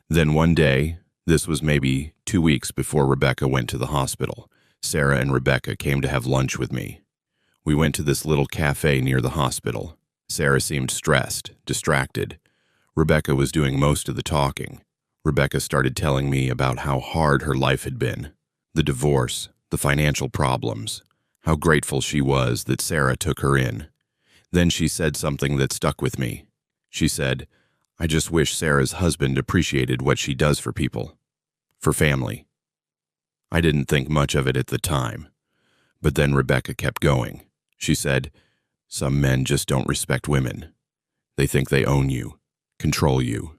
Then one day, this was maybe 2 weeks before Rebecca went to the hospital, Sarah and Rebecca came to have lunch with me. We went to this little cafe near the hospital. Sarah seemed stressed, distracted. Rebecca was doing most of the talking. Rebecca started telling me about how hard her life had been, the divorce, the financial problems, how grateful she was that Sarah took her in. Then she said something that stuck with me. She said, "I just wish Sarah's husband appreciated what she does for people, for family." I didn't think much of it at the time, but then Rebecca kept going. She said, "Some men just don't respect women. They think they own you, control you.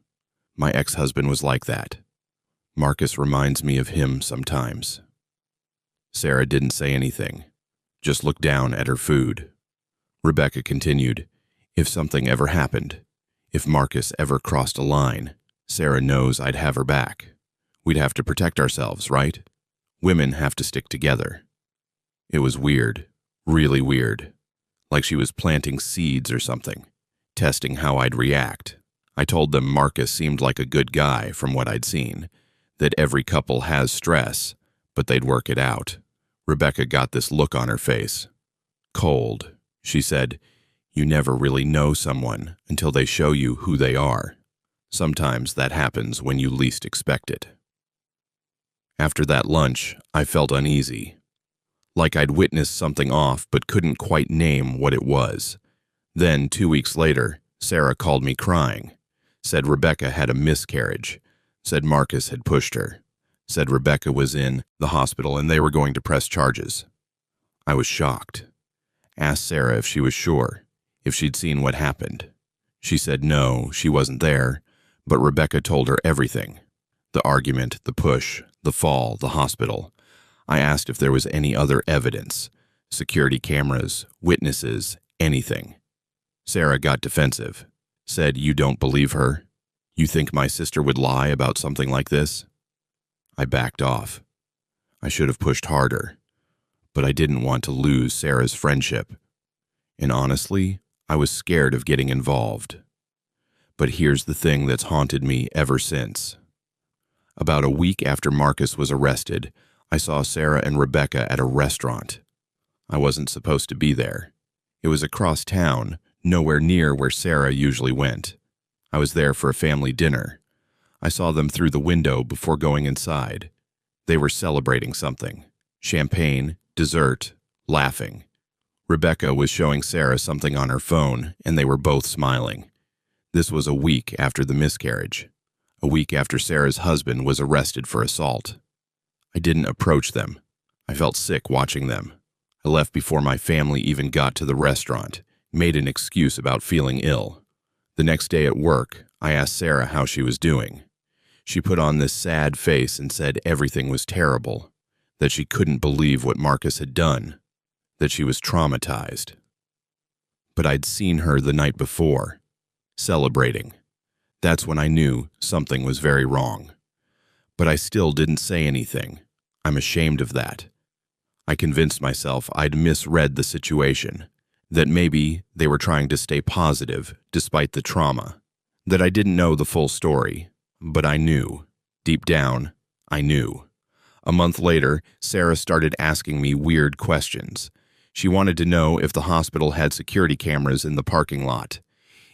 My ex-husband was like that. Marcus reminds me of him sometimes." Sarah didn't say anything, just looked down at her food. Rebecca continued, "If something ever happened, if Marcus ever crossed a line, Sarah knows I'd have her back. We'd have to protect ourselves, right? Women have to stick together." It was weird, really weird. Like she was planting seeds or something, testing how I'd react. I told them Marcus seemed like a good guy from what I'd seen, that every couple has stress, but they'd work it out. Rebecca got this look on her face. Cold. She said, "You never really know someone until they show you who they are. Sometimes that happens when you least expect it." After that lunch, I felt uneasy. Like I'd witnessed something off but couldn't quite name what it was. Then, 2 weeks later, Sarah called me crying. Said Rebecca had a miscarriage. Said Marcus had pushed her. Said Rebecca was in the hospital and they were going to press charges. I was shocked. Asked Sarah if she was sure, if she'd seen what happened. She said no, she wasn't there, but Rebecca told her everything. The argument, the push, the fall, the hospital. I asked if there was any other evidence, security cameras, witnesses, anything. Sarah got defensive, said, "You don't believe her? You think my sister would lie about something like this?" I backed off. I should have pushed harder, but I didn't want to lose Sarah's friendship. And honestly, I was scared of getting involved. But here's the thing that's haunted me ever since. About a week after Marcus was arrested, I saw Sarah and Rebecca at a restaurant. I wasn't supposed to be there. It was across town, nowhere near where Sarah usually went. I was there for a family dinner. I saw them through the window before going inside. They were celebrating something. Champagne, dessert, laughing. Rebecca was showing Sarah something on her phone, and they were both smiling. This was a week after the miscarriage. A week after Sarah's husband was arrested for assault. I didn't approach them. I felt sick watching them. I left before my family even got to the restaurant, made an excuse about feeling ill. The next day at work, I asked Sarah how she was doing. She put on this sad face and said everything was terrible, that she couldn't believe what Marcus had done, that she was traumatized. But I'd seen her the night before, celebrating. That's when I knew something was very wrong. But I still didn't say anything. I'm ashamed of that. I convinced myself I'd misread the situation, that maybe they were trying to stay positive despite the trauma, that I didn't know the full story, but I knew. Deep down, I knew. A month later, Sarah started asking me weird questions. She wanted to know if the hospital had security cameras in the parking lot,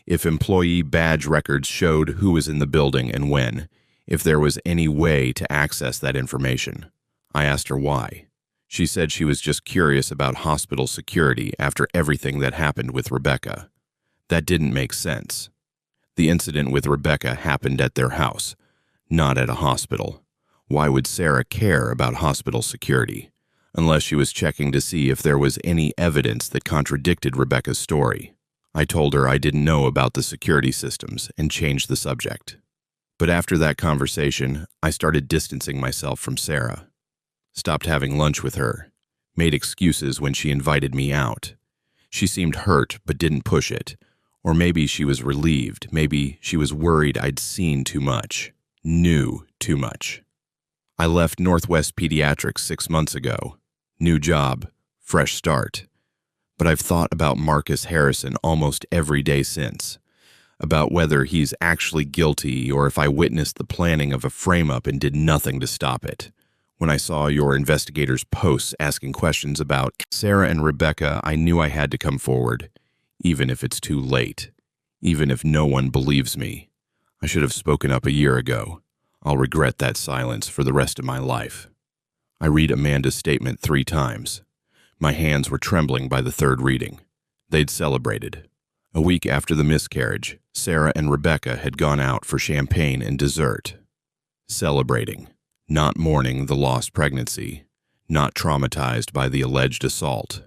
if employee badge records showed who was in the building and when, if there was any way to access that information. I asked her why. She said she was just curious about hospital security after everything that happened with Rebecca. That didn't make sense. The incident with Rebecca happened at their house, not at a hospital. Why would Sarah care about hospital security? Unless she was checking to see if there was any evidence that contradicted Rebecca's story. I told her I didn't know about the security systems and changed the subject. But after that conversation, I started distancing myself from Sarah. Stopped having lunch with her. Made excuses when she invited me out. She seemed hurt but didn't push it. Or maybe she was relieved. Maybe she was worried I'd seen too much. Knew too much. I left Northwest Pediatrics 6 months ago. New job. Fresh start. But I've thought about Marcus Harrison almost every day since. About whether he's actually guilty or if I witnessed the planning of a frame-up and did nothing to stop it. When I saw your investigators' posts asking questions about Sarah and Rebecca, I knew I had to come forward, even if it's too late, even if no one believes me. I should have spoken up a year ago. I'll regret that silence for the rest of my life. I read Amanda's statement 3 times. My hands were trembling by the 3rd reading. They'd celebrated. A week after the miscarriage, Sarah and Rebecca had gone out for champagne and dessert. Celebrating. Not mourning the lost pregnancy. Not traumatized by the alleged assault.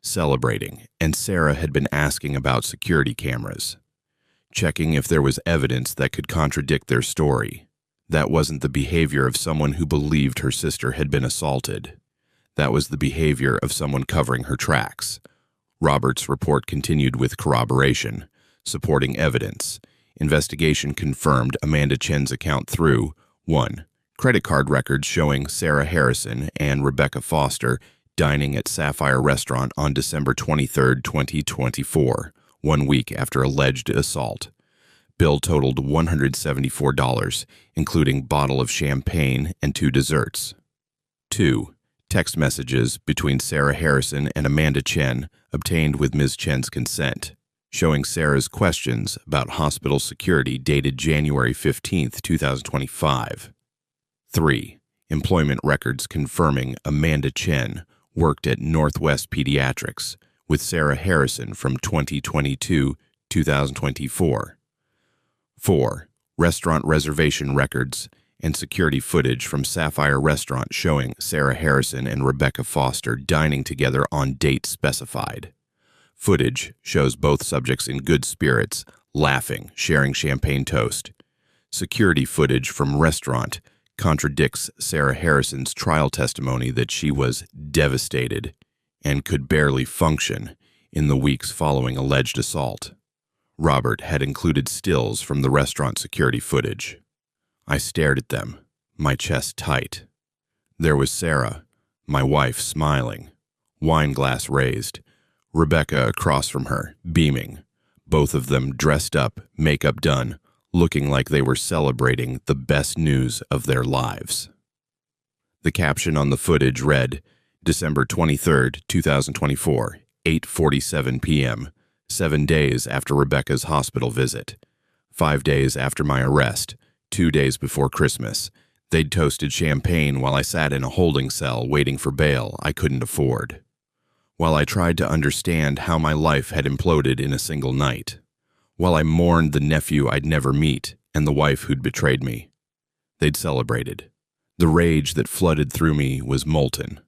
Celebrating, and Sarah had been asking about security cameras. Checking if there was evidence that could contradict their story. That wasn't the behavior of someone who believed her sister had been assaulted. That was the behavior of someone covering her tracks. Robert's report continued with corroboration, supporting evidence. Investigation confirmed Amanda Chen's account through 1. Credit card records showing Sarah Harrison and Rebecca Foster dining at Sapphire Restaurant on December 23, 2024, 1 week after alleged assault. Bill totaled $174, including bottle of champagne and 2 desserts. 2. Text messages between Sarah Harrison and Amanda Chen obtained with Ms. Chen's consent, showing Sarah's questions about hospital security dated January 15, 2025. 3. Employment records confirming Amanda Chen worked at Northwest Pediatrics with Sarah Harrison from 2022-2024. 4. Restaurant reservation records and security footage from Sapphire Restaurant showing Sarah Harrison and Rebecca Foster dining together on date specified. Footage shows both subjects in good spirits, laughing, sharing champagne toast. Security footage from restaurant contradicts Sarah Harrison's trial testimony that she was devastated and could barely function in the weeks following alleged assault. Robert had included stills from the restaurant security footage. I stared at them, my chest tight. There was Sarah, my wife, smiling, wine glass raised, Rebecca across from her, beaming, both of them dressed up, makeup done, looking like they were celebrating the best news of their lives. The caption on the footage read, December 23, 2024, 8:47 p.m., 7 days after Rebecca's hospital visit. 5 days after my arrest, 2 days before Christmas. They'd toasted champagne while I sat in a holding cell waiting for bail I couldn't afford. While I tried to understand how my life had imploded in a single night. While I mourned the nephew I'd never meet and the wife who'd betrayed me. They'd celebrated. The rage that flooded through me was molten.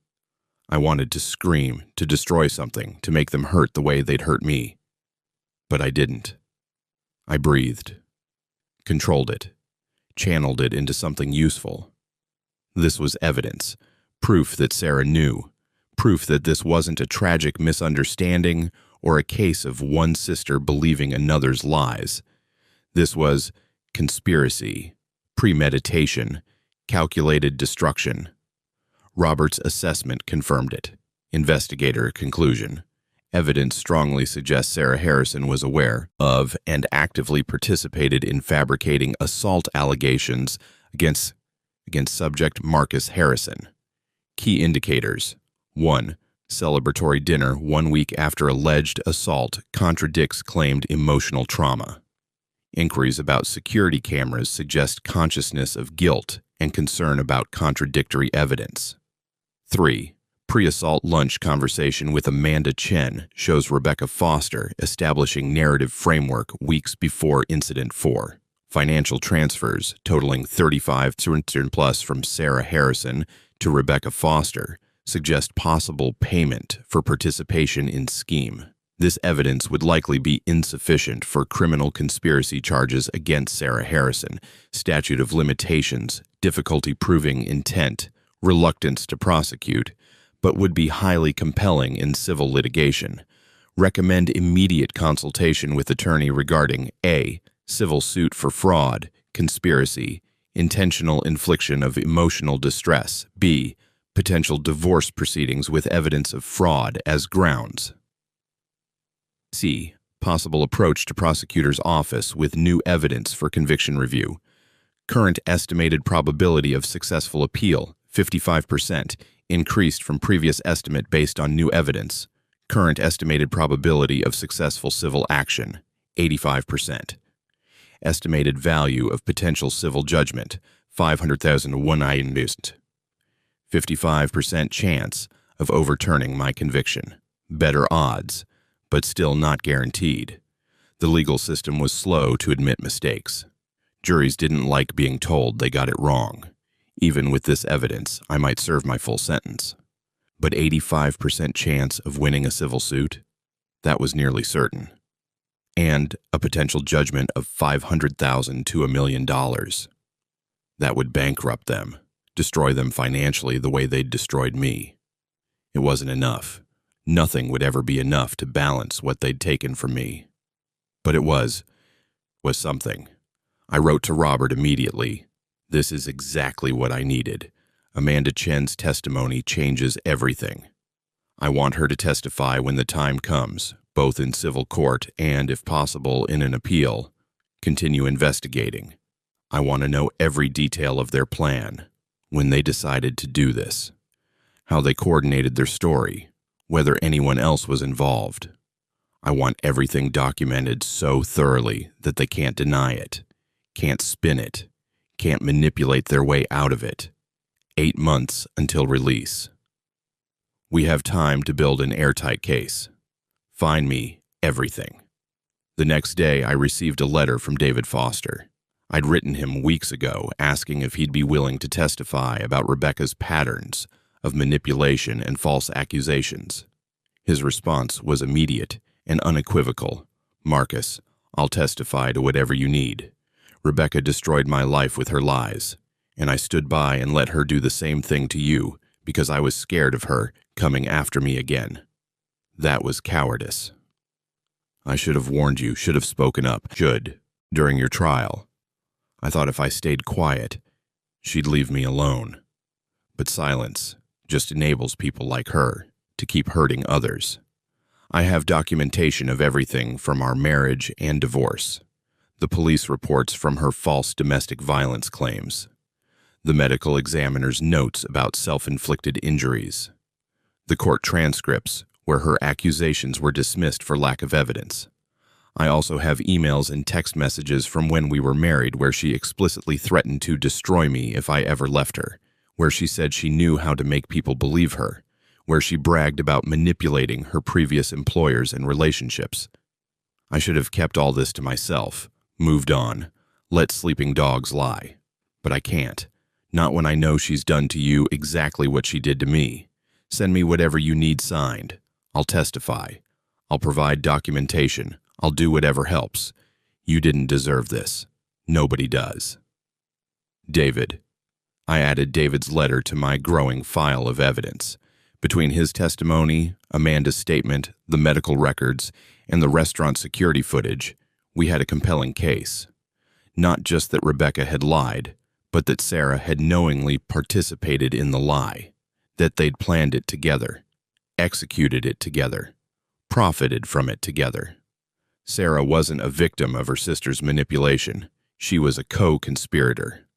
I wanted to scream, to destroy something, to make them hurt the way they'd hurt me. But I didn't. I breathed, controlled it, channeled it into something useful. This was evidence, proof that Sarah knew, proof that this wasn't a tragic misunderstanding or a case of one sister believing another's lies. This was conspiracy, premeditation, calculated destruction. Robert's assessment confirmed it. Investigator conclusion. Evidence strongly suggests Sarah Harrison was aware of and actively participated in fabricating assault allegations against subject Marcus Harrison. Key indicators. 1. Celebratory dinner 1 week after alleged assault contradicts claimed emotional trauma. Inquiries about security cameras suggest consciousness of guilt and concern about contradictory evidence. 3. Pre-assault lunch conversation with Amanda Chen shows Rebecca Foster establishing narrative framework weeks before Incident 4. Financial transfers totaling $35,000 plus from Sarah Harrison to Rebecca Foster suggest possible payment for participation in scheme. This evidence would likely be insufficient for criminal conspiracy charges against Sarah Harrison, statute of limitations, difficulty proving intent, reluctance to prosecute, but would be highly compelling in civil litigation. Recommend immediate consultation with attorney regarding A. Civil suit for fraud, conspiracy, intentional infliction of emotional distress. B. Potential divorce proceedings with evidence of fraud as grounds. C. Possible approach to prosecutor's office with new evidence for conviction review. Current estimated probability of successful appeal, 55%, increased from previous estimate based on new evidence. Current estimated probability of successful civil action, 85%. Estimated value of potential civil judgment, $500,000. 55% chance of overturning my conviction. Better odds, but still not guaranteed. The legal system was slow to admit mistakes. Juries didn't like being told they got it wrong. Even with this evidence, I might serve my full sentence. But 85% chance of winning a civil suit? That was nearly certain. And a potential judgment of $500,000 to $1 million. That would bankrupt them, destroy them financially the way they'd destroyed me. It wasn't enough. Nothing would ever be enough to balance what they'd taken from me. But it was something. I wrote to Robert immediately. This is exactly what I needed. Amanda Chen's testimony changes everything. I want her to testify when the time comes, both in civil court and, if possible, in an appeal. Continue investigating. I want to know every detail of their plan, when they decided to do this, how they coordinated their story, whether anyone else was involved. I want everything documented so thoroughly that they can't deny it, can't spin it, can't manipulate their way out of it. 8 months until release. We have time to build an airtight case. Find me everything. The next day, I received a letter from David Foster. I'd written him weeks ago asking if he'd be willing to testify about Rebecca's patterns of manipulation and false accusations. His response was immediate and unequivocal. Marcus, I'll testify to whatever you need. Rebecca destroyed my life with her lies, and I stood by and let her do the same thing to you because I was scared of her coming after me again. That was cowardice. I should have warned you, should have spoken up, during your trial. I thought if I stayed quiet, she'd leave me alone. But silence just enables people like her to keep hurting others. I have documentation of everything from our marriage and divorce. the police reports from her false domestic violence claims, the medical examiner's notes about self-inflicted injuries, the court transcripts where her accusations were dismissed for lack of evidence. I also have emails and text messages from when we were married where she explicitly threatened to destroy me if I ever left her, where she said she knew how to make people believe her, where she bragged about manipulating her previous employers and relationships. I should have kept all this to myself, moved on, let sleeping dogs lie. But I can't. Not when I know she's done to you exactly what she did to me. Send me whatever you need signed. I'll testify. I'll provide documentation. I'll do whatever helps. You didn't deserve this. Nobody does. David. I added David's letter to my growing file of evidence. Between his testimony, Amanda's statement, the medical records, and the restaurant security footage, we had a compelling case. Not just that Rebecca had lied, but that Sarah had knowingly participated in the lie, that they'd planned it together, executed it together, profited from it together. Sarah wasn't a victim of her sister's manipulation. She was a co-conspirator.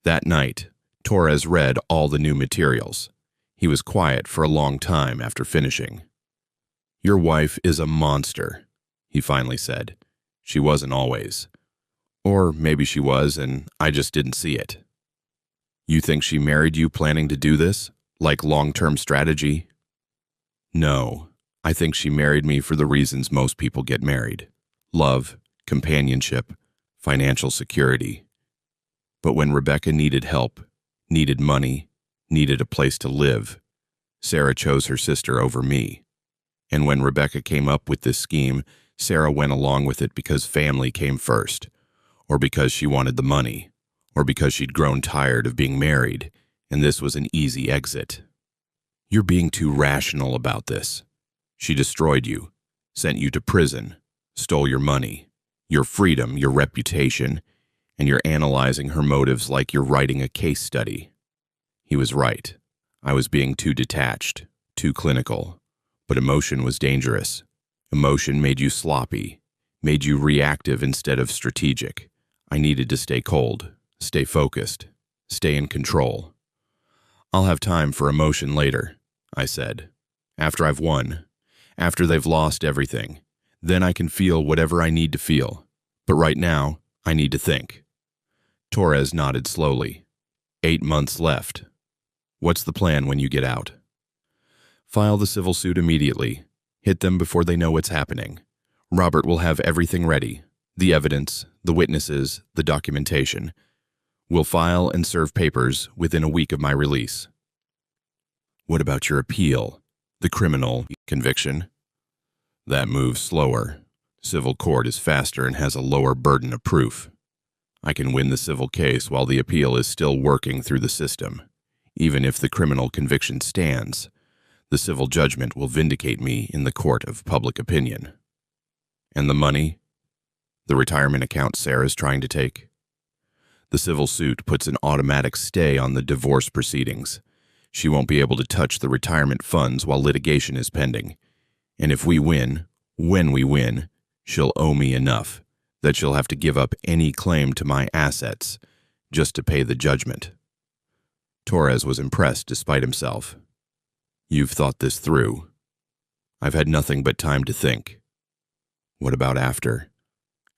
That night, Torres read all the new materials. He was quiet for a long time after finishing. "Your wife is a monster," he finally said. "She wasn't always. Or maybe she was and I just didn't see it." "You think she married you planning to do this? Like long-term strategy?" "No, I think she married me for the reasons most people get married. Love, companionship, financial security. But when Rebecca needed help, needed money, needed a place to live, Sarah chose her sister over me. And when Rebecca came up with this scheme, Sarah went along with it because family came first, or because she wanted the money, or because she'd grown tired of being married, and this was an easy exit. You're being too rational about this. She destroyed you, sent you to prison, stole your money, your freedom, your reputation, and you're analyzing her motives like you're writing a case study." He was right. I was being too detached, too clinical. But emotion was dangerous. Emotion made you sloppy, made you reactive instead of strategic. I needed to stay cold, stay focused, stay in control. "I'll have time for emotion later," I said. "After I've won, after they've lost everything. Then I can feel whatever I need to feel. But right now, I need to think." Torres nodded slowly. 8 months left. "What's the plan when you get out?" "File the civil suit immediately. Hit them before they know what's happening. Robert will have everything ready. The evidence, the witnesses, the documentation. We'll file and serve papers within a week of my release." "What about your appeal? The criminal conviction?" "That moves slower. Civil court is faster and has a lower burden of proof. I can win the civil case while the appeal is still working through the system. Even if the criminal conviction stands, the civil judgment will vindicate me in the court of public opinion." "And the money? The retirement account Sarah's trying to take?" "The civil suit puts an automatic stay on the divorce proceedings. She won't be able to touch the retirement funds while litigation is pending. And if we win, when we win, she'll owe me enough that she'll have to give up any claim to my assets just to pay the judgment." Torres was impressed despite himself. "You've thought this through." "I've had nothing but time to think." "What about after?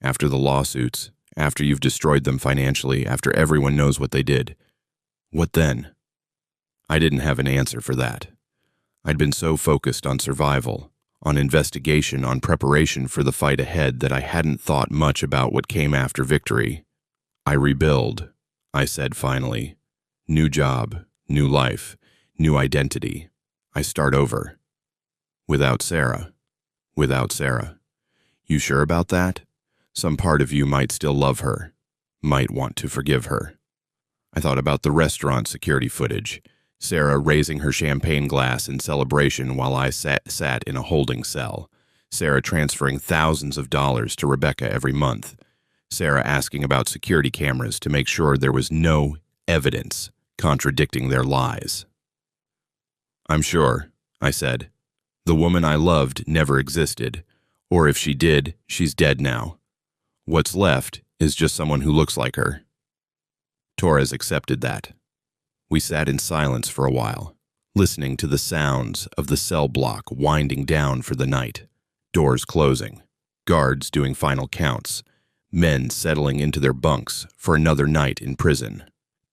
After the lawsuits, after you've destroyed them financially, after everyone knows what they did? What then?" I didn't have an answer for that. I'd been so focused on survival, on investigation, on preparation for the fight ahead that I hadn't thought much about what came after victory. "I rebuild," I said finally. "New job, new life, new identity. I start over. Without Sarah. Without Sarah. You sure about that? Some part of you might still love her, might want to forgive her." I thought about the restaurant security footage. Sarah raising her champagne glass in celebration while I sat in a holding cell. Sarah transferring thousands of dollars to Rebecca every month. Sarah asking about security cameras to make sure there was no evidence contradicting their lies. "I'm sure," I said. "The woman I loved never existed, or if she did, she's dead now. What's left is just someone who looks like her. Torres accepted that. We sat in silence for a while, listening to the sounds of the cell block winding down for the night, doors closing, guards doing final counts, men settling into their bunks for another night in prison.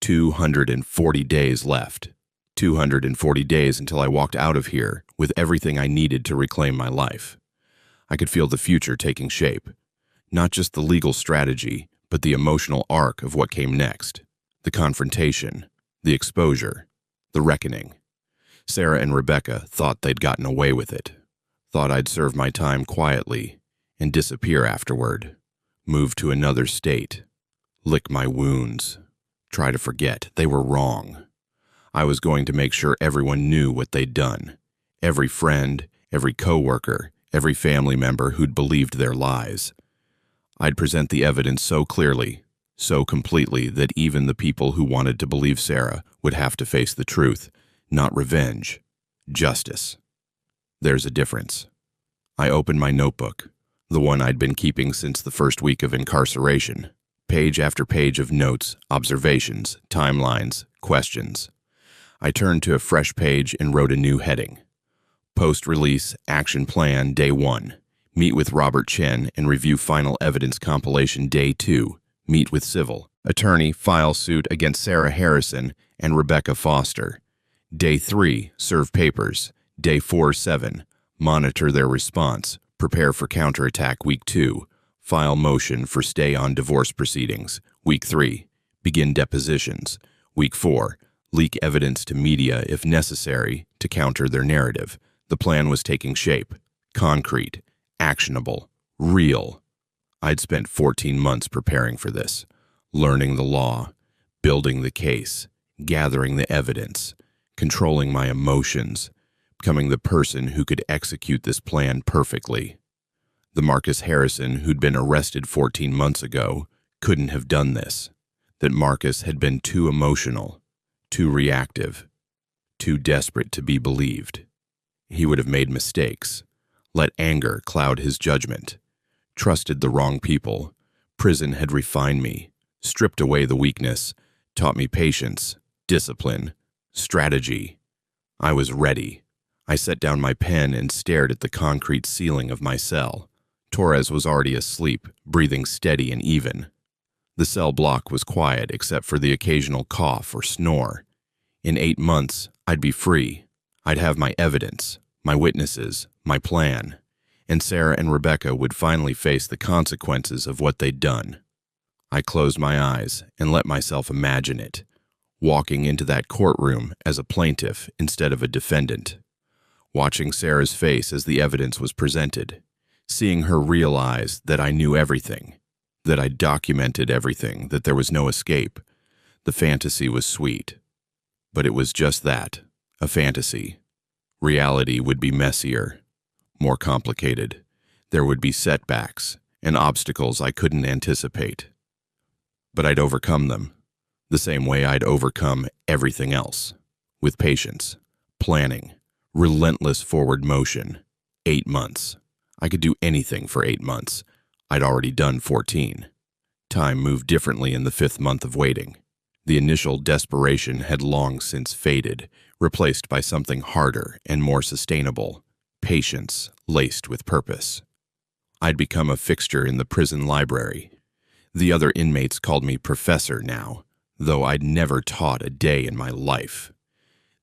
240 days left. 240 days until I walked out of here with everything I needed to reclaim my life. I could feel the future taking shape. Not just the legal strategy, but the emotional arc of what came next. The confrontation, the exposure, the reckoning. Sarah and Rebecca thought they'd gotten away with it. Thought I'd serve my time quietly and disappear afterward. Move to another state. Lick my wounds. Try to forget. They were wrong. I was going to make sure everyone knew what they'd done. Every friend, every coworker, every family member who'd believed their lies. I'd present the evidence so clearly, so completely that even the people who wanted to believe Sarah would have to face the truth, not revenge, justice. There's a difference. I opened my notebook, the one I'd been keeping since the first week of incarceration. Page after page of notes, observations, timelines, questions. I turned to a fresh page and wrote a new heading. Post-release action plan day 1. Meet with Robert Chen and review final evidence compilation day 2. Meet with civil attorney, file suit against Sarah Harrison and Rebecca Foster. Day 3. Serve papers. Day 4-7. Monitor their response. Prepare for counterattack week 2. File motion for stay on divorce proceedings. Week 3. Begin depositions. Week 4. Leak evidence to media if necessary to counter their narrative. The plan was taking shape. Concrete. Actionable. Real. I'd spent 14 months preparing for this. Learning the law. Building the case. Gathering the evidence. Controlling my emotions. Becoming the person who could execute this plan perfectly. The Marcus Harrison who'd been arrested 14 months ago couldn't have done this. That Marcus had been too emotional. Too reactive, too desperate to be believed. He would have made mistakes, let anger cloud his judgment, trusted the wrong people. Prison had refined me, stripped away the weakness, taught me patience, discipline, strategy. I was ready. I set down my pen and stared at the concrete ceiling of my cell. Torres was already asleep, breathing steady and even. The cell block was quiet except for the occasional cough or snore. In 8 months, I'd be free. I'd have my evidence, my witnesses, my plan, and Sarah and Rebecca would finally face the consequences of what they'd done. I closed my eyes and let myself imagine it, walking into that courtroom as a plaintiff instead of a defendant, watching Sarah's face as the evidence was presented, seeing her realize that I knew everything, that I documented everything, that there was no escape. The fantasy was sweet. But it was just that, a fantasy. Reality would be messier, more complicated. There would be setbacks and obstacles I couldn't anticipate. But I'd overcome them, the same way I'd overcome everything else, with patience, planning, relentless forward motion. 8 months. I could do anything for 8 months. I'd already done 14. Time moved differently in the 5th month of waiting. The initial desperation had long since faded, replaced by something harder and more sustainable, patience laced with purpose. I'd become a fixture in the prison library. The other inmates called me professor now, though I'd never taught a day in my life.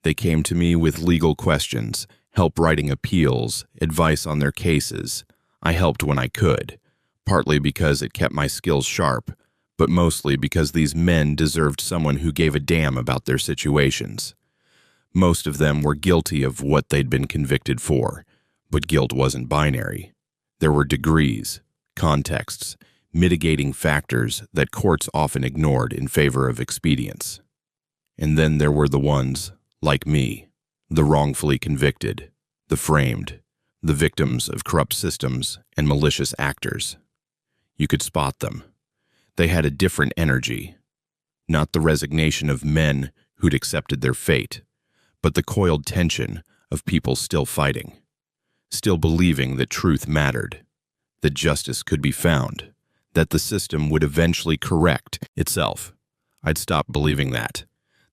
They came to me with legal questions, help writing appeals, advice on their cases. I helped when I could, partly because it kept my skills sharp, but mostly because these men deserved someone who gave a damn about their situations. Most of them were guilty of what they'd been convicted for, but guilt wasn't binary. There were degrees, contexts, mitigating factors that courts often ignored in favor of expedience. And then there were the ones, like me, the wrongfully convicted, the framed, the victims of corrupt systems and malicious actors. You could spot them. They had a different energy, not the resignation of men who'd accepted their fate, but the coiled tension of people still fighting, still believing that truth mattered, that justice could be found, that the system would eventually correct itself. I'd stopped believing that.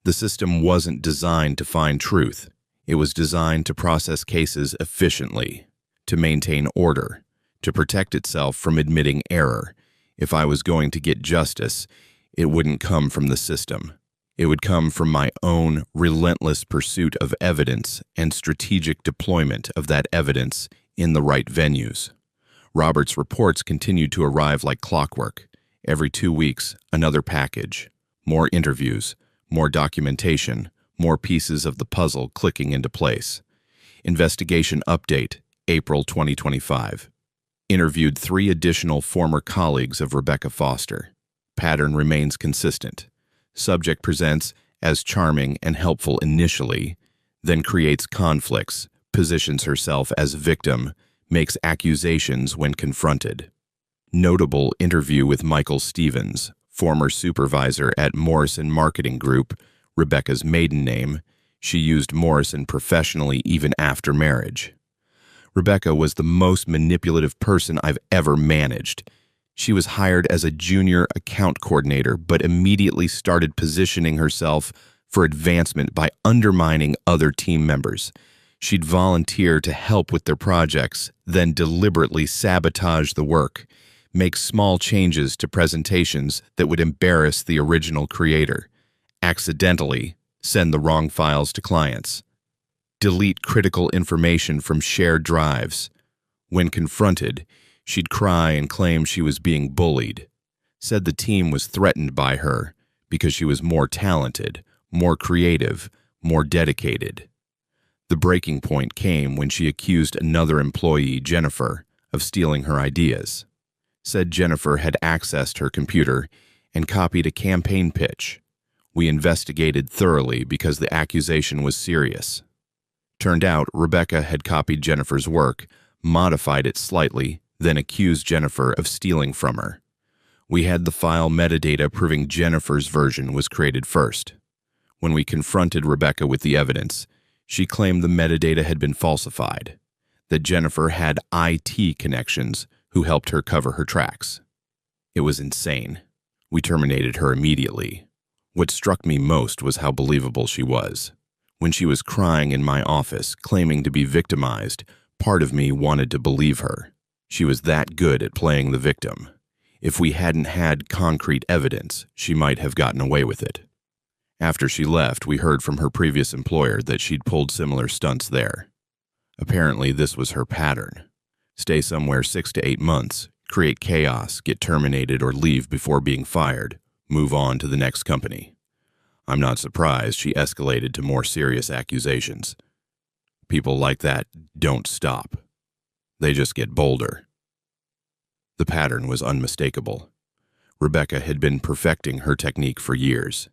The system wasn't designed to find truth. It was designed to process cases efficiently, to maintain order, to protect itself from admitting error. If I was going to get justice, it wouldn't come from the system. It would come from my own relentless pursuit of evidence and strategic deployment of that evidence in the right venues. Robert's reports continued to arrive like clockwork. Every 2 weeks, another package. More interviews, more documentation, more pieces of the puzzle clicking into place. Investigation update, April 2025. Interviewed 3 additional former colleagues of Rebecca Foster. Pattern remains consistent. Subject presents as charming and helpful initially, then creates conflicts, positions herself as victim, makes accusations when confronted. Notable interview with Michael Stevens, former supervisor at Morrison Marketing Group, Rebecca's maiden name. She used Morrison professionally even after marriage. Rebecca was the most manipulative person I've ever managed. She was hired as a junior account coordinator, but immediately started positioning herself for advancement by undermining other team members. She'd volunteer to help with their projects, then deliberately sabotage the work, make small changes to presentations that would embarrass the original creator, accidentally send the wrong files to clients, delete critical information from shared drives. When confronted, she'd cry and claim she was being bullied, said the team was threatened by her because she was more talented, more creative, more dedicated. The breaking point came when she accused another employee, Jennifer, of stealing her ideas. Said Jennifer had accessed her computer and copied a campaign pitch. We investigated thoroughly because the accusation was serious. Turned out Rebecca had copied Jennifer's work, modified it slightly, then accused Jennifer of stealing from her. We had the file metadata proving Jennifer's version was created first. When we confronted Rebecca with the evidence, she claimed the metadata had been falsified, that Jennifer had IT connections who helped her cover her tracks. It was insane. We terminated her immediately. What struck me most was how believable she was. When she was crying in my office, claiming to be victimized, part of me wanted to believe her. She was that good at playing the victim. If we hadn't had concrete evidence, she might have gotten away with it. After she left, we heard from her previous employer that she'd pulled similar stunts there. Apparently, this was her pattern. Stay somewhere 6 to 8 months, create chaos, get terminated or leave before being fired, move on to the next company. I'm not surprised she escalated to more serious accusations. People like that don't stop. They just get bolder. The pattern was unmistakable. Rebecca had been perfecting her technique for years,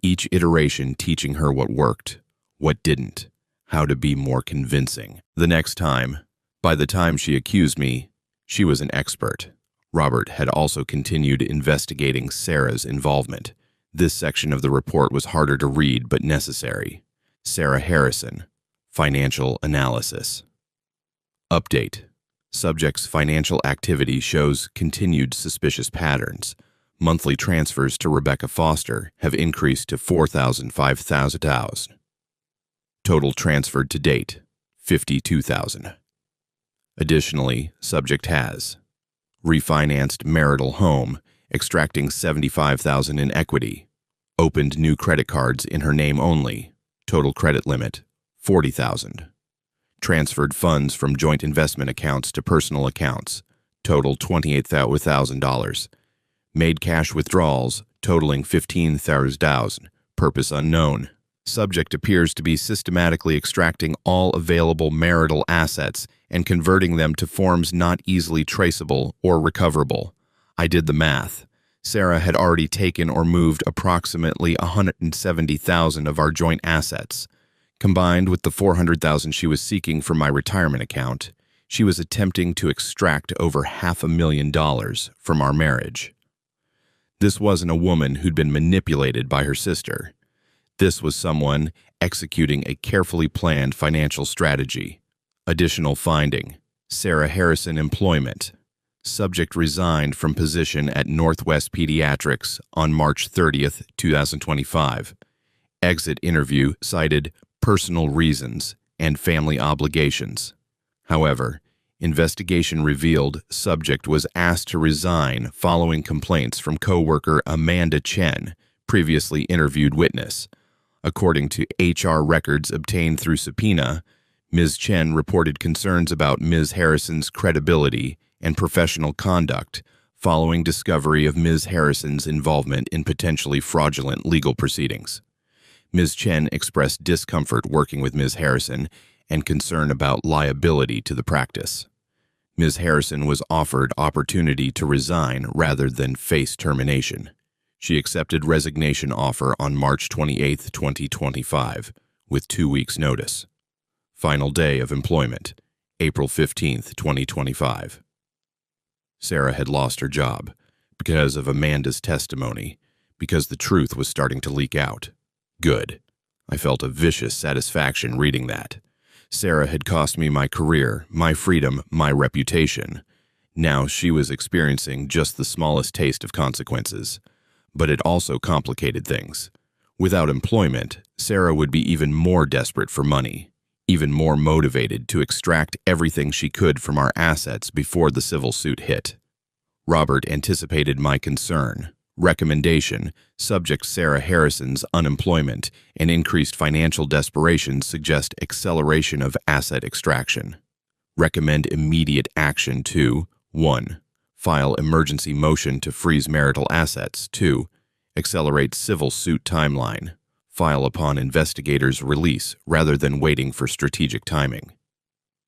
each iteration teaching her what worked, what didn't, how to be more convincing. The next time, by the time she accused me, she was an expert. Robert had also continued investigating Sarah's involvement. This section of the report was harder to read but necessary. Sarah Harrison, Financial Analysis. Update. Subject's financial activity shows continued suspicious patterns. Monthly transfers to Rebecca Foster have increased to $4,000–$5,000. Total transferred to date, $52,000. Additionally, subject has refinanced marital home, extracting $75,000 in equity, opened new credit cards in her name only, total credit limit, $40,000. Transferred funds from joint investment accounts to personal accounts, total $28,000. Made cash withdrawals, totaling $15,000, purpose unknown. Subject appears to be systematically extracting all available marital assets and converting them to forms not easily traceable or recoverable. I did the math. Sarah had already taken or moved approximately $170,000 of our joint assets. Combined with the $400,000 she was seeking from my retirement account, she was attempting to extract over $500,000 from our marriage. This wasn't a woman who'd been manipulated by her sister. This was someone executing a carefully planned financial strategy. Additional finding: Sarah Harrison employment. Subject resigned from position at Northwest Pediatrics on March 30th, 2025. Exit interview cited personal reasons and family obligations. However, investigation revealed subject was asked to resign following complaints from coworker Amanda Chen, previously interviewed witness. According to HR records obtained through subpoena, Ms. Chen reported concerns about Ms. Harrison's credibility and professional conduct following discovery of Ms. Harrison's involvement in potentially fraudulent legal proceedings. Ms. Chen expressed discomfort working with Ms. Harrison and concern about liability to the practice. Ms. Harrison was offered opportunity to resign rather than face termination. She accepted resignation offer on March 28, 2025, with 2 weeks' notice. Final day of employment, April 15, 2025. Sarah had lost her job because of Amanda's testimony, because the truth was starting to leak out. Good. I felt a vicious satisfaction reading that. Sarah had cost me my career, my freedom, my reputation. Now she was experiencing just the smallest taste of consequences. But it also complicated things. Without employment, Sarah would be even more desperate for money, even more motivated to extract everything she could from our assets before the civil suit hit. Robert anticipated my concern. Recommendation: subject Sarah Harrison's unemployment and increased financial desperation suggest acceleration of asset extraction. Recommend immediate action to 1. File emergency motion to freeze marital assets. 2. Accelerate civil suit timeline. File upon investigators' release rather than waiting for strategic timing.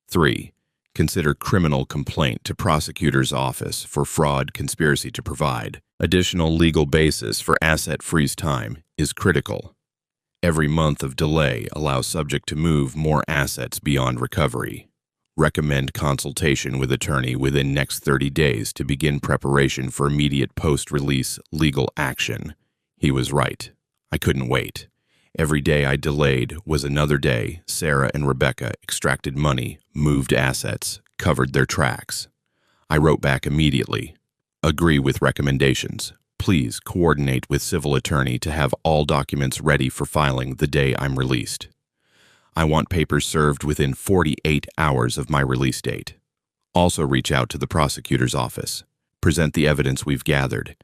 3. Consider criminal complaint to prosecutor's office for fraud, conspiracy to provide. Additional legal basis for asset freeze time is critical. Every month of delay allows subject to move more assets beyond recovery. Recommend consultation with attorney within next 30 days to begin preparation for immediate post-release legal action. He was right. I couldn't wait. Every day I delayed was another day Sarah and Rebecca extracted money, moved assets, covered their tracks. I wrote back immediately. Agree with recommendations. Please coordinate with civil attorney to have all documents ready for filing the day I'm released. I want papers served within 48 hours of my release date. Also reach out to the prosecutor's office. Present the evidence we've gathered.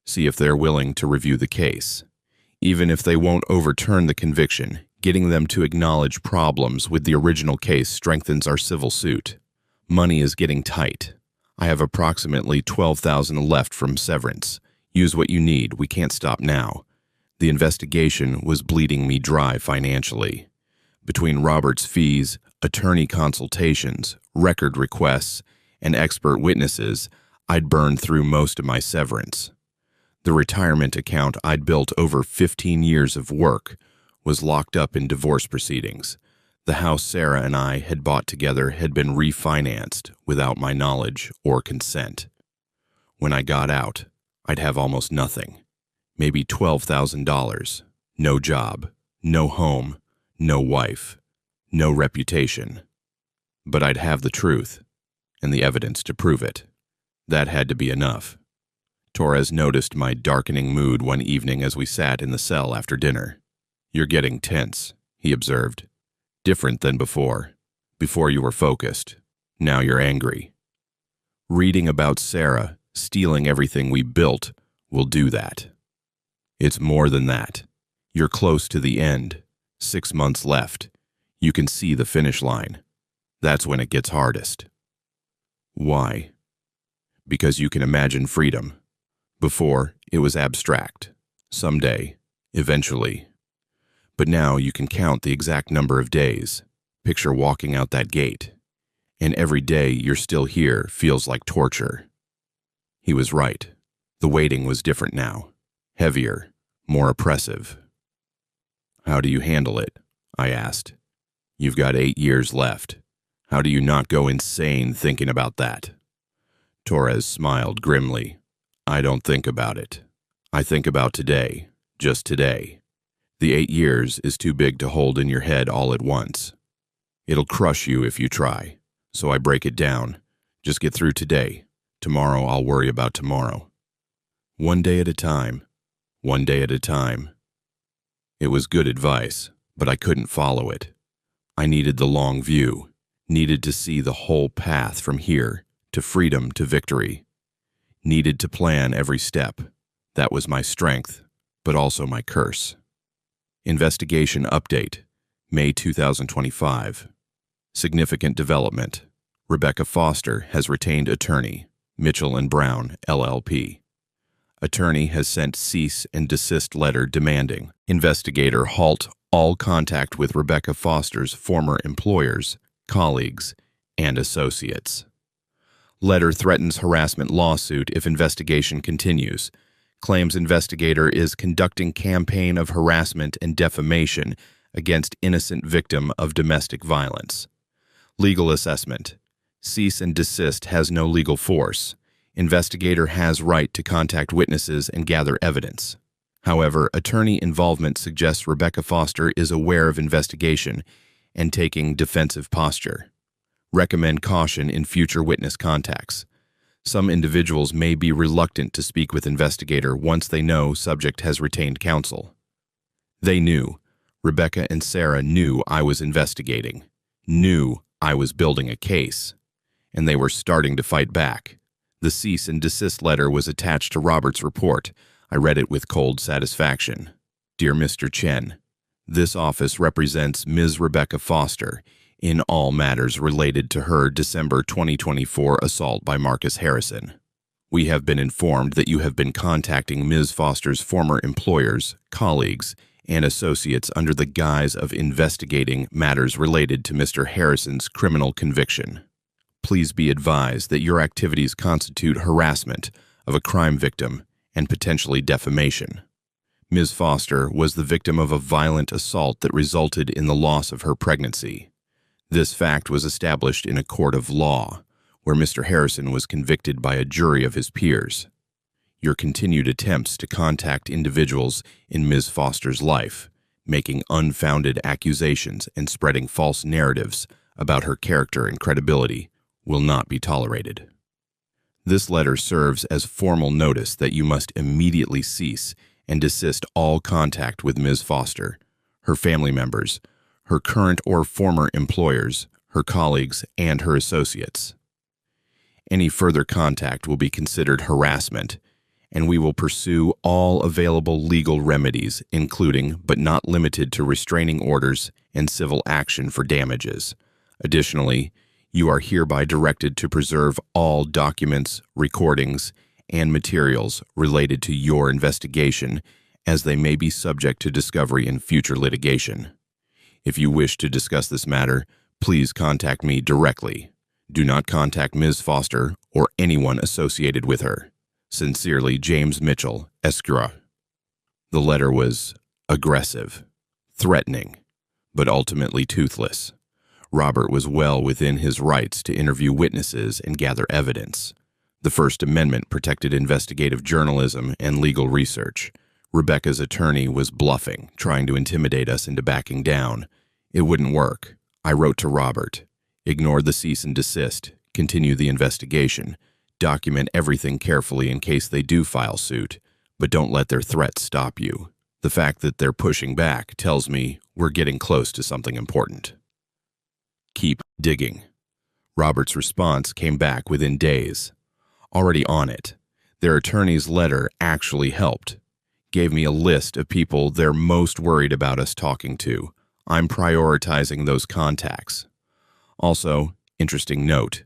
See if they're willing to review the case. Even if they won't overturn the conviction, getting them to acknowledge problems with the original case strengthens our civil suit. Money is getting tight. I have approximately $12,000 left from severance. Use what you need. We can't stop now. The investigation was bleeding me dry financially. Between Robert's fees, attorney consultations, record requests, and expert witnesses, I'd burned through most of my severance. The retirement account I'd built over 15 years of work was locked up in divorce proceedings. The house Sarah and I had bought together had been refinanced without my knowledge or consent. When I got out, I'd have almost nothing. Maybe $12,000. No job, no home, no wife, no reputation. But I'd have the truth and the evidence to prove it. That had to be enough. Torres noticed my darkening mood one evening as we sat in the cell after dinner. "You're getting tense," he observed. "Different than before. Before you were focused. Now you're angry." Reading about Sarah stealing everything we built will do that. It's more than that. You're close to the end. 6 months left. You can see the finish line. That's when it gets hardest. Why? Because you can imagine freedom. Before, it was abstract. Someday, eventually. But now you can count the exact number of days. Picture walking out that gate. And every day you're still here feels like torture. He was right. The waiting was different now. Heavier, more oppressive. "How do you handle it?" I asked. "You've got 8 years left. How do you not go insane thinking about that?" Torres smiled grimly. "I don't think about it. I think about today, just today. The 8 years is too big to hold in your head all at once. It'll crush you if you try, so I break it down. Just get through today. tomorrow I'll worry about tomorrow. One day at a time, one day at a time. It was good advice, but I couldn't follow it. I needed the long view, needed to see the whole path from here to freedom to victory. Needed to plan every step. That was my strength, but also my curse. Investigation update, May 2025. Significant development. Rebecca Foster has retained attorney, Mitchell & Brown, LLP. Attorney has sent cease and desist letter demanding investigator halt all contact with Rebecca Foster's former employers, colleagues, and associates. Letter threatens harassment lawsuit if investigation continues. Claims investigator is conducting campaign of harassment and defamation against innocent victim of domestic violence. Legal assessment. Cease and desist has no legal force. Investigator has right to contact witnesses and gather evidence. However, attorney involvement suggests Rebecca Foster is aware of investigation and taking defensive posture. Recommend caution in future witness contacts. Some individuals may be reluctant to speak with investigator once they know subject has retained counsel. They knew. Rebecca and Sarah knew I was investigating, knew I was building a case, and they were starting to fight back. The cease and desist letter was attached to Robert's report. I read it with cold satisfaction. Dear Mr. Chen, this office represents Ms. Rebecca Foster in all matters related to her December 2024 assault by Marcus Harrison. We have been informed that you have been contacting Ms. Foster's former employers, colleagues, and associates under the guise of investigating matters related to Mr. Harrison's criminal conviction. Please be advised that your activities constitute harassment of a crime victim and potentially defamation. Ms. Foster was the victim of a violent assault that resulted in the loss of her pregnancy. This fact was established in a court of law, where Mr. Harrison was convicted by a jury of his peers. Your continued attempts to contact individuals in Ms. Foster's life, making unfounded accusations and spreading false narratives about her character and credibility, will not be tolerated. This letter serves as formal notice that you must immediately cease and desist all contact with Ms. Foster, her family members, her current or former employers, her colleagues, and her associates. Any further contact will be considered harassment, and we will pursue all available legal remedies, including but not limited to restraining orders and civil action for damages. Additionally, you are hereby directed to preserve all documents, recordings, and materials related to your investigation, as they may be subject to discovery in future litigation. If you wish to discuss this matter, please contact me directly. Do not contact Ms. Foster or anyone associated with her. Sincerely, James Mitchell, Esquire. The letter was aggressive, threatening, but ultimately toothless. Robert was well within his rights to interview witnesses and gather evidence. The First Amendment protected investigative journalism and legal research. Rebecca's attorney was bluffing, trying to intimidate us into backing down. It wouldn't work. I wrote to Robert. Ignore the cease and desist. Continue the investigation. Document everything carefully in case they do file suit, but don't let their threats stop you. The fact that they're pushing back tells me we're getting close to something important. Keep digging. Robert's response came back within days. Already on it. Their attorney's letter actually helped. Gave me a list of people they're most worried about us talking to. I'm prioritizing those contacts. Also, interesting note,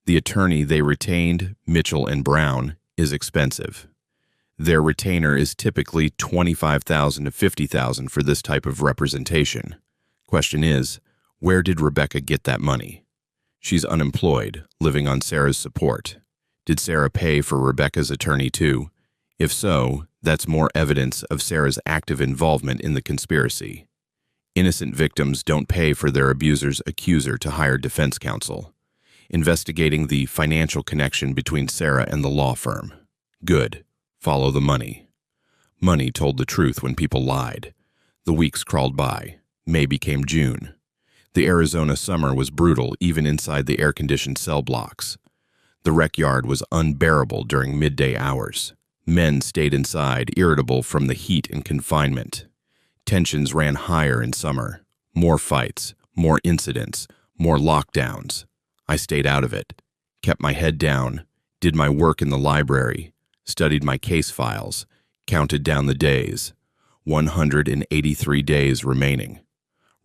the attorney they retained, Mitchell & Brown, is expensive. Their retainer is typically $25,000 to $50,000 for this type of representation. Question is, where did Rebecca get that money? She's unemployed, living on Sarah's support. Did Sarah pay for Rebecca's attorney too? If so, that's more evidence of Sarah's active involvement in the conspiracy. Innocent victims don't pay for their abuser's accuser to hire defense counsel. Investigating the financial connection between Sarah and the law firm. Good. Follow the money. Money told the truth when people lied. The weeks crawled by. May became June. The Arizona summer was brutal even inside the air-conditioned cell blocks. The rec yard was unbearable during midday hours. Men stayed inside, irritable from the heat and confinement. Tensions ran higher in summer. More fights, more incidents, more lockdowns. I stayed out of it, kept my head down, did my work in the library, studied my case files, counted down the days. 183 days remaining.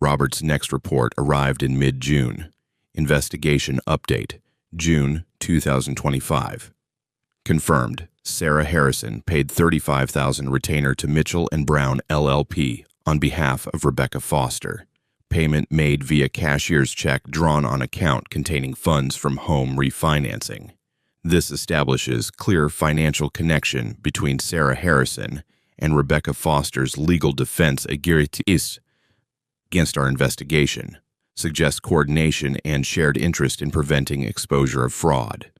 Robert's next report arrived in mid-June. Investigation update, June 2025. Confirmed, Sarah Harrison paid $35,000 retainer to Mitchell and Brown LLP on behalf of Rebecca Foster. Payment made via cashier's check drawn on account containing funds from home refinancing. This establishes clear financial connection between Sarah Harrison and Rebecca Foster's legal defense against our investigation, suggests coordination and shared interest in preventing exposure of fraud.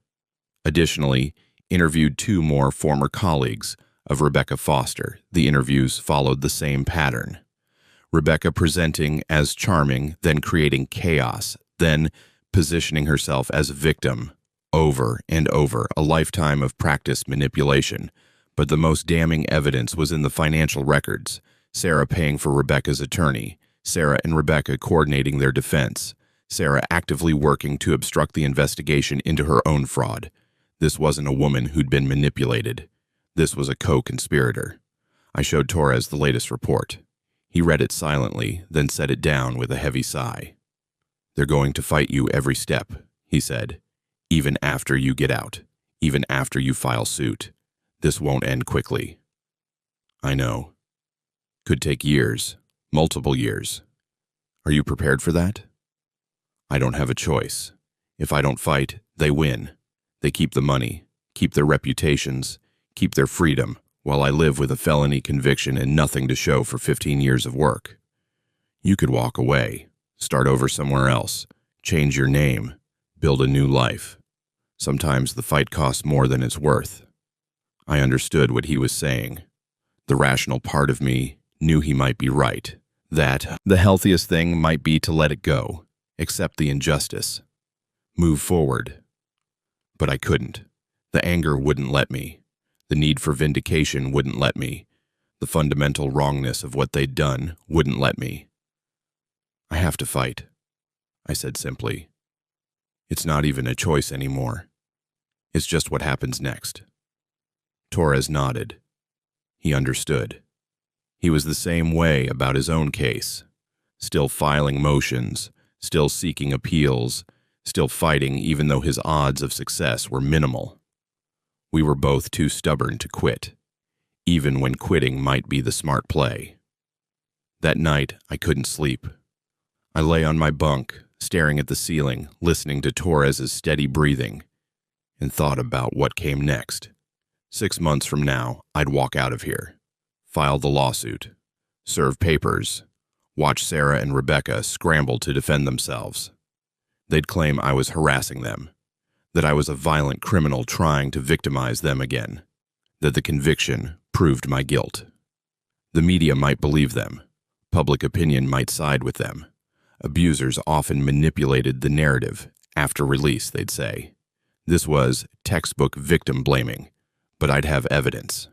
Additionally, interviewed 2 more former colleagues of Rebecca Foster. The interviews followed the same pattern. Rebecca presenting as charming, then creating chaos, then positioning herself as a victim, over and over, a lifetime of practiced manipulation. But the most damning evidence was in the financial records, Sarah paying for Rebecca's attorney, Sarah and Rebecca coordinating their defense, Sarah actively working to obstruct the investigation into her own fraud. This wasn't a woman who'd been manipulated. This was a co-conspirator. I showed Torres the latest report. He read it silently, then set it down with a heavy sigh. "They're going to fight you every step," he said, "even after you get out, even after you file suit. This won't end quickly." "I know. Could take years, multiple years. Are you prepared for that?" "I don't have a choice. If I don't fight, they win. They keep the money, keep their reputations, keep their freedom, while I live with a felony conviction and nothing to show for 15 years of work. You could walk away, start over somewhere else, change your name, build a new life. Sometimes the fight costs more than it's worth." I understood what he was saying. The rational part of me knew he might be right, that the healthiest thing might be to let it go, accept the injustice, move forward. But I couldn't. The anger wouldn't let me. The need for vindication wouldn't let me. The fundamental wrongness of what they'd done wouldn't let me. "I have to fight," I said simply. "It's not even a choice anymore. It's just what happens next." Torres nodded. He understood. He was the same way about his own case. Still filing motions, still seeking appeals, still fighting even though his odds of success were minimal. We were both too stubborn to quit, even when quitting might be the smart play. That night, I couldn't sleep. I lay on my bunk, staring at the ceiling, listening to Torres's steady breathing, and thought about what came next. 6 months from now, I'd walk out of here, file the lawsuit, serve papers, watch Sarah and Rebecca scramble to defend themselves. They'd claim I was harassing them, that I was a violent criminal trying to victimize them again, that the conviction proved my guilt. The media might believe them. Public opinion might side with them. Abusers often manipulated the narrative. After release, they'd say. This was textbook victim blaming, but I'd have evidence.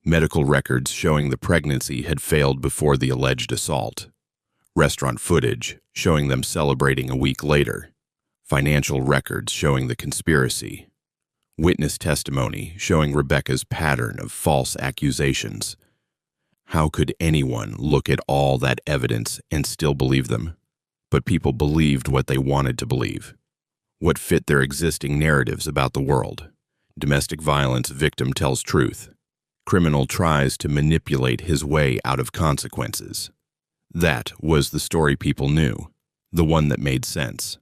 Medical records showing the pregnancy had failed before the alleged assault. Restaurant footage showing them celebrating a week later. Financial records showing the conspiracy. Witness testimony showing Rebecca's pattern of false accusations. How could anyone look at all that evidence and still believe them? But people believed what they wanted to believe, what fit their existing narratives about the world. Domestic violence victim tells truth. Criminal tries to manipulate his way out of consequences. That was the story people knew, the one that made sense.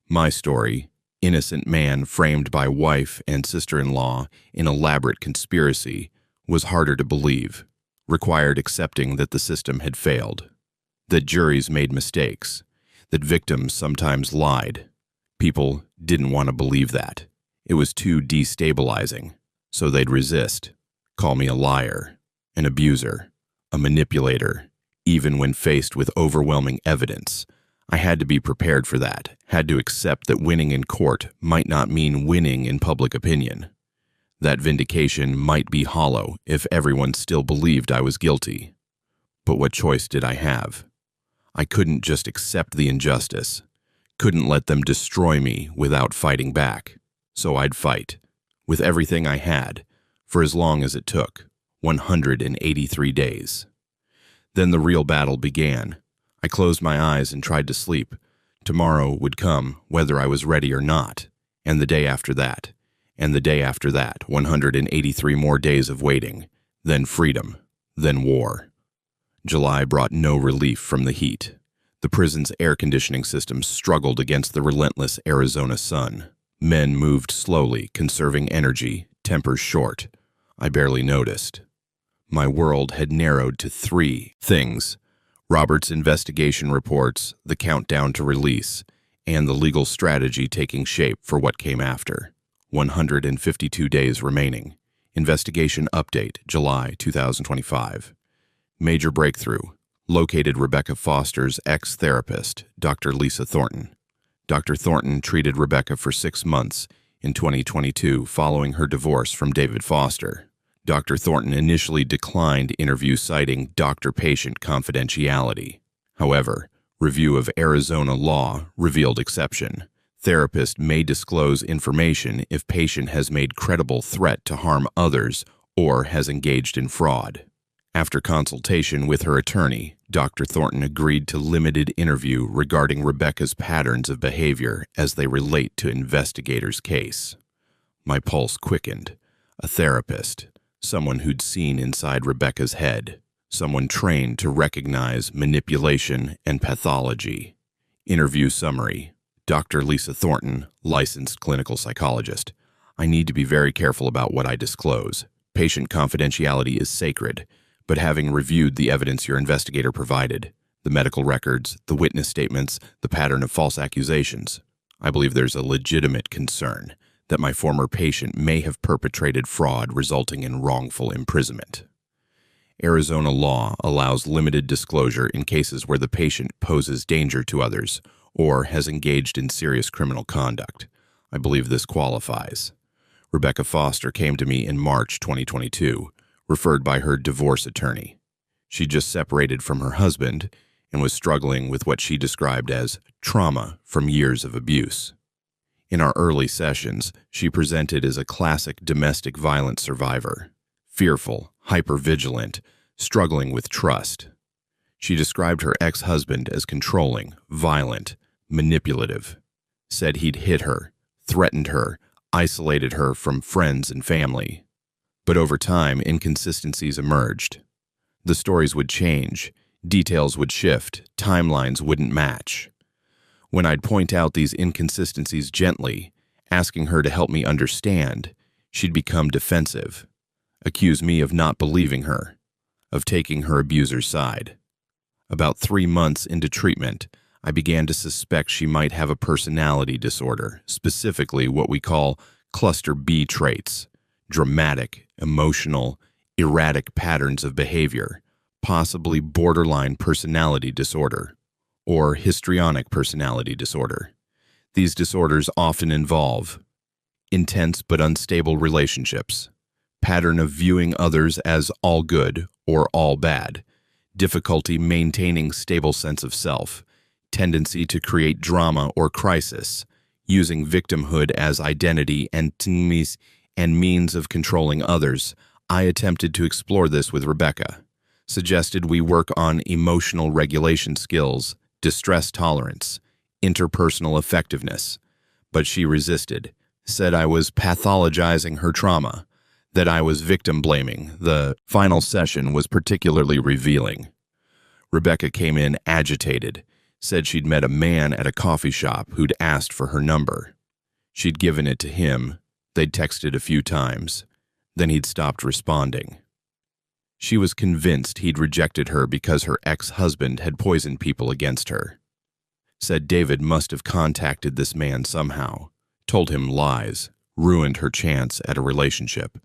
My story, innocent man framed by wife and sister-in-law in elaborate conspiracy, was harder to believe, required accepting that the system had failed, that juries made mistakes, that victims sometimes lied. People didn't want to believe that. It was too destabilizing, so they'd resist, call me a liar, an abuser, a manipulator. Even when faced with overwhelming evidence, I had to be prepared for that, had to accept that winning in court might not mean winning in public opinion. That vindication might be hollow if everyone still believed I was guilty. But what choice did I have? I couldn't just accept the injustice, couldn't let them destroy me without fighting back. So I'd fight, with everything I had, for as long as it took, 183 days. Then the real battle began. I closed my eyes and tried to sleep. Tomorrow would come, whether I was ready or not, and the day after that, and the day after that, 183 more days of waiting, then freedom, then war. July brought no relief from the heat. The prison's air conditioning system struggled against the relentless Arizona sun. Men moved slowly, conserving energy, tempers short. I barely noticed. My world had narrowed to 3 things: Robert's investigation reports, the countdown to release, and the legal strategy taking shape for what came after. 152 days remaining. Investigation update, July 2025. Major breakthrough. Located Rebecca Foster's ex-therapist, Dr. Lisa Thornton. Dr. Thornton treated Rebecca for 6 months in 2022 following her divorce from David Foster. Dr. Thornton initially declined interview citing doctor-patient confidentiality. However, review of Arizona law revealed exception. Therapist may disclose information if patient has made credible threat to harm others or has engaged in fraud. After consultation with her attorney, Dr. Thornton agreed to limited interview regarding Rebecca's patterns of behavior as they relate to investigators' case. My pulse quickened. A therapist, someone who'd seen inside Rebecca's head, someone trained to recognize manipulation and pathology. Interview summary. Dr. Lisa Thornton, licensed clinical psychologist. I need to be very careful about what I disclose. Patient confidentiality is sacred, but having reviewed the evidence your investigator provided, the medical records, the witness statements, the pattern of false accusations, I believe there's a legitimate concern that my former patient may have perpetrated fraud resulting in wrongful imprisonment. Arizona law allows limited disclosure in cases where the patient poses danger to others or has engaged in serious criminal conduct. I believe this qualifies. Rebecca Foster came to me in March 2022, referred by her divorce attorney. She just separated from her husband and was struggling with what she described as trauma from years of abuse. In our early sessions, she presented as a classic domestic violence survivor, fearful, hypervigilant, struggling with trust. She described her ex-husband as controlling, violent, manipulative, said he'd hit her, threatened her, isolated her from friends and family. But over time, inconsistencies emerged. The stories would change, details would shift, timelines wouldn't match. When I'd point out these inconsistencies gently, asking her to help me understand, she'd become defensive, accuse me of not believing her, of taking her abuser's side. About 3 months into treatment, I began to suspect she might have a personality disorder, specifically what we call cluster B traits, dramatic, emotional, erratic patterns of behavior, possibly borderline personality disorder, or histrionic personality disorder. These disorders often involve intense but unstable relationships, pattern of viewing others as all good or all bad, difficulty maintaining stable sense of self, tendency to create drama or crisis, using victimhood as identity and means of controlling others. I attempted to explore this with Rebecca, suggested we work on emotional regulation skills, distress tolerance, interpersonal effectiveness, but she resisted, said I was pathologizing her trauma, that I was victim blaming. The final session was particularly revealing. Rebecca came in agitated, said she'd met a man at a coffee shop who'd asked for her number. She'd given it to him, they'd texted a few times, then he'd stopped responding. She was convinced he'd rejected her because her ex-husband had poisoned people against her. Said David must have contacted this man somehow, told him lies, ruined her chance at a relationship.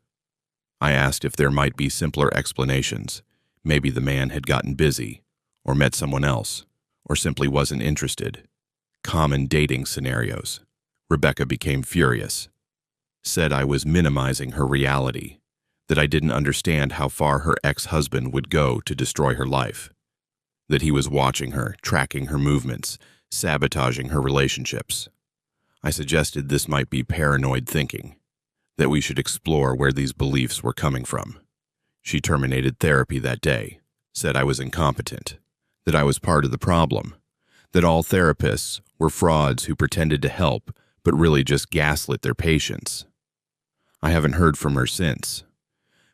I asked if there might be simpler explanations. Maybe the man had gotten busy, or met someone else, or simply wasn't interested. Common dating scenarios. Rebecca became furious. Said I was minimizing her reality, that I didn't understand how far her ex-husband would go to destroy her life, that he was watching her, tracking her movements, sabotaging her relationships. I suggested this might be paranoid thinking, that we should explore where these beliefs were coming from. She terminated therapy that day, said I was incompetent, that I was part of the problem, that all therapists were frauds who pretended to help but really just gaslit their patients. I haven't heard from her since,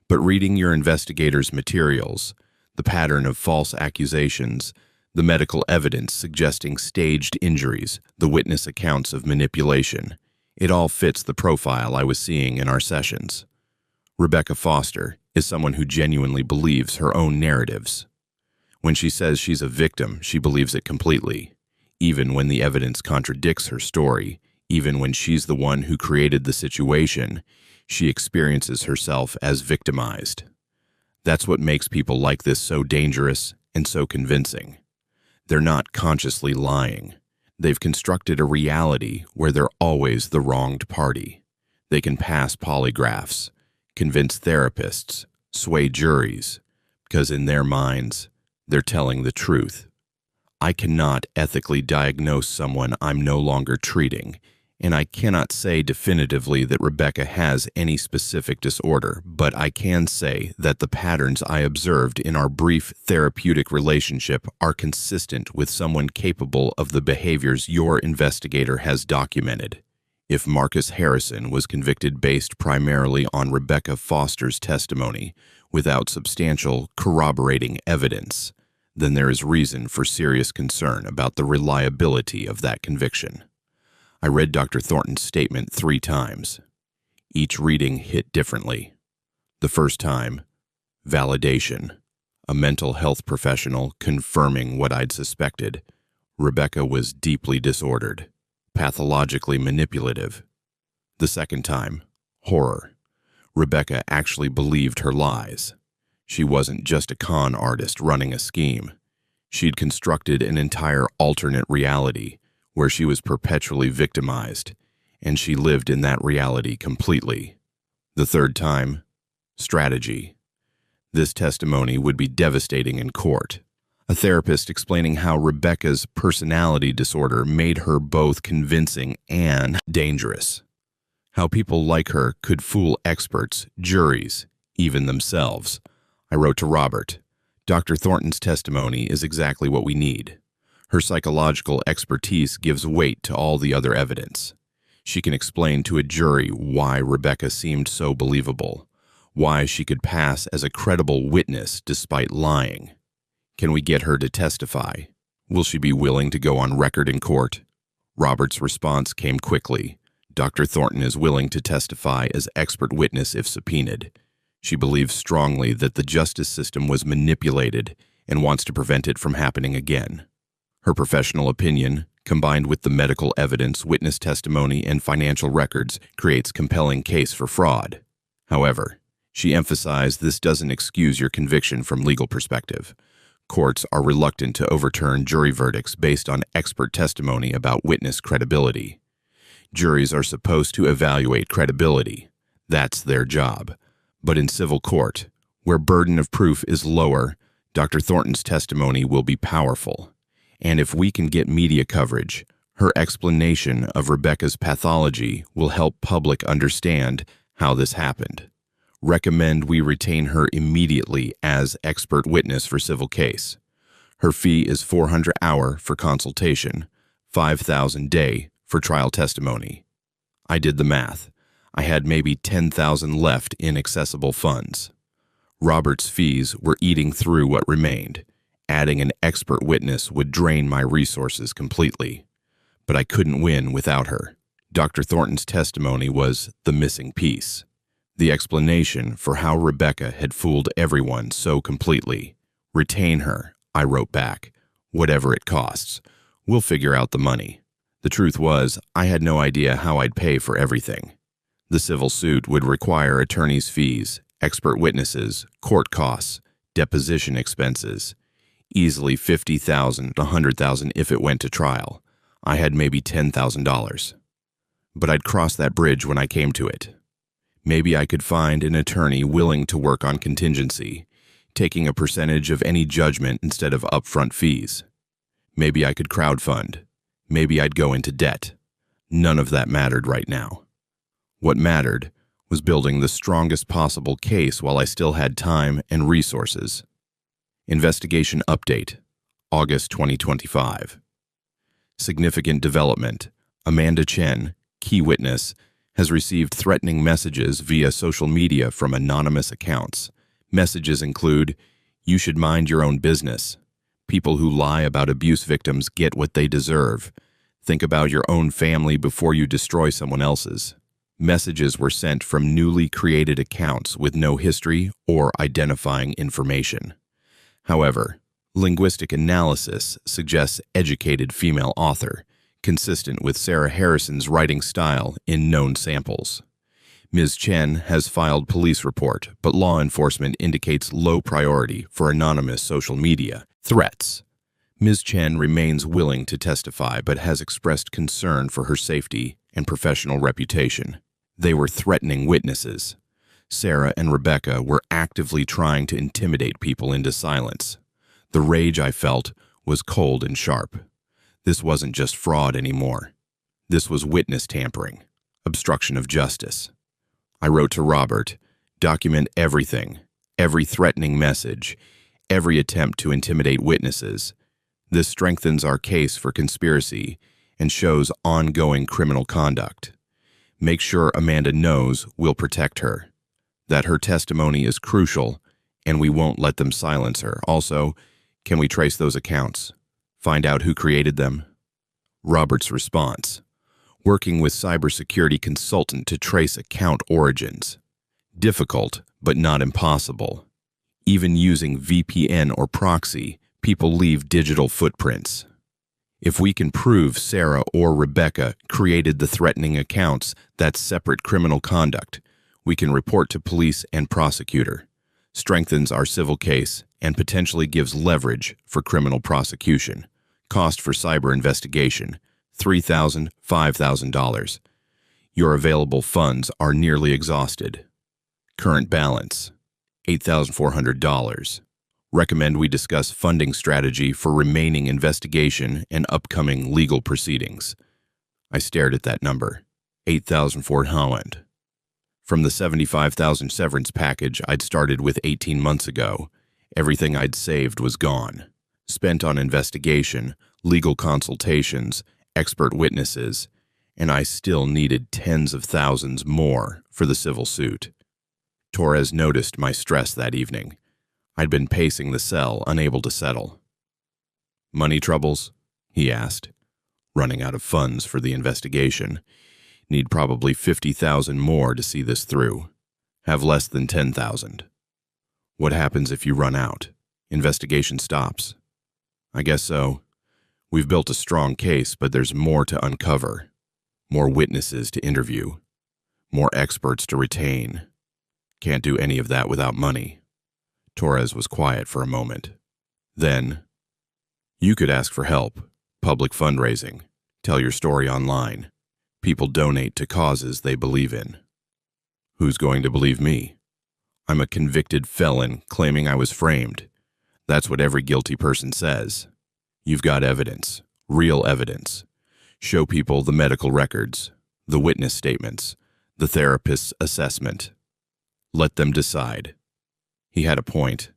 but reading your investigator's materials, the pattern of false accusations, the medical evidence suggesting staged injuries, the witness accounts of manipulation, it all fits the profile I was seeing in our sessions. Rebecca Foster is someone who genuinely believes her own narratives. When she says she's a victim, she believes it completely, even when the evidence contradicts her story, even when she's the one who created the situation, she experiences herself as victimized. That's what makes people like this so dangerous and so convincing. They're not consciously lying. They've constructed a reality where they're always the wronged party. They can pass polygraphs, convince therapists, sway juries, because in their minds, they're telling the truth. I cannot ethically diagnose someone I'm no longer treating, and I cannot say definitively that Rebecca has any specific disorder, but I can say that the patterns I observed in our brief therapeutic relationship are consistent with someone capable of the behaviors your investigator has documented. If Marcus Harrison was convicted based primarily on Rebecca Foster's testimony, without substantial corroborating evidence, then there is reason for serious concern about the reliability of that conviction. I read Dr. Thornton's statement 3 times. Each reading hit differently. The first time, validation, a mental health professional confirming what I'd suspected. Rebecca was deeply disordered, pathologically manipulative. The second time, horror. Rebecca actually believed her lies. She wasn't just a con artist running a scheme. She'd constructed an entire alternate reality where she was perpetually victimized, and she lived in that reality completely. The third time, strategy. This testimony would be devastating in court. A therapist explaining how Rebecca's personality disorder made her both convincing and dangerous. How people like her could fool experts, juries, even themselves. I wrote to Robert, Dr. Thornton's testimony is exactly what we need. Her psychological expertise gives weight to all the other evidence. She can explain to a jury why Rebecca seemed so believable, why she could pass as a credible witness despite lying. Can we get her to testify? Will she be willing to go on record in court? Robert's response came quickly. Dr. Thornton is willing to testify as expert witness if subpoenaed. She believes strongly that the justice system was manipulated and wants to prevent it from happening again. Her professional opinion, combined with the medical evidence, witness testimony, and financial records, creates compelling case for fraud. However, she emphasized this doesn't excuse your conviction from legal perspective. Courts are reluctant to overturn jury verdicts based on expert testimony about witness credibility. Juries are supposed to evaluate credibility. That's their job. But in civil court, where burden of proof is lower, Dr. Thornton's testimony will be powerful. And if we can get media coverage, her explanation of Rebecca's pathology will help public understand how this happened. Recommend we retain her immediately as expert witness for civil case. Her fee is $400 hour for consultation, $5,000 day for trial testimony. I did the math. I had maybe $10,000 left in accessible funds. Robert's fees were eating through what remained. Adding an expert witness would drain my resources completely. But I couldn't win without her. Dr. Thornton's testimony was the missing piece. The explanation for how Rebecca had fooled everyone so completely. Retain her, I wrote back. Whatever it costs. We'll figure out the money. The truth was, I had no idea how I'd pay for everything. The civil suit would require attorney's fees, expert witnesses, court costs, deposition expenses. Easily 50,000, 100,000 if it went to trial. I had maybe $10,000. But I'd cross that bridge when I came to it. Maybe I could find an attorney willing to work on contingency, taking a percentage of any judgment instead of upfront fees. Maybe I could crowdfund. Maybe I'd go into debt. None of that mattered right now. What mattered was building the strongest possible case while I still had time and resources. Investigation update, August 2025. Significant development. Amanda Chen, key witness, has received threatening messages via social media from anonymous accounts. Messages include, "You should mind your own business. People who lie about abuse victims get what they deserve. Think about your own family before you destroy someone else's." Messages were sent from newly created accounts with no history or identifying information. However, linguistic analysis suggests educated female author, consistent with Sarah Harrison's writing style in known samples. Ms. Chen has filed police report, but law enforcement indicates low priority for anonymous social media threats. Ms. Chen remains willing to testify but has expressed concern for her safety and professional reputation. They were threatening witnesses. Sarah and Rebecca were actively trying to intimidate people into silence. The rage I felt was cold and sharp. This wasn't just fraud anymore. This was witness tampering, obstruction of justice. I wrote to Robert, "Document everything, every threatening message, every attempt to intimidate witnesses. This strengthens our case for conspiracy and shows ongoing criminal conduct. Make sure Amanda knows we'll protect her, that her testimony is crucial, and we won't let them silence her. Also, can we trace those accounts? Find out who created them?" Robert's response: "Working with cybersecurity consultant to trace account origins. Difficult, but not impossible. Even using VPN or proxy, people leave digital footprints. If we can prove Sarah or Rebecca created the threatening accounts, that's separate criminal conduct. We can report to police and prosecutor. Strengthens our civil case and potentially gives leverage for criminal prosecution. Cost for cyber investigation, $3,000, $5,000. Your available funds are nearly exhausted. Current balance, $8,400. Recommend we discuss funding strategy for remaining investigation and upcoming legal proceedings." I stared at that number, $8,400. From the $75,000 severance package I'd started with 18 months ago, everything I'd saved was gone. Spent on investigation, legal consultations, expert witnesses, and I still needed tens of thousands more for the civil suit. Torres noticed my stress that evening. I'd been pacing the cell, unable to settle. "Money troubles?" he asked. "Running out of funds for the investigation. Need probably 50,000 more to see this through. Have less than 10,000. "What happens if you run out? Investigation stops?" "I guess so. We've built a strong case, but there's more to uncover. More witnesses to interview. More experts to retain. Can't do any of that without money." Torres was quiet for a moment. Then, "You could ask for help. Public fundraising. Tell your story online. People donate to causes they believe in." "Who's going to believe me? I'm a convicted felon claiming I was framed. That's what every guilty person says. You've got evidence, real evidence. Show people the medical records, the witness statements, the therapist's assessment. Let them decide." He had a point.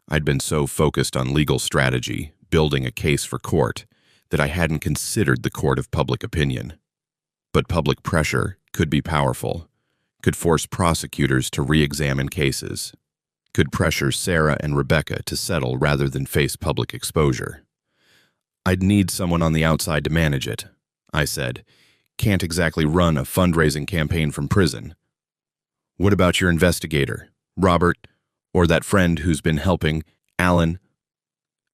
I'd been so focused on legal strategy, building a case for court, that I hadn't considered the court of public opinion. But public pressure could be powerful, could force prosecutors to re-examine cases, could pressure Sarah and Rebecca to settle rather than face public exposure. "I'd need someone on the outside to manage it," I said. "Can't exactly run a fundraising campaign from prison." "What about your investigator, Robert, or that friend who's been helping, Alan?"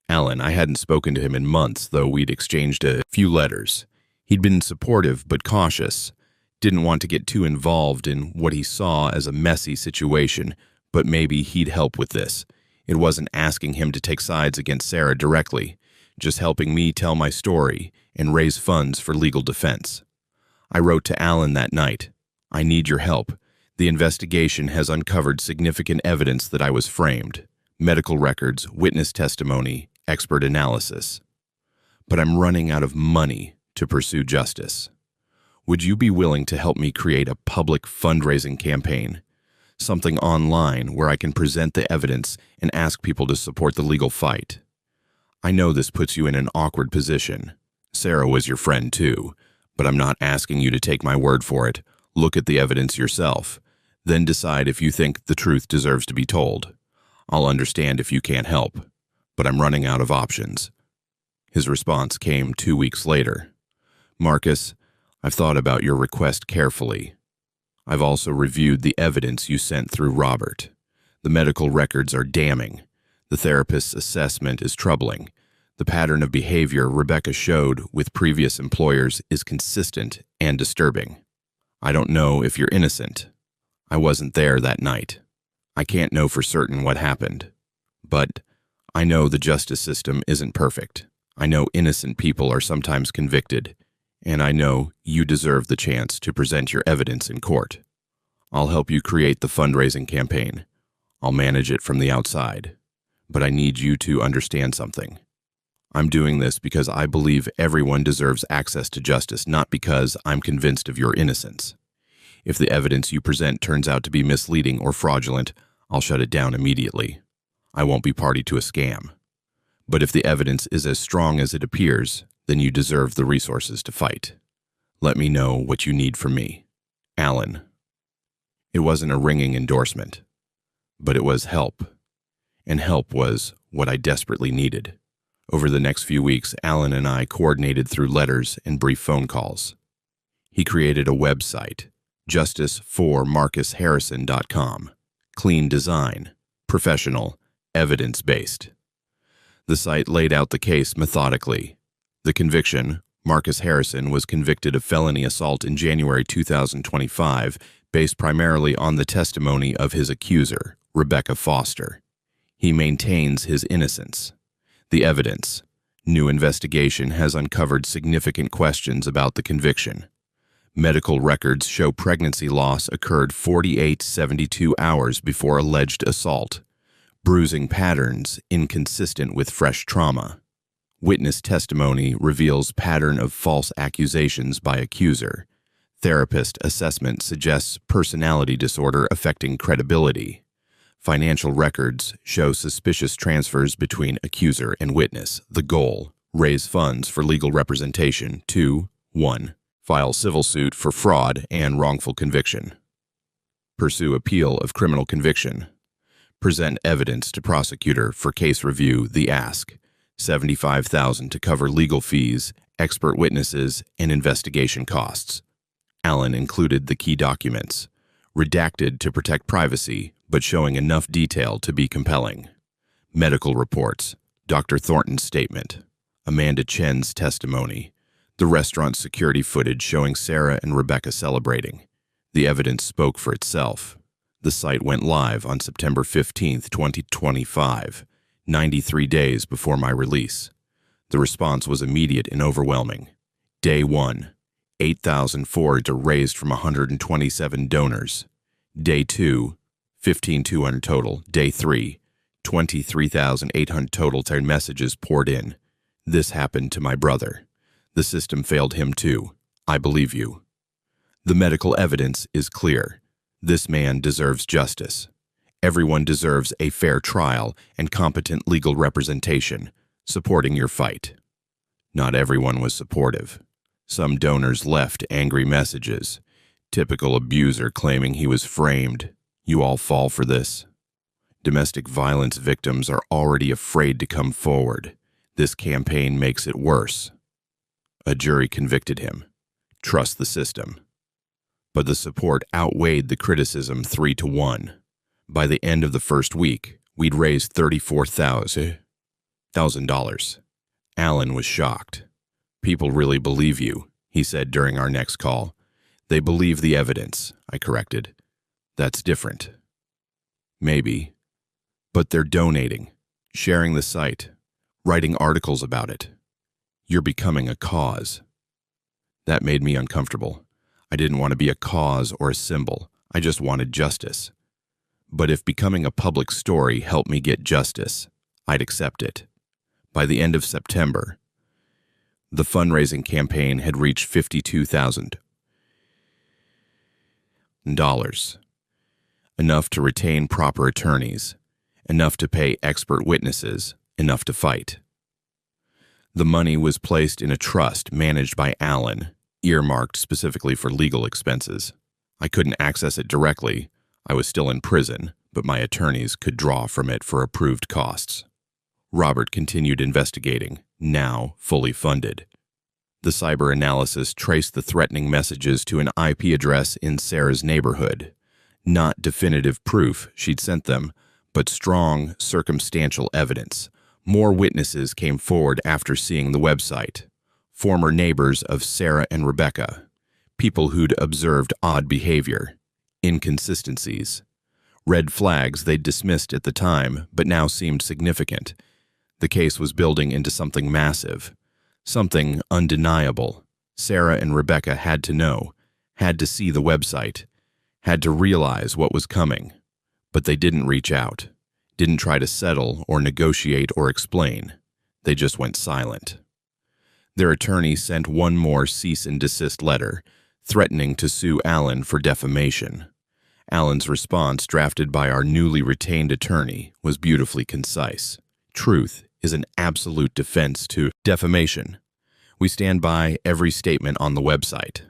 Alan, I hadn't spoken to him in months, though we'd exchanged a few letters. He'd been supportive but cautious, didn't want to get too involved in what he saw as a messy situation, but maybe he'd help with this. It wasn't asking him to take sides against Sarah directly, just helping me tell my story and raise funds for legal defense. I wrote to Alan that night, "I need your help. The investigation has uncovered significant evidence that I was framed. Medical records, witness testimony, expert analysis. But I'm running out of money to pursue justice. Would you be willing to help me create a public fundraising campaign? Something online where I can present the evidence and ask people to support the legal fight. I know this puts you in an awkward position. Sarah was your friend too, but I'm not asking you to take my word for it. Look at the evidence yourself. Then decide if you think the truth deserves to be told. I'll understand if you can't help, but I'm running out of options." His response came 2 weeks later. "Marcus, I've thought about your request carefully. I've also reviewed the evidence you sent through Robert. The medical records are damning. The therapist's assessment is troubling. The pattern of behavior Rebecca showed with previous employers is consistent and disturbing. I don't know if you're innocent. I wasn't there that night. I can't know for certain what happened. But I know the justice system isn't perfect. I know innocent people are sometimes convicted, and I know you deserve the chance to present your evidence in court. I'll help you create the fundraising campaign. I'll manage it from the outside. But I need you to understand something. I'm doing this because I believe everyone deserves access to justice, not because I'm convinced of your innocence. If the evidence you present turns out to be misleading or fraudulent, I'll shut it down immediately. I won't be party to a scam. But if the evidence is as strong as it appears, then you deserve the resources to fight. Let me know what you need from me. Alan." It wasn't a ringing endorsement, but it was help. And help was what I desperately needed. Over the next few weeks, Alan and I coordinated through letters and brief phone calls. He created a website, justiceformarcusharrison.com. Clean design, professional, evidence-based. The site laid out the case methodically. The conviction: Marcus Harrison was convicted of felony assault in January 2025, based primarily on the testimony of his accuser, Rebecca Foster. He maintains his innocence. The evidence: new investigation has uncovered significant questions about the conviction. Medical records show pregnancy loss occurred 48-72 hours before alleged assault. Bruising patterns inconsistent with fresh trauma. Witness testimony reveals pattern of false accusations by accuser. Therapist assessment suggests personality disorder affecting credibility. Financial records show suspicious transfers between accuser and witness. The goal: raise funds for legal representation. 2. 1. File civil suit for fraud and wrongful conviction. Pursue appeal of criminal conviction. Present evidence to prosecutor for case review. The ask: $75,000 to cover legal fees, expert witnesses, and investigation costs. Alan included the key documents, redacted to protect privacy, but showing enough detail to be compelling. Medical reports, Dr. Thornton's statement, Amanda Chen's testimony, the restaurant security footage showing Sarah and Rebecca celebrating. The evidence spoke for itself. The site went live on September 15, 2025, 93 days before my release. The response was immediate and overwhelming. Day 1, $8,004 raised from 127 donors. Day 2, $15,200 total. Day 3, $23,800 total. 10 messages poured in. This happened to my brother. The system failed him too. I believe you. The medical evidence is clear. This man deserves justice. Everyone deserves a fair trial and competent legal representation, supporting your fight. Not everyone was supportive. Some donors left angry messages. Typical abuser claiming he was framed. You all fall for this. Domestic violence victims are already afraid to come forward. This campaign makes it worse. A jury convicted him. Trust the system. But the support outweighed the criticism 3-1. By the end of the first week, we'd raised $34,000. Alan was shocked. People really believe you, he said during our next call. They believe the evidence, I corrected. That's different. Maybe. But they're donating, sharing the site, writing articles about it. You're becoming a cause. That made me uncomfortable. I didn't want to be a cause or a symbol. I just wanted justice. But if becoming a public story helped me get justice, I'd accept it. By the end of September, the fundraising campaign had reached $52,000. Enough to retain proper attorneys, enough to pay expert witnesses, enough to fight. The money was placed in a trust managed by Alan, earmarked specifically for legal expenses. I couldn't access it directly. I was still in prison, but my attorneys could draw from it for approved costs. Robert continued investigating, now fully funded. The cyber analysis traced the threatening messages to an IP address in Sarah's neighborhood. Not definitive proof she'd sent them, but strong circumstantial evidence. More witnesses came forward after seeing the website. Former neighbors of Sarah and Rebecca. People who'd observed odd behavior, inconsistencies. Red flags they'd dismissed at the time, but now seemed significant. The case was building into something massive, something undeniable. Sarah and Rebecca had to know, had to see the website, had to realize what was coming. But they didn't reach out, didn't try to settle or negotiate or explain. They just went silent. Their attorney sent one more cease and desist letter, threatening to sue Alan for defamation. Alan's response, drafted by our newly retained attorney, was beautifully concise. Truth is an absolute defense to defamation. We stand by every statement on the website.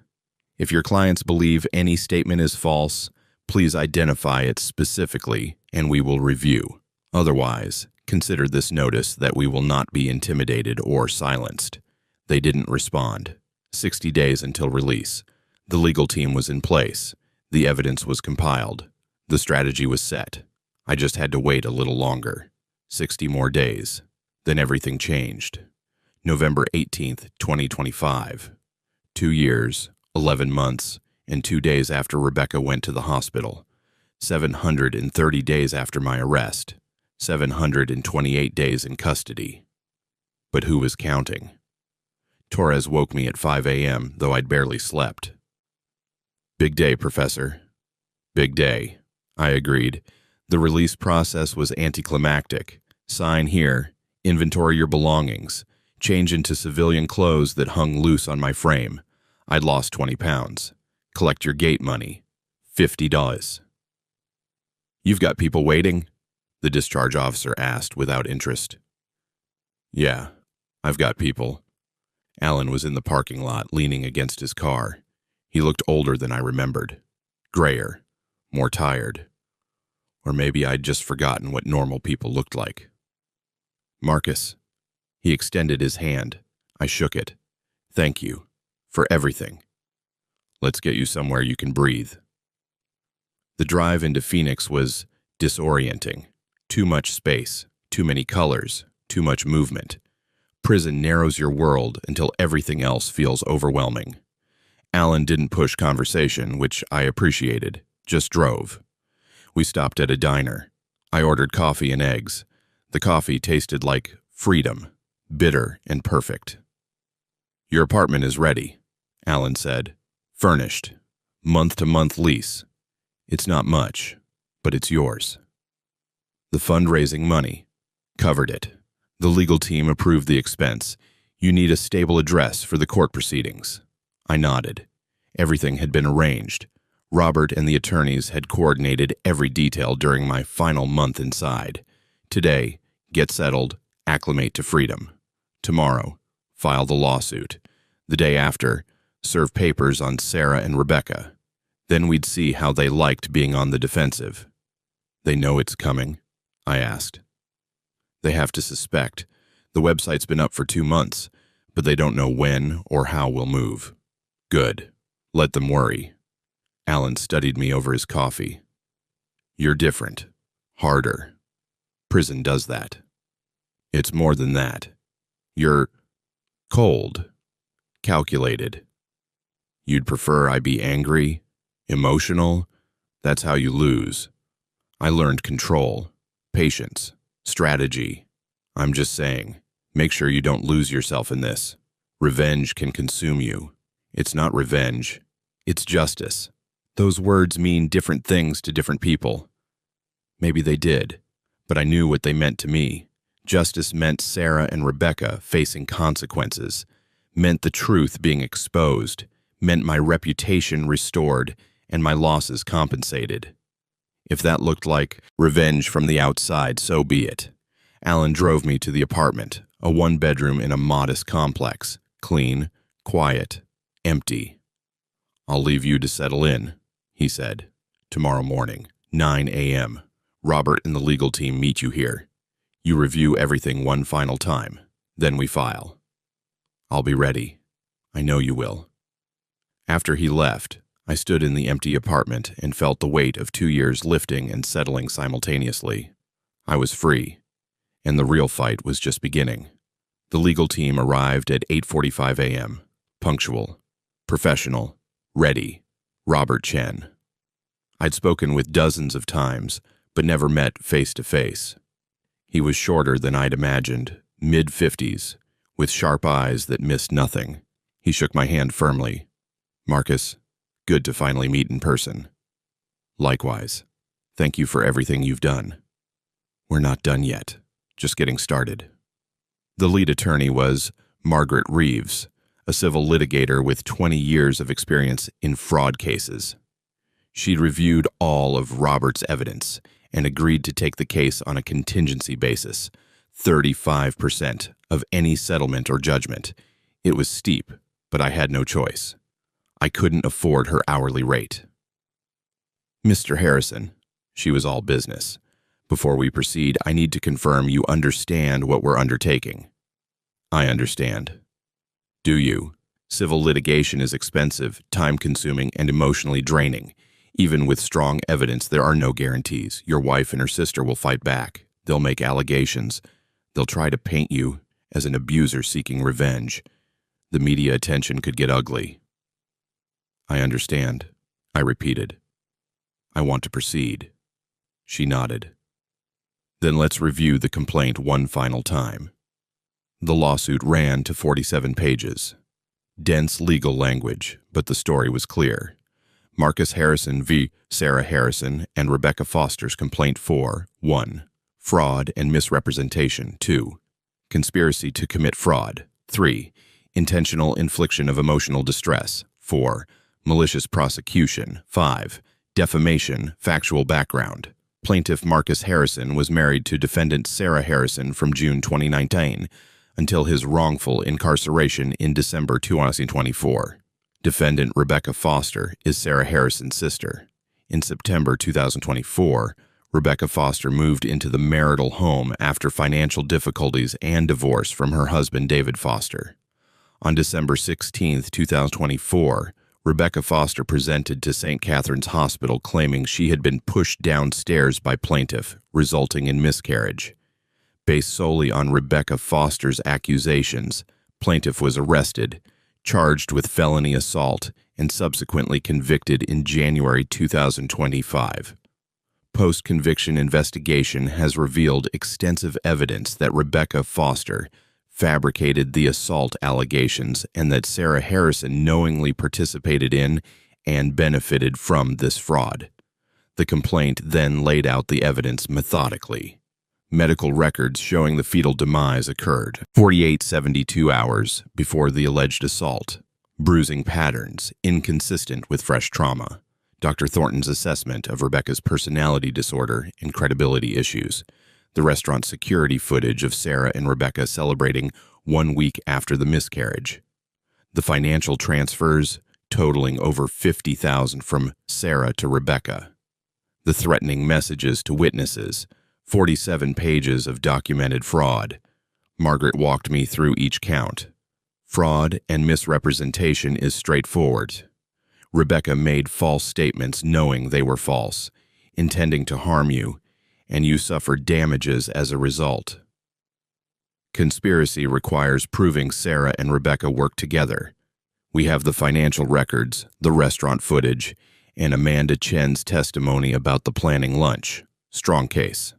If your clients believe any statement is false, please identify it specifically and we will review. Otherwise, consider this notice that we will not be intimidated or silenced. They didn't respond. 60 days until release. The legal team was in place. The evidence was compiled. The strategy was set. I just had to wait a little longer. 60 more days. Then everything changed. November 18th, 2025. 2 years, 11 months, and 2 days after Rebecca went to the hospital. 730 days after my arrest. 728 days in custody. But who was counting? Torres woke me at 5 a.m., though I'd barely slept. Big day, Professor. Big day, I agreed. The release process was anticlimactic. Sign here, inventory your belongings, change into civilian clothes that hung loose on my frame. I'd lost 20 pounds. Collect your gate money, $50. You've got people waiting? The discharge officer asked without interest. Yeah, I've got people. Alan was in the parking lot, leaning against his car. He looked older than I remembered. Grayer, more tired. Or maybe I'd just forgotten what normal people looked like. Marcus. He extended his hand. I shook it. Thank you. For everything. Let's get you somewhere you can breathe. The drive into Phoenix was disorienting. Too much space, too many colors, too much movement. Prison narrows your world until everything else feels overwhelming. Alan didn't push conversation, which I appreciated, just drove. We stopped at a diner. I ordered coffee and eggs. The coffee tasted like freedom, bitter and perfect. Your apartment is ready, Alan said. Furnished. Month-to-month lease. It's not much, but it's yours. The fundraising money covered it. The legal team approved the expense. You need a stable address for the court proceedings. I nodded. Everything had been arranged. Robert and the attorneys had coordinated every detail during my final month inside. Today, get settled, acclimate to freedom. Tomorrow, file the lawsuit. The day after, serve papers on Sarah and Rebecca. Then we'd see how they liked being on the defensive. They know it's coming? I asked. They have to suspect. The website's been up for 2 months, but they don't know when or how we'll move. Good. Let them worry. Alan studied me over his coffee. You're different. Harder. Prison does that. It's more than that. You're cold. Calculated. You'd prefer I be angry? Emotional? That's how you lose. I learned control. patience, strategy. I'm just saying, make sure you don't lose yourself in this. Revenge can consume you. It's not revenge. It's justice. Those words mean different things to different people. Maybe they did, but I knew what they meant to me. Justice meant Sarah and Rebecca facing consequences, meant the truth being exposed, meant my reputation restored and my losses compensated. If that looked like revenge from the outside, so be it. Alan drove me to the apartment, a one-bedroom in a modest complex, clean, quiet, empty. "I'll leave you to settle in," he said. "Tomorrow morning, 9 a.m. Robert and the legal team meet you here. You review everything one final time, then we file." "I'll be ready. I know you will." After he left, I stood in the empty apartment and felt the weight of 2 years lifting and settling simultaneously. I was free, and the real fight was just beginning. The legal team arrived at 8:45 a.m., punctual, professional, ready. Robert Chen. I'd spoken with dozens of times, but never met face to face. He was shorter than I'd imagined, mid-50s, with sharp eyes that missed nothing. He shook my hand firmly. "Marcus, good to finally meet in person." "Likewise. Thank you for everything you've done." "We're not done yet. Just getting started." The lead attorney was Margaret Reeves, a civil litigator with 20 years of experience in fraud cases. She'd reviewed all of Robert's evidence and agreed to take the case on a contingency basis, 35% of any settlement or judgment. It was steep, but I had no choice. I couldn't afford her hourly rate. "Mr. Harrison," she was all business. "Before we proceed, I need to confirm you understand what we're undertaking." "I understand." "Do you? Civil litigation is expensive, time-consuming, and emotionally draining. Even with strong evidence, there are no guarantees. Your wife and her sister will fight back. They'll make allegations. They'll try to paint you as an abuser seeking revenge. The media attention could get ugly." "I understand," I repeated. "I want to proceed." She nodded. "Then let's review the complaint one final time." The lawsuit ran to 47 pages. Dense legal language, but the story was clear. Marcus Harrison v. Sarah Harrison and Rebecca Foster's complaint for 1. Fraud and misrepresentation. 2. Conspiracy to commit fraud. 3. Intentional infliction of emotional distress. 4. Malicious prosecution. 5. Defamation, factual background. Plaintiff Marcus Harrison was married to defendant Sarah Harrison from June 2019 until his wrongful incarceration in December 2024. Defendant Rebecca Foster is Sarah Harrison's sister. In September 2024, Rebecca Foster moved into the marital home after financial difficulties and divorce from her husband David Foster. On December 16, 2024, Rebecca Foster presented to St. Catherine's Hospital claiming she had been pushed downstairs by plaintiff, resulting in miscarriage. Based solely on Rebecca Foster's accusations, plaintiff was arrested, charged with felony assault, and subsequently convicted in January 2025. Post-conviction investigation has revealed extensive evidence that Rebecca Foster fabricated the assault allegations and that Sarah Harrison knowingly participated in and benefited from this fraud. The complaint then laid out the evidence methodically. Medical records showing the fetal demise occurred 48-72 hours before the alleged assault. Bruising patterns inconsistent with fresh trauma. Dr. Thornton's assessment of Rebecca's personality disorder and credibility issues. The restaurant security footage of Sarah and Rebecca celebrating 1 week after the miscarriage. The financial transfers totaling over $50,000 from Sarah to Rebecca. The threatening messages to witnesses. 47 pages of documented fraud. Margaret walked me through each count. Fraud and misrepresentation is straightforward. Rebecca made false statements knowing they were false, intending to harm you, and you suffered damages as a result. Conspiracy requires proving Sarah and Rebecca worked together. We have the financial records, the restaurant footage, and Amanda Chen's testimony about the planning lunch. Strong case.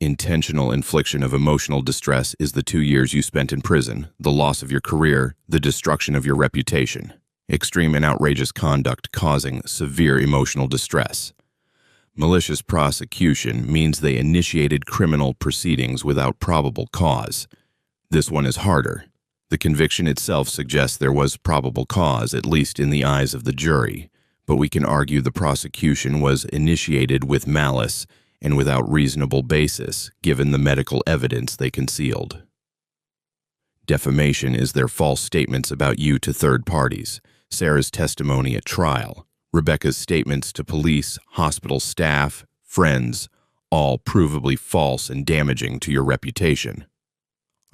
Intentional infliction of emotional distress is the 2 years you spent in prison, the loss of your career, the destruction of your reputation. Extreme and outrageous conduct causing severe emotional distress. Malicious prosecution means they initiated criminal proceedings without probable cause. This one is harder. The conviction itself suggests there was probable cause, at least in the eyes of the jury, but we can argue the prosecution was initiated with malice and without reasonable basis, given the medical evidence they concealed. Defamation is their false statements about you to third parties, Sarah's testimony at trial, Rebecca's statements to police, hospital staff, friends, all provably false and damaging to your reputation.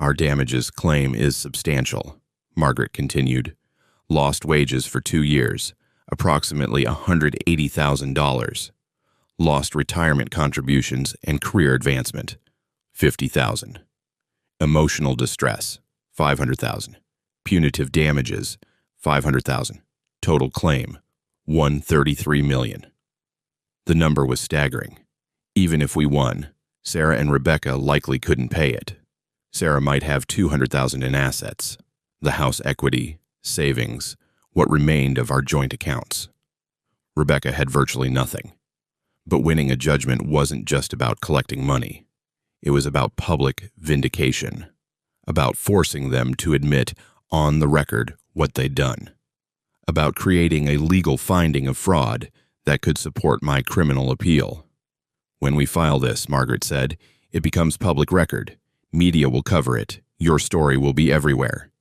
Our damages claim is substantial, Margaret continued. Lost wages for 2 years, approximately $180,000. Lost retirement contributions and career advancement, $50,000. Emotional distress, $500,000. Punitive damages, $500,000. Total claim, $133 million. The number was staggering. Even if we won, Sarah and Rebecca likely couldn't pay it. Sarah might have $200,000 in assets, the house equity, savings, what remained of our joint accounts. Rebecca had virtually nothing. But winning a judgment wasn't just about collecting money. It was about public vindication, about forcing them to admit on the record what they'd done, about creating a legal finding of fraud that could support my criminal appeal. When we file this, Margaret said, it becomes public record. Media will cover it. Your story will be everywhere.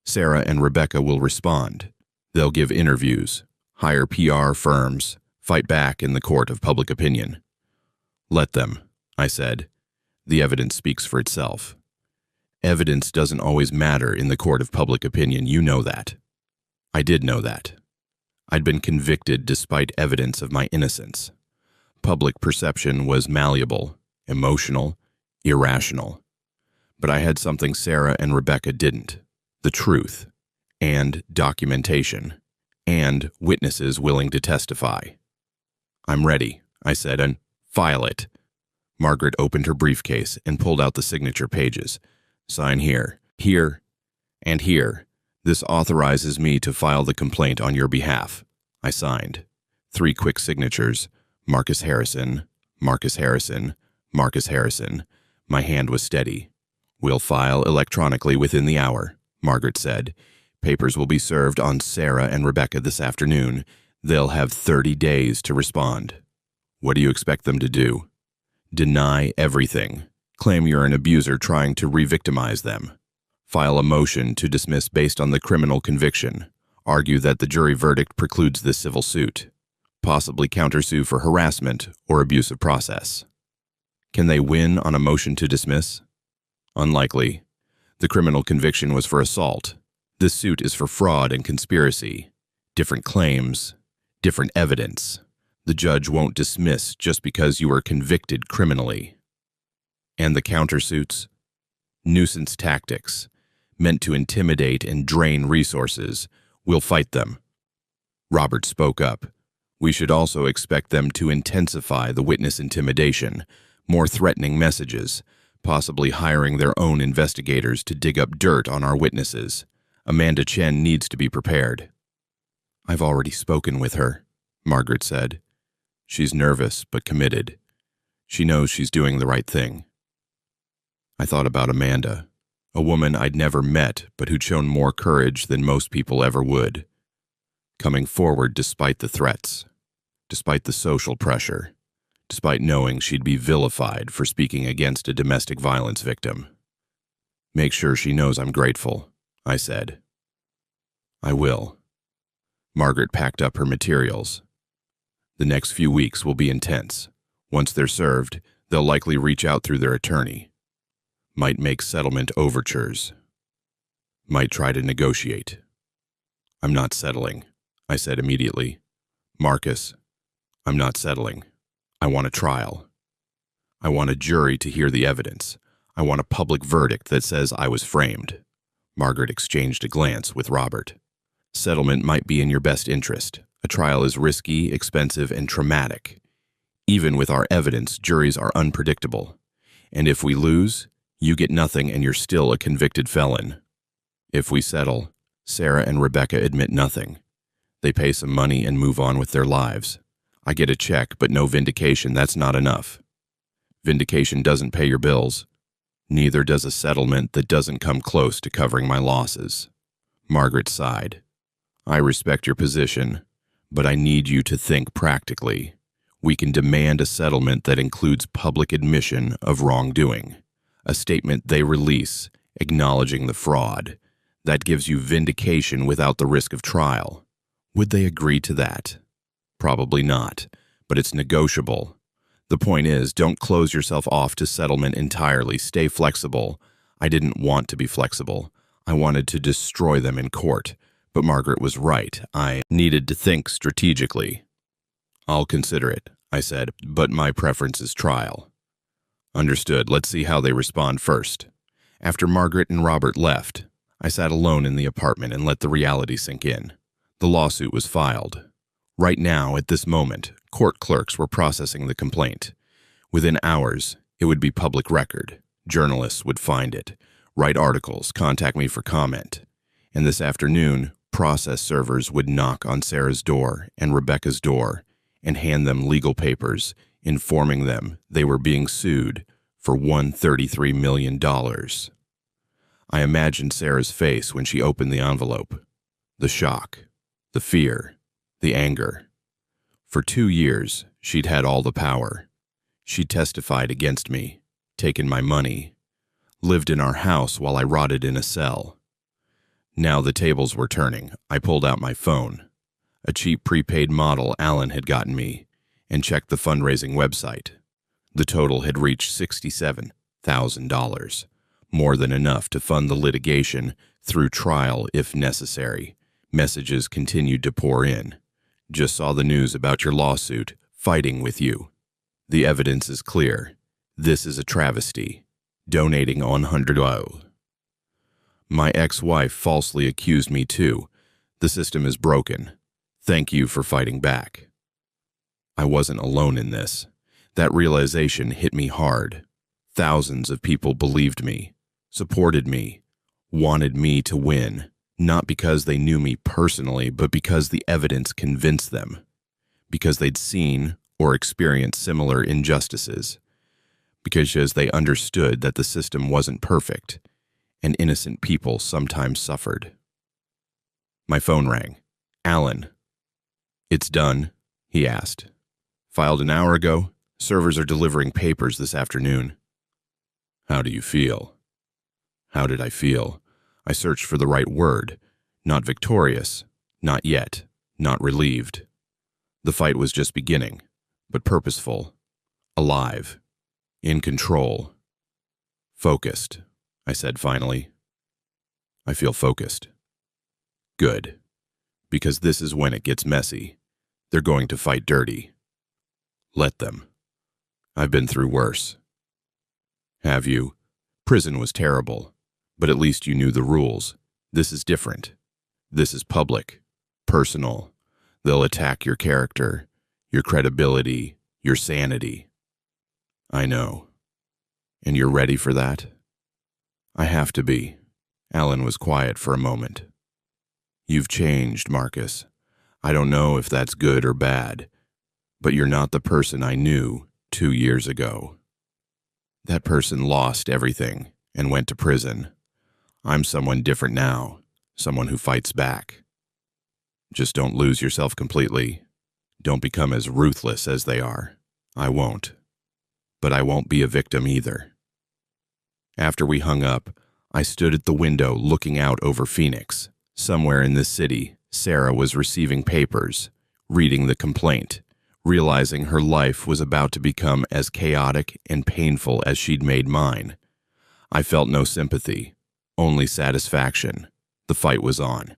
Sarah and Rebecca will respond. They'll give interviews, hire PR firms, fight back in the court of public opinion. Let them, I said. The evidence speaks for itself. Evidence doesn't always matter in the court of public opinion, you know that. I did know that. I'd been convicted despite evidence of my innocence. Public perception was malleable, emotional, irrational. But I had something Sarah and Rebecca didn't: the truth, and documentation, and witnesses willing to testify. I'm ready, I said, and file it. Margaret opened her briefcase and pulled out the signature pages. Sign here, here, and here. This authorizes me to file the complaint on your behalf. I signed. 3 quick signatures. Marcus Harrison, Marcus Harrison, Marcus Harrison. My hand was steady. We'll file electronically within the hour, Margaret said. Papers will be served on Sarah and Rebecca this afternoon. They'll have 30 days to respond. What do you expect them to do? Deny everything. Claim you're an abuser trying to re-victimize them. File a motion to dismiss based on the criminal conviction. Argue that the jury verdict precludes this civil suit. Possibly countersue for harassment or abuse of process. Can they win on a motion to dismiss? Unlikely. The criminal conviction was for assault. This suit is for fraud and conspiracy. Different claims, different evidence. The judge won't dismiss just because you were convicted criminally. And the countersuits? Nuisance tactics, meant to intimidate and drain resources. We'll fight them. Robert spoke up. We should also expect them to intensify the witness intimidation, more threatening messages, possibly hiring their own investigators to dig up dirt on our witnesses. Amanda Chen needs to be prepared. I've already spoken with her, Margaret said. She's nervous but committed. She knows she's doing the right thing. I thought about Amanda, a woman I'd never met but who'd shown more courage than most people ever would. Coming forward despite the threats, despite the social pressure, despite knowing she'd be vilified for speaking against a domestic violence victim. Make sure she knows I'm grateful, I said. I will. Margaret packed up her materials. The next few weeks will be intense. Once they're served, they'll likely reach out through their attorney. Might make settlement overtures. Might try to negotiate. I'm not settling, I said immediately. Marcus, I'm not settling. I want a trial. I want a jury to hear the evidence. I want a public verdict that says I was framed. Margaret exchanged a glance with Robert. Settlement might be in your best interest. A trial is risky, expensive, and traumatic. Even with our evidence, juries are unpredictable. And if we lose, you get nothing and you're still a convicted felon. If we settle, Sarah and Rebecca admit nothing. They pay some money and move on with their lives. I get a check, but no vindication. That's not enough. Vindication doesn't pay your bills. Neither does a settlement that doesn't come close to covering my losses. Margaret sighed. I respect your position, but I need you to think practically. We can demand a settlement that includes public admission of wrongdoing, a statement they release acknowledging the fraud. That gives you vindication without the risk of trial. Would they agree to that? Probably not, but it's negotiable. The point is, don't close yourself off to settlement entirely. Stay flexible. I didn't want to be flexible. I wanted to destroy them in court, but Margaret was right. I needed to think strategically. I'll consider it, I said, but my preference is trial. Understood. Let's see how they respond first. After Margaret and Robert left, I sat alone in the apartment and let the reality sink in. The lawsuit was filed. Right now, at this moment, court clerks were processing the complaint. Within hours, it would be public record. Journalists would find it, write articles, contact me for comment. And this afternoon, process servers would knock on Sarah's door and Rebecca's door and hand them legal papers informing them they were being sued for $133 million. I imagined Sarah's face when she opened the envelope. The shock, the fear, the anger. For 2 years, she'd had all the power. She'd testified against me, taken my money, lived in our house while I rotted in a cell. Now the tables were turning. I pulled out my phone, a cheap prepaid model Alan had gotten me, and checked the fundraising website. The total had reached $67,000, more than enough to fund the litigation through trial if necessary. Messages continued to pour in. Just saw the news about your lawsuit, fighting with you. The evidence is clear. This is a travesty. Donating $100. My ex-wife falsely accused me too. The system is broken. Thank you for fighting back. I wasn't alone in this. That realization hit me hard. Thousands of people believed me, supported me, wanted me to win, not because they knew me personally, but because the evidence convinced them, because they'd seen or experienced similar injustices, because they understood that the system wasn't perfect, and innocent people sometimes suffered. My phone rang. Alan. It's done, he asked. Filed an hour ago. Servers are delivering papers this afternoon. How do you feel? How did I feel? I searched for the right word. Not victorious. Not yet. Not relieved. The fight was just beginning, but purposeful. Alive. In control. Focused, I said finally. I feel focused. Good. Because this is when it gets messy. They're going to fight dirty. Let them. I've been through worse. Have you? Prison was terrible, but at least you knew the rules. This is different. This is public, personal. They'll attack your character, your credibility, your sanity. I know. And you're ready for that? I have to be. Alan was quiet for a moment. You've changed, Marcus. I don't know if that's good or bad, but you're not the person I knew 2 years ago. That person lost everything and went to prison. I'm someone different now, someone who fights back. Just don't lose yourself completely. Don't become as ruthless as they are. I won't. But I won't be a victim either. After we hung up, I stood at the window looking out over Phoenix. Somewhere in this city, Sarah was receiving papers, reading the complaint, realizing her life was about to become as chaotic and painful as she'd made mine. I felt no sympathy, only satisfaction. The fight was on.